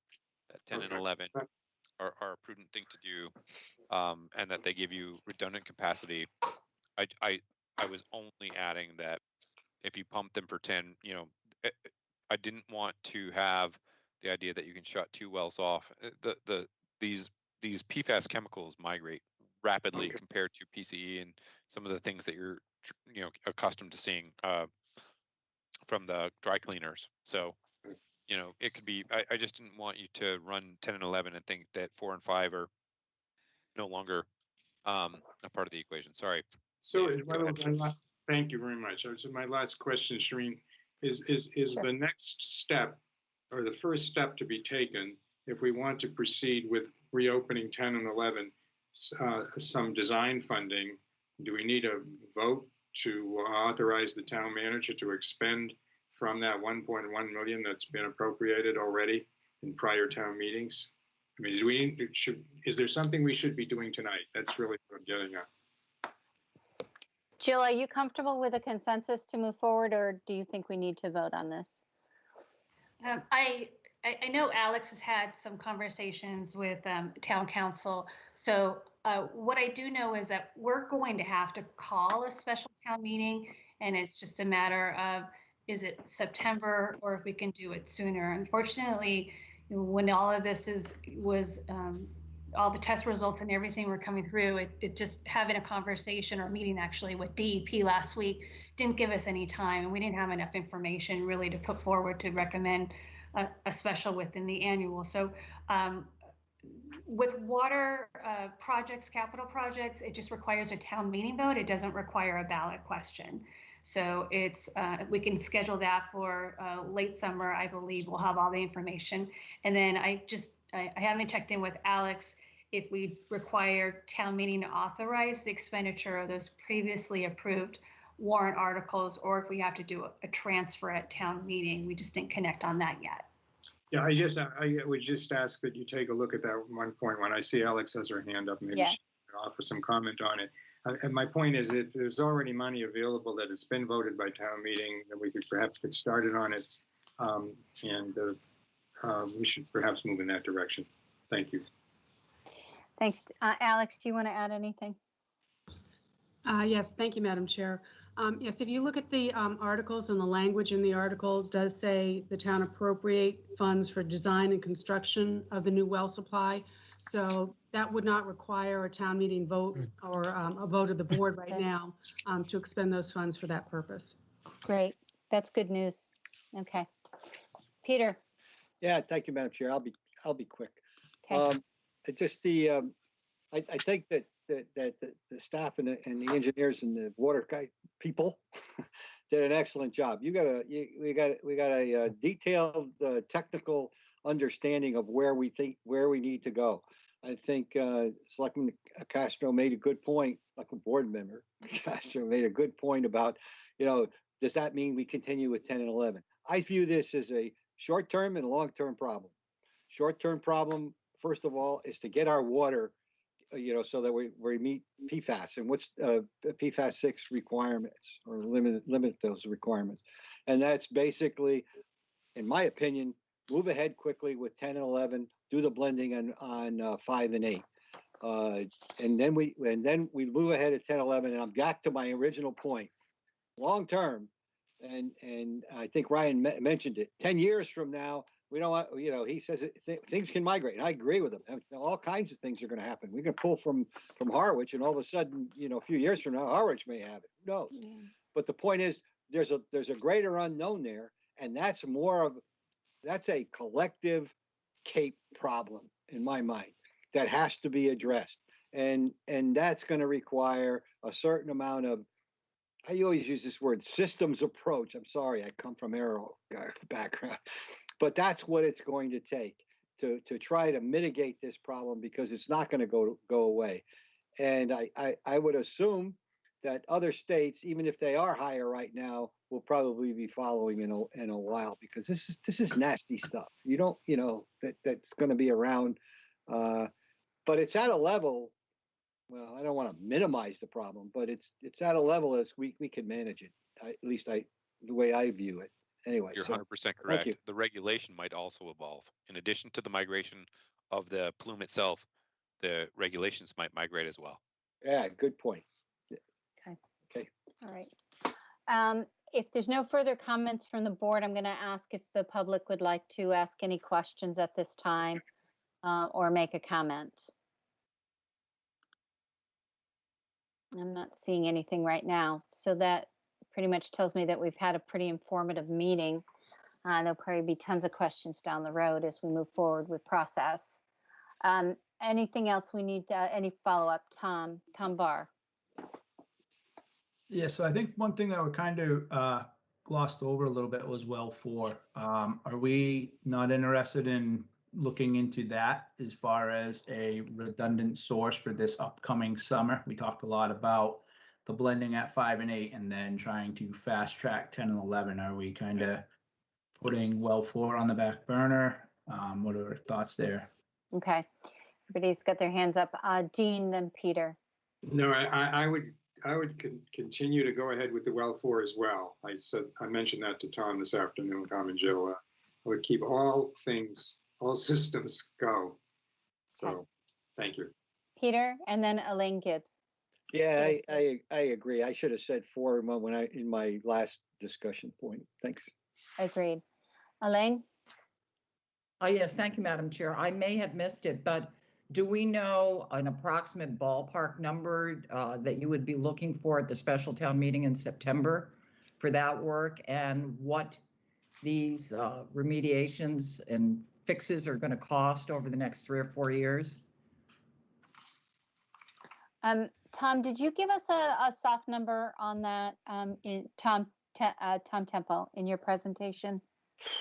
That 10 and Okay. 11 are a prudent thing to do, and that they give you redundant capacity. I was only adding that if you pump them for 10, I didn't want to have the idea that you can shut 2 wells off. These PFAS chemicals migrate rapidly Okay. compared to PCE and some of the things that you're accustomed to seeing from the dry cleaners. So it could be. I just didn't want you to run 10 and 11 and think that 4 and 5 are no longer a part of the equation. Sorry. So, David, go ahead. thank you very much. So my last question, Shireen, is the next step or the first step to be taken if we want to proceed with reopening 10 and 11, some design funding? Do we need a vote to authorize the town manager to expend from that 1.1 million that's been appropriated already in prior town meetings? I mean, is there something we should be doing tonight? That's really what I'm getting at. Jill, are you comfortable with a consensus to move forward, or do you think we need to vote on this? I know Alex has had some conversations with town council. So what I do know is that we're going to have to call a special town meeting, and it's just a matter of, is it September or if we can do it sooner? Unfortunately, when all of this was all the test results and everything were coming through, it just having a conversation or meeting actually with DEP last week didn't give us any time, and we didn't have enough information really to put forward to recommend a special within the annual. So with water projects, capital projects, it just requires a town meeting vote. It doesn't require a ballot question. So it's we can schedule that for late summer. I believe we'll have all the information. And then I haven't checked in with Alex if we require town meeting to authorize the expenditure of those previously approved warrant articles, or if we have to do a transfer at town meeting. We just didn't connect on that yet. Yeah, I would just ask that you take a look at that 1.1. I see Alex has her hand up. Maybe she can offer some comment on it. And my point is, if there's already money available that has been voted by town meeting, then we could perhaps get started on it, and we should perhaps move in that direction. Thank you. Thanks. Alex, do you want to add anything? Yes, thank you, Madam Chair. Yes, if you look at the articles, and the language in the article does say the town appropriate funds for design and construction of the new well supply. So that would not require a town meeting vote or a vote of the board right now to expend those funds for that purpose. Great. That's good news. Okay. Peter. Yeah, thank you, Madam Chair. I'll be quick. Okay. It's just I think that that the staff and the engineers and the water guy people did an excellent job. We got a detailed technical understanding of where we need to go. I think Selectman Castro made a good point, like a board member. Castro made a good point about, does that mean we continue with 10 and 11? I view this as a short-term and long-term problem. Short-term problem, first of all, is to get our water, so that we meet PFAS and what's PFAS 6 requirements, or limit those requirements. And that's basically, in my opinion, move ahead quickly with 10 and 11, do the blending on 5 and 8. And then we move ahead at 10, 11, and I'm back to my original point. Long term, and I think Ryan mentioned it, 10 years from now, we don't want, he says things can migrate. And I agree with him. All kinds of things are going to happen. We can pull from Harwich, and all of a sudden, a few years from now, Harwich may have it. Who knows? Yeah. But the point is, there's a greater unknown there, and that's a collective Cape problem in my mind that has to be addressed, and that's going to require a certain amount of, I always use this word, systems approach. I'm sorry, I come from aero background, but that's what it's going to take to try to mitigate this problem, because it's not going to go away. And I would assume that other states, even if they are higher right now, will probably be following in a while, because this is nasty stuff. That's going to be around, but it's at a level. Well, I don't want to minimize the problem, but it's at a level as we can manage it. At least the way I view it. Anyway, you're 100% correct. you. The regulation might also evolve. In addition to the migration of the plume itself, the regulations might migrate as well. Yeah, good point. Okay. All right. If there's no further comments from the board, I'm going to ask if the public would like to ask any questions at this time, or make a comment. I'm not seeing anything right now. So that pretty much tells me that we've had a pretty informative meeting. There'll probably be tons of questions down the road as we move forward with process. Anything else we need, any follow-up? Tom Barr. Yeah, so I think one thing that we kind of glossed over a little bit was well 4. Are we not interested in looking into that as far as a redundant source for this upcoming summer? We talked a lot about the blending at 5 and 8, and then trying to fast track 10 and 11. Are we kind of putting well 4 on the back burner? What are our thoughts there? Okay, everybody's got their hands up. Dean, then Peter. No, I would continue to go ahead with the well 4 as well. I mentioned that to Tom this afternoon, Tom and Jill. I would keep all systems go. So, okay. Thank you. Peter, and then Elaine Gibbs. Yeah, I agree. I should have said 4 in my last discussion point. Thanks. Agreed. Elaine? Yes, thank you, Madam Chair. I may have missed it, but do we know an approximate ballpark number that you would be looking for at the special town meeting in September for that work, and what these remediations and fixes are going to cost over the next 3 or 4 years? Tom, did you give us a soft number on that, Tom Temple, in your presentation?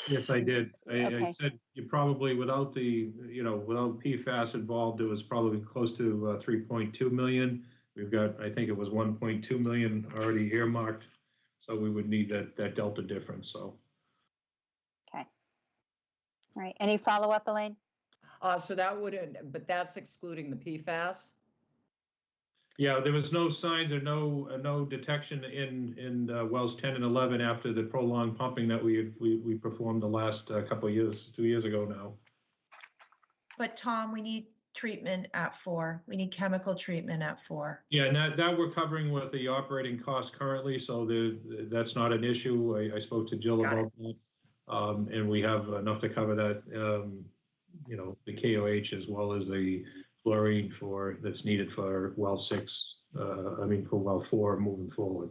Yes, I did. Okay. I said you probably, without without PFAS involved, it was probably close to 3.2 million. We've got, I think it was 1.2 million already earmarked. So we would need that delta difference, so. Okay. All right, any follow-up, Elaine? So that wouldn't, but that's excluding the PFAS? Yeah, there was no signs or no detection in wells 10 and 11 after the prolonged pumping that we performed the last couple of years, 2 years ago now. But Tom, we need treatment at 4. We need chemical treatment at 4. Yeah, and that we're covering with the operating costs currently, so that's not an issue. I spoke to Jill about that, and we have enough to cover that. The KOH as well as the fluorine that's needed for well 6. For well 4 moving forward.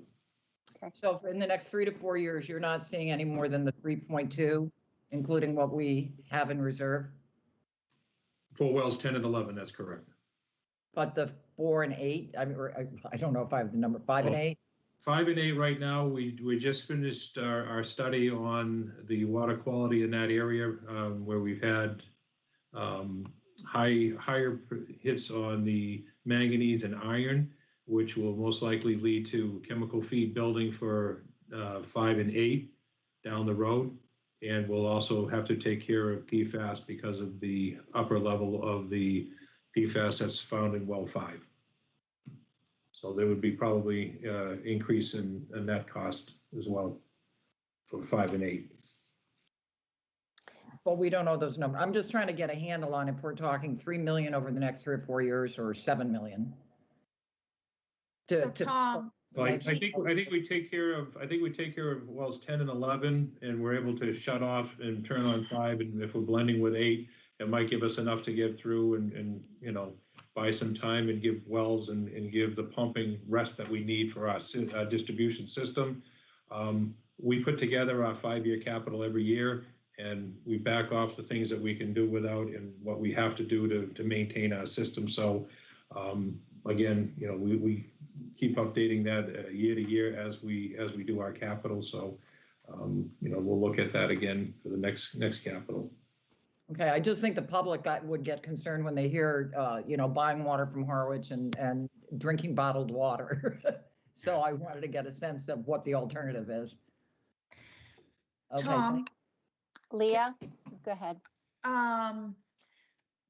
Okay. So in the next 3 to 4 years, you're not seeing any more than the 3.2, including what we have in reserve? For wells 10 and 11, that's correct. But the 4 and 8, I mean, I don't know if I have the number 5 and 8. 5 and 8 right now. We just finished our study on the water quality in that area, where we've had higher hits on the manganese and iron, which will most likely lead to chemical feed building for 5 and 8 down the road. And we'll also have to take care of PFAS because of the upper level of the PFAS that's found in well 5. So there would be probably increase in net cost as well for 5 and 8. Well, we don't know those numbers. I'm just trying to get a handle on if we're talking 3 million over the next 3 or 4 years or 7 million. Tom, Well, I think we take care of wells 10 and 11, and we're able to shut off and turn on 5. And if we're blending with 8, it might give us enough to get through and buy some time and give wells and give the pumping rest that we need for our distribution system. We put together our 5-year capital every year, and we back off the things that we can do without and what we have to do to maintain our system. So again, we keep updating that year to year as we do our capital. So we'll look at that again for the next capital. Okay, I just think the public would get concerned when they hear, buying water from Harwich and drinking bottled water. So I wanted to get a sense of what the alternative is. Okay. Tom, Leah, go ahead.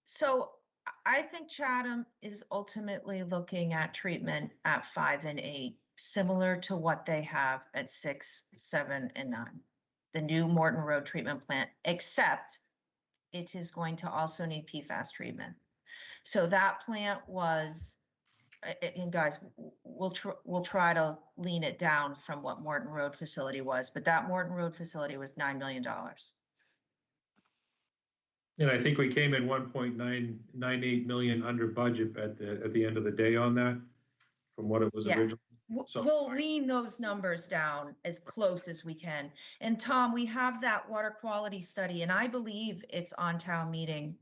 So I think Chatham is ultimately looking at treatment at 5 and 8, similar to what they have at 6, 7, and 9. The new Morton Road treatment plant, except it is going to also need PFAS treatment. So that plant was, and guys, we'll try to lean it down from what Morton Road facility was, but that Morton Road facility was $9 million. And I think we came in 1.998 million under budget at the end of the day on that, from what it was originally. We'll lean those numbers down as close as we can. And Tom, we have that water quality study, and I believe it's on town meeting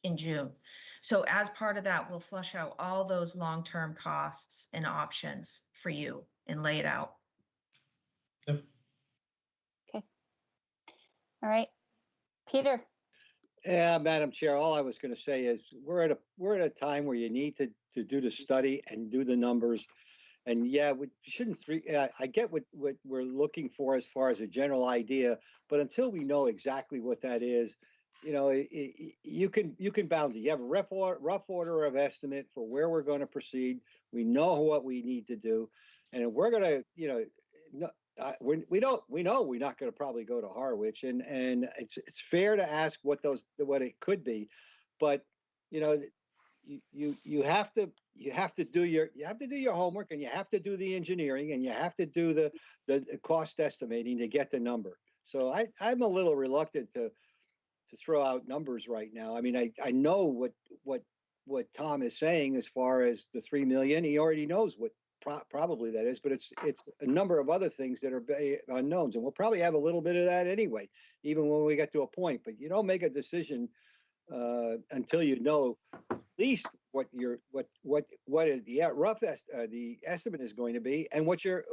in June. So as part of that, we'll flush out all those long-term costs and options for you and lay it out. Yep. Okay. All right, Peter. Yeah, Madam Chair, all I was going to say is we're at a time where you need to do the study and do the numbers. And yeah, we shouldn't. I get what we're looking for as far as a general idea, but until we know exactly what that is, you can bound it. You have a rough order of estimate for where we're going to proceed. We know what we need to do, and if we're going to, we know we're not going to probably go to Harwich, and it's fair to ask what it could be, but you have to do your homework, and you have to do the engineering, and you have to do the cost estimating to get the number. So I'm a little reluctant to throw out numbers right now. I mean, I know what Tom is saying as far as the 3 million. He already knows what probably that is, but it's a number of other things that are unknowns, and we'll probably have a little bit of that anyway, even when we get to a point. But you don't make a decision until you know at least what is the rough the estimate is going to be, and what your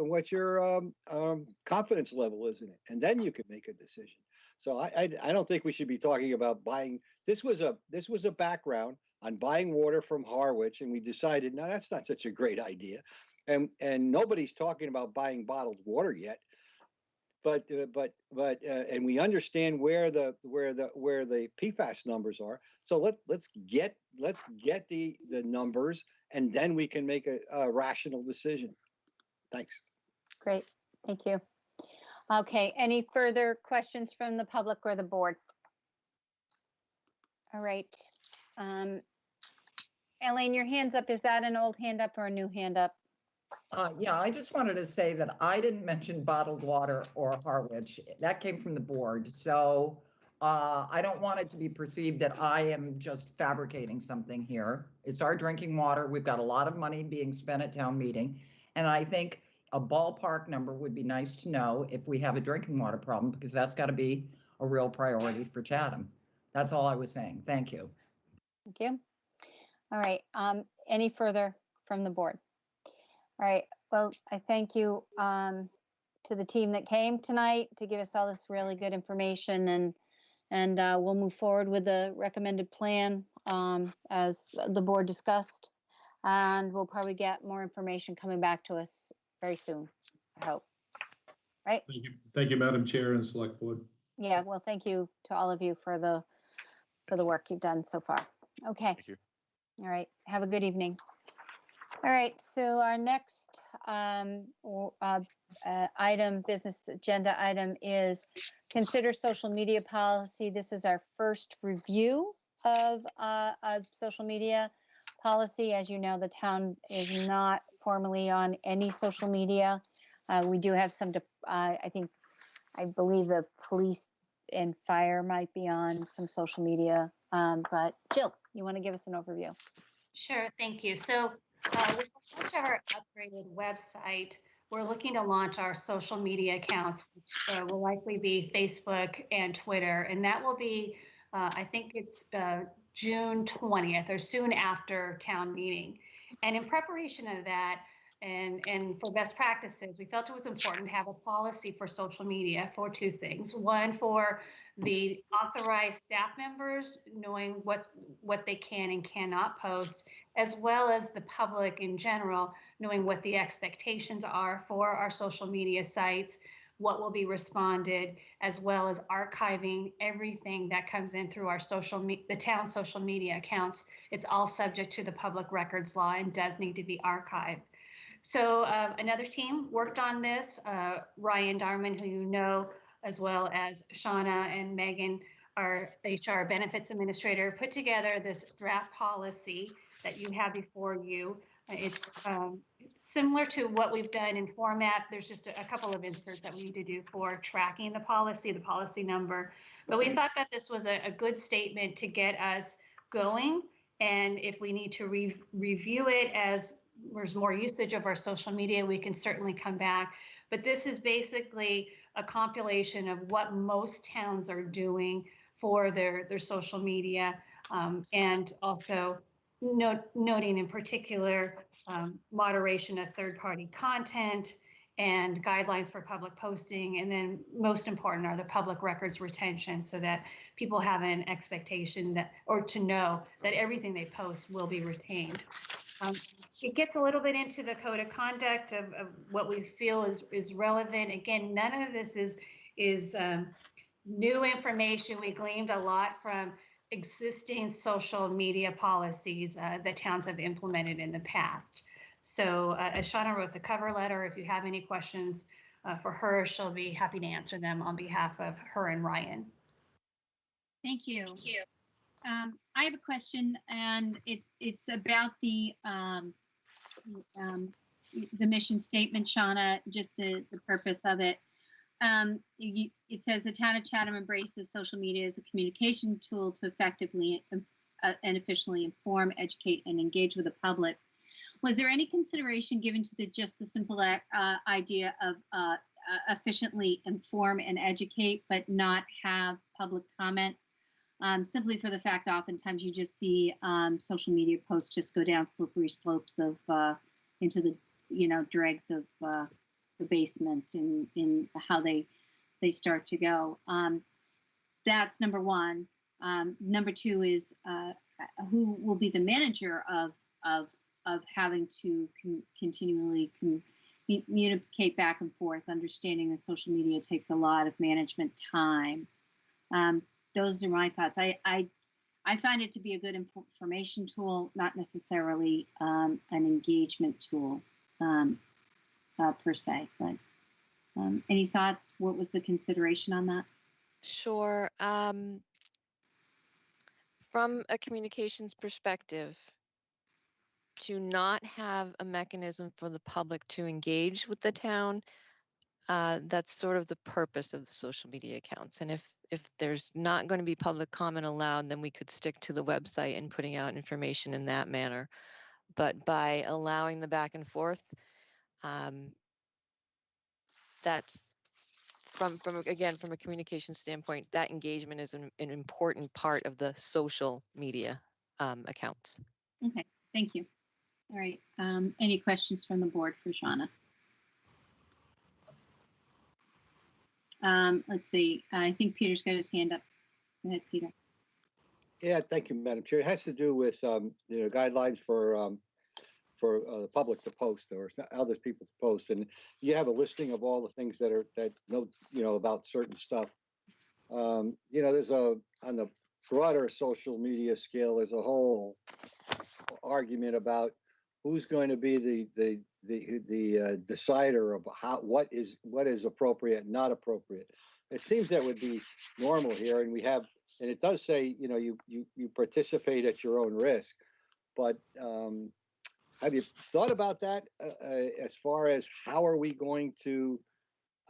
confidence level is in it, and then you can make a decision. So I don't think we should be talking about buying. This was a background on buying water from Harwich, and we decided, no, that's not such a great idea, and nobody's talking about buying bottled water yet. But and we understand where the PFAS numbers are. So let's get the numbers, and then we can make a rational decision. Thanks. Great, thank you. Okay, any further questions from the public or the board? All right. Elaine, your hand's up. Is that an old hand up or a new hand up? Yeah, I just wanted to say that I didn't mention bottled water or Harwich. That came from the board. So I don't want it to be perceived that I am just fabricating something here. It's our drinking water. We've got a lot of money being spent at town meeting. And I think a ballpark number would be nice to know if we have a drinking water problem, because that's got to be a real priority for Chatham. That's all I was saying. Thank you. Thank you. All right, any further from the board? All right, well, I thank you to the team that came tonight to give us all this really good information, and we'll move forward with the recommended plan as the board discussed. And we'll probably get more information coming back to us very soon, I hope. Right? Thank you, Madam Chair and Select Board. Yeah, well, thank you to all of you for the work you've done so far. Okay. Thank you. All right, have a good evening. All right, so our next item, business agenda item is consider social media policy. This is our first review of social media policy. As you know, the town is not formally on any social media. We do have some, I believe the police and fire might be on some social media. But Jill, you want to give us an overview? Sure, thank you. So with the launch of our upgraded website, we're looking to launch our social media accounts, which will likely be Facebook and Twitter. And that will be, I think it's June 20th or soon after town meeting. And in preparation of that, and for best practices, we felt it was important to have a policy for social media for two things. One, for the authorized staff members knowing what they can and cannot post, as well as the public in general knowing what the expectations are for our social media sites, what will be responded, as well as archiving everything that comes in through our the town social media accounts. It's all subject to the public records law and does need to be archived. So another team worked on this, Ryan Darman, who you know, as well as Shauna and Megan, our HR benefits administrator, put together this draft policy that you have before you. It's similar to what we've done in format. There's just a couple of inserts that we need to do for tracking the policy number. But we thought that this was a good statement to get us going. And if we need to review it as there's more usage of our social media, we can certainly come back. But this is basically a compilation of what most towns are doing for their social media, and also noting in particular moderation of third-party content and guidelines for public posting. And then most important are the public records retention, so that people have an expectation that, or to know that everything they post will be retained. It gets a little bit into the code of conduct of what we feel is relevant. Again, none of this is new information. We gleaned a lot from existing social media policies that towns have implemented in the past. So as Shauna wrote the cover letter, if you have any questions for her, she'll be happy to answer them on behalf of her and Ryan. Thank you. I have a question, and it's about the mission statement, Shauna, just the purpose of it. It says the town of Chatham embraces social media as a communication tool to effectively and efficiently inform, educate, and engage with the public. Was there any consideration given to just the simple idea of efficiently inform and educate, but not have public comment? Simply for the fact oftentimes you just see social media posts just go down slippery slopes of into the dregs of the basement in how they start to go. That's number one. Number two is who will be the manager of having to continually communicate back and forth, understanding that social media takes a lot of management time. Those are my thoughts. I find it to be a good information tool, not necessarily an engagement tool per se. But any thoughts? What was the consideration on that? Sure. From a communications perspective, to not have a mechanism for the public to engage with the town, that's sort of the purpose of the social media accounts. And if there's not going to be public comment allowed, then we could stick to the website and putting out information in that manner. But by allowing the back and forth, that's from a communication standpoint, that engagement is an important part of the social media accounts. Okay, thank you. All right, any questions from the board for Shauna? Let's see, I think Peter's got his hand up. Go ahead, Peter. Yeah, thank you, Madam Chair. It has to do with, guidelines for the public to post or other people to post. And you have a listing of all the things that know about certain stuff. There's on the broader social media scale, there's a whole argument about who's going to be the decider of what is appropriate and not appropriate. It seems that would be normal here, and it does say you participate at your own risk. But have you thought about that as far as how are we going to?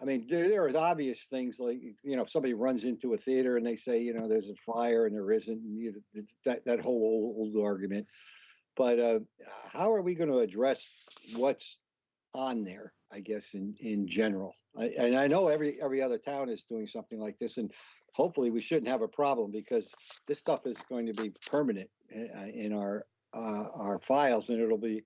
I mean, there are obvious things like, if somebody runs into a theater and they say, there's a fire and there isn't, that whole old argument. But how are we going to address what's on there, I guess, in general? And I know every other town is doing something like this, and hopefully we shouldn't have a problem because this stuff is going to be permanent in our files, and it'll be,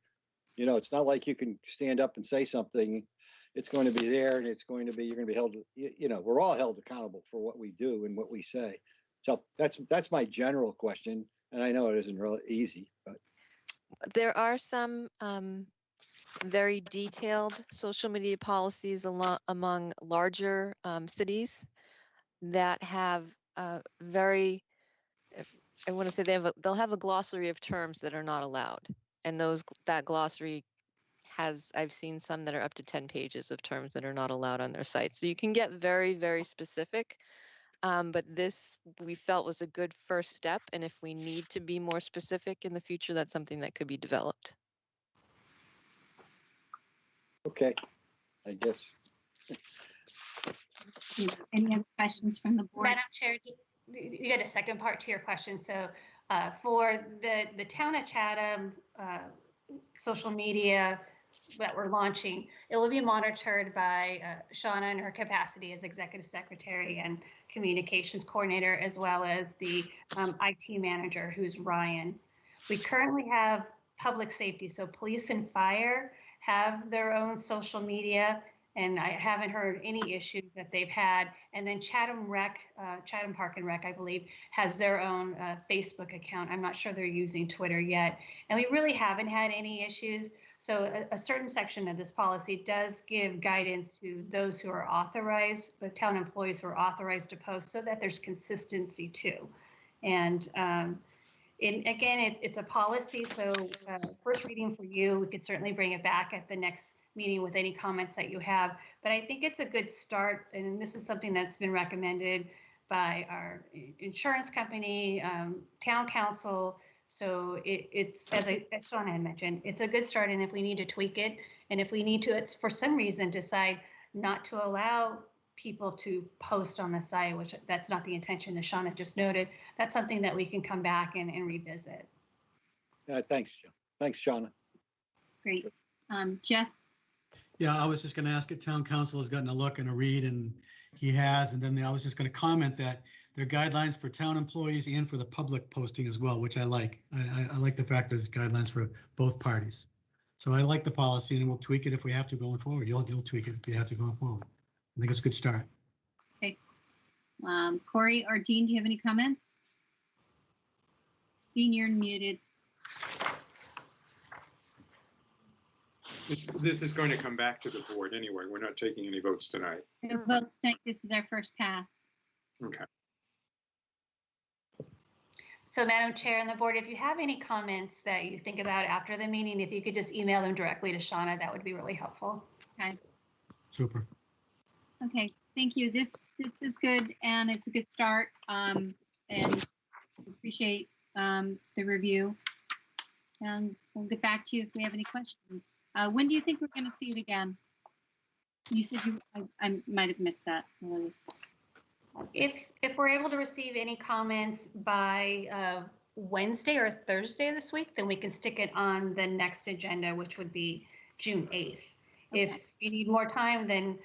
it's not like you can stand up and say something. It's going to be there, and you're going to be held, we're all held accountable for what we do and what we say. So that's my general question. And I know it isn't really easy, but. There are some very detailed social media policies among larger cities that have I want to say they'll have a glossary of terms that are not allowed, and that glossary I've seen some that are up to 10 pages of terms that are not allowed on their site. So you can get very, very specific. But this we felt was a good first step. And if we need to be more specific in the future, that's something that could be developed. Okay, I guess. Any other questions from the board? Madam Chair, you got a second part to your question. So for the town of Chatham social media that we're launching, it will be monitored by Shauna in her capacity as executive secretary and communications coordinator, as well as the IT manager, who's Ryan. We currently have public safety, so police and fire have their own social media, and I haven't heard any issues that they've had. And then Chatham Park and Rec, I believe, has their own Facebook account. I'm not sure they're using Twitter yet. And we really haven't had any issues. So a certain section of this policy does give guidance to those who are authorized, the town employees who are authorized to post, so that there's consistency too. And again, it's a policy, so first reading for you, we could certainly bring it back at the next meeting with any comments that you have. But I think it's a good start, and this is something that's been recommended by our insurance company, town council. So it's, as Shauna had mentioned, it's a good start, and if we need to tweak it, and if we need to, it's for some reason decide not to allow people to post on the site, which that's not the intention, as Shauna just noted, that's something that we can come back and revisit. Thanks, Shauna. Great. Jeff? Yeah, I was just going to ask if town council has gotten a look and a read, and he has. And then I was just going to comment that there are guidelines for town employees and for the public posting as well, which I like. I like the fact there's guidelines for both parties. So I like the policy, and we'll tweak it if we have to going forward. You'll tweak it if you have to going forward. I think it's a good start. Okay. Corey or Dean, do you have any comments? Dean, you're muted. This is going to come back to the board anyway. We're not taking any votes tonight. The votes tonight, this is our first pass. Okay. So Madam Chair and the board, if you have any comments that you think about after the meeting, if you could just email them directly to Shauna, that would be really helpful. Okay. Super. Okay, thank you. This is good, and it's a good start. And appreciate the review. And we'll get back to you if we have any questions. When do you think we're going to see it again? You said I might have missed that. If we're able to receive any comments by Wednesday or Thursday this week, then we can stick it on the next agenda, which would be June 8th. Okay. If you need more time, then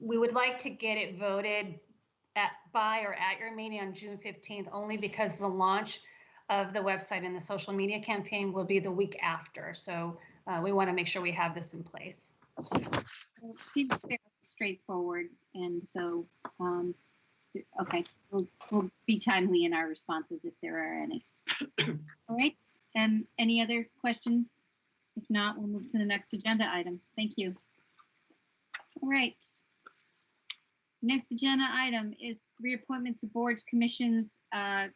we would like to get it voted by or at your meeting on June 15th, only because the launch of the website and the social media campaign will be the week after. So we want to make sure we have this in place. Well, it seems fairly straightforward, and so, okay, we'll be timely in our responses if there are any. All right, and any other questions? If not, we'll move to the next agenda item. Thank you. All right. Next agenda item is reappointment to boards, commissions, and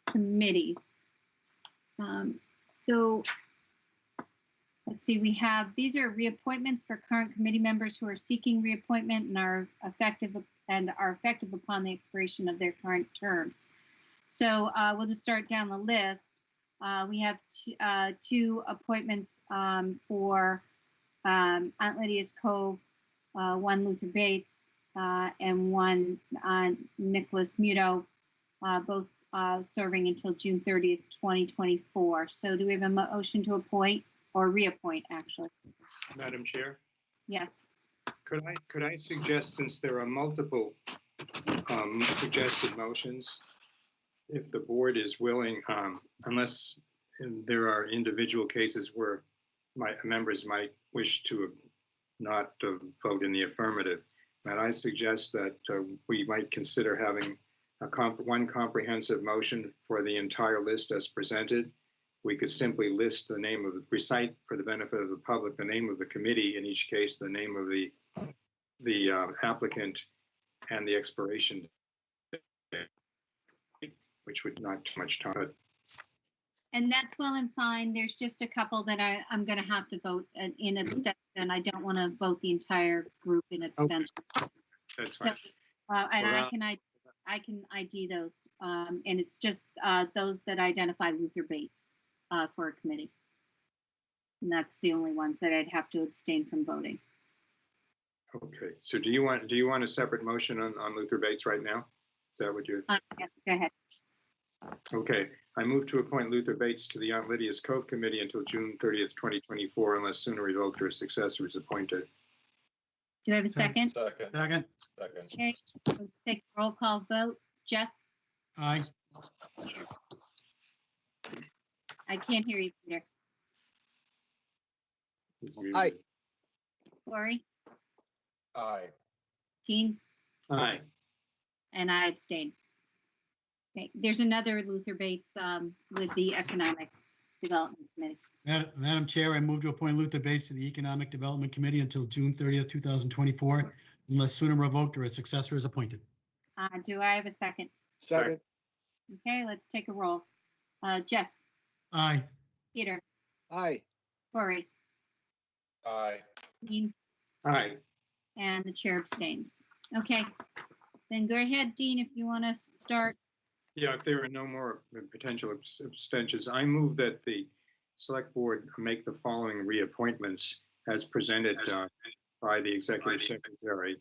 committees. So let's see, these are reappointments for current committee members who are seeking reappointment and are effective upon the expiration of their current terms. So we'll just start down the list. We have two appointments for Aunt Lydia's Cove, one Luther Bates, and one Nicholas Muto, both serving until June 30th, 2024. So do we have a motion to appoint or reappoint, actually? Madam Chair, Yes. could I suggest, since there are multiple suggested motions, if the board is willing, unless there are individual cases where members might wish to not vote in the affirmative, and I suggest that we might consider having one comprehensive motion for the entire list as presented. We could simply list the name of, recite for the benefit of the public, the name of the committee, in each case, the name of the applicant, and the expiration date, which would not too much time. And that's well and fine. There's just a couple that I'm going to have to vote in abstention. I don't want to vote the entire group in abstention. Okay. That's fine. And I can ID those. And it's just those that identify Luther Bates for a committee. And that's the only ones that I'd have to abstain from voting. Okay. So do you want a separate motion on Luther Bates right now? Is that what you're? Yes, go ahead. Okay, I move to appoint Luther Bates to the Aunt Lydia's Cove Committee until June 30th, 2024, unless sooner revoked or a successor is appointed. Do I have a second? Second. Second. Okay, let's take a roll call vote. Jeff? Aye. I can't hear you, Peter. Aye. Lori? Aye. Jean? Aye. And I abstain. Okay, there's another Luther Bates with the Economic Development Committee. Madam Chair, I move to appoint Luther Bates to the Economic Development Committee until June 30th, 2024, unless sooner revoked or a successor is appointed. Do I have a second? Second. Okay, let's take a roll. Jeff? Aye. Peter? Aye. Corey? Aye. Dean? Aye. And the chair abstains. Okay, then go ahead, Dean, if you want to start. Yeah, if there are no more potential abstentions, I move that the select board make the following reappointments as presented by the executive secretary.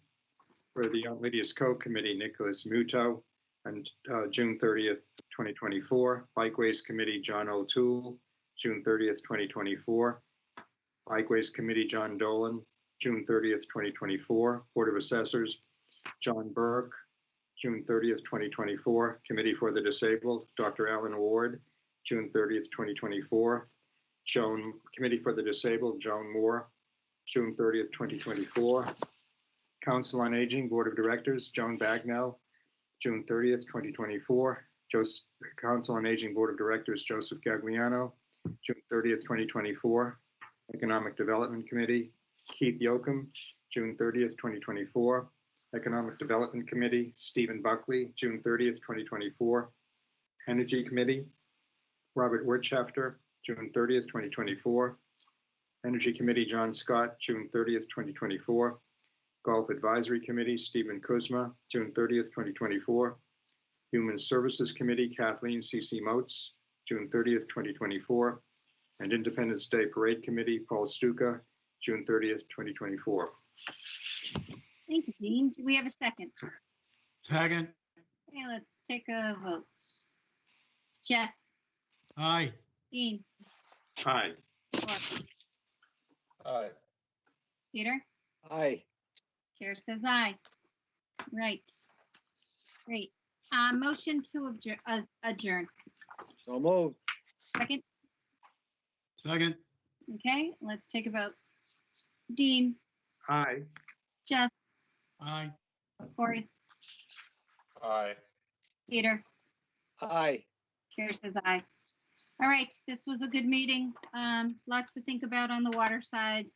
For the Aunt Lydia's Cove Committee, Nicholas Muto, and June 30th, 2024. Bikeways Committee, John O'Toole, June 30th, 2024. Bikeways Committee, John Dolan, June 30th, 2024. Board of Assessors, John Burke, June 30th, 2024. Committee for the Disabled, Dr. Alan Ward, June 30th, 2024. Committee for the Disabled, Joan Moore, June 30th, 2024. Council on Aging, Board of Directors, Joan Bagnell, June 30th, 2024. Council on Aging Board of Directors, Joseph Gagliano, June 30th, 2024. Economic Development Committee, Keith Yoakum, June 30th, 2024. Economic Development Committee, Stephen Buckley, June 30th, 2024. Energy Committee, Robert Wirtschafter, June 30th, 2024. Energy Committee, John Scott, June 30th, 2024. Golf Advisory Committee, Stephen Kuzma, June 30th, 2024. Human Services Committee, Kathleen C.C. Moats, June 30th, 2024. And Independence Day Parade Committee, Paul Stuka, June 30th, 2024. Thank you, Dean. Do we have a second? Second. Okay, let's take a vote. Jeff? Aye. Dean? Aye. Laura? Aye. Peter? Aye. Chair says aye. Right. Great. Motion to adjourn. So moved. Second. Second. Okay, let's take a vote. Dean, Aye. Jeff, Aye. Corey, Aye. Peter. Aye. Chair says aye. All right, this was a good meeting. Lots to think about on the water side,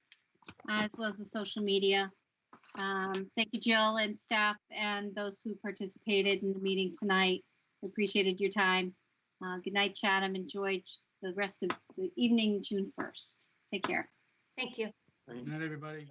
as well as the social media. Thank you, Jill and staff and those who participated in the meeting tonight. Appreciated your time. Good night, Chatham. Enjoy the rest of the evening, June 1st. Take care. Thank you. Good night, everybody.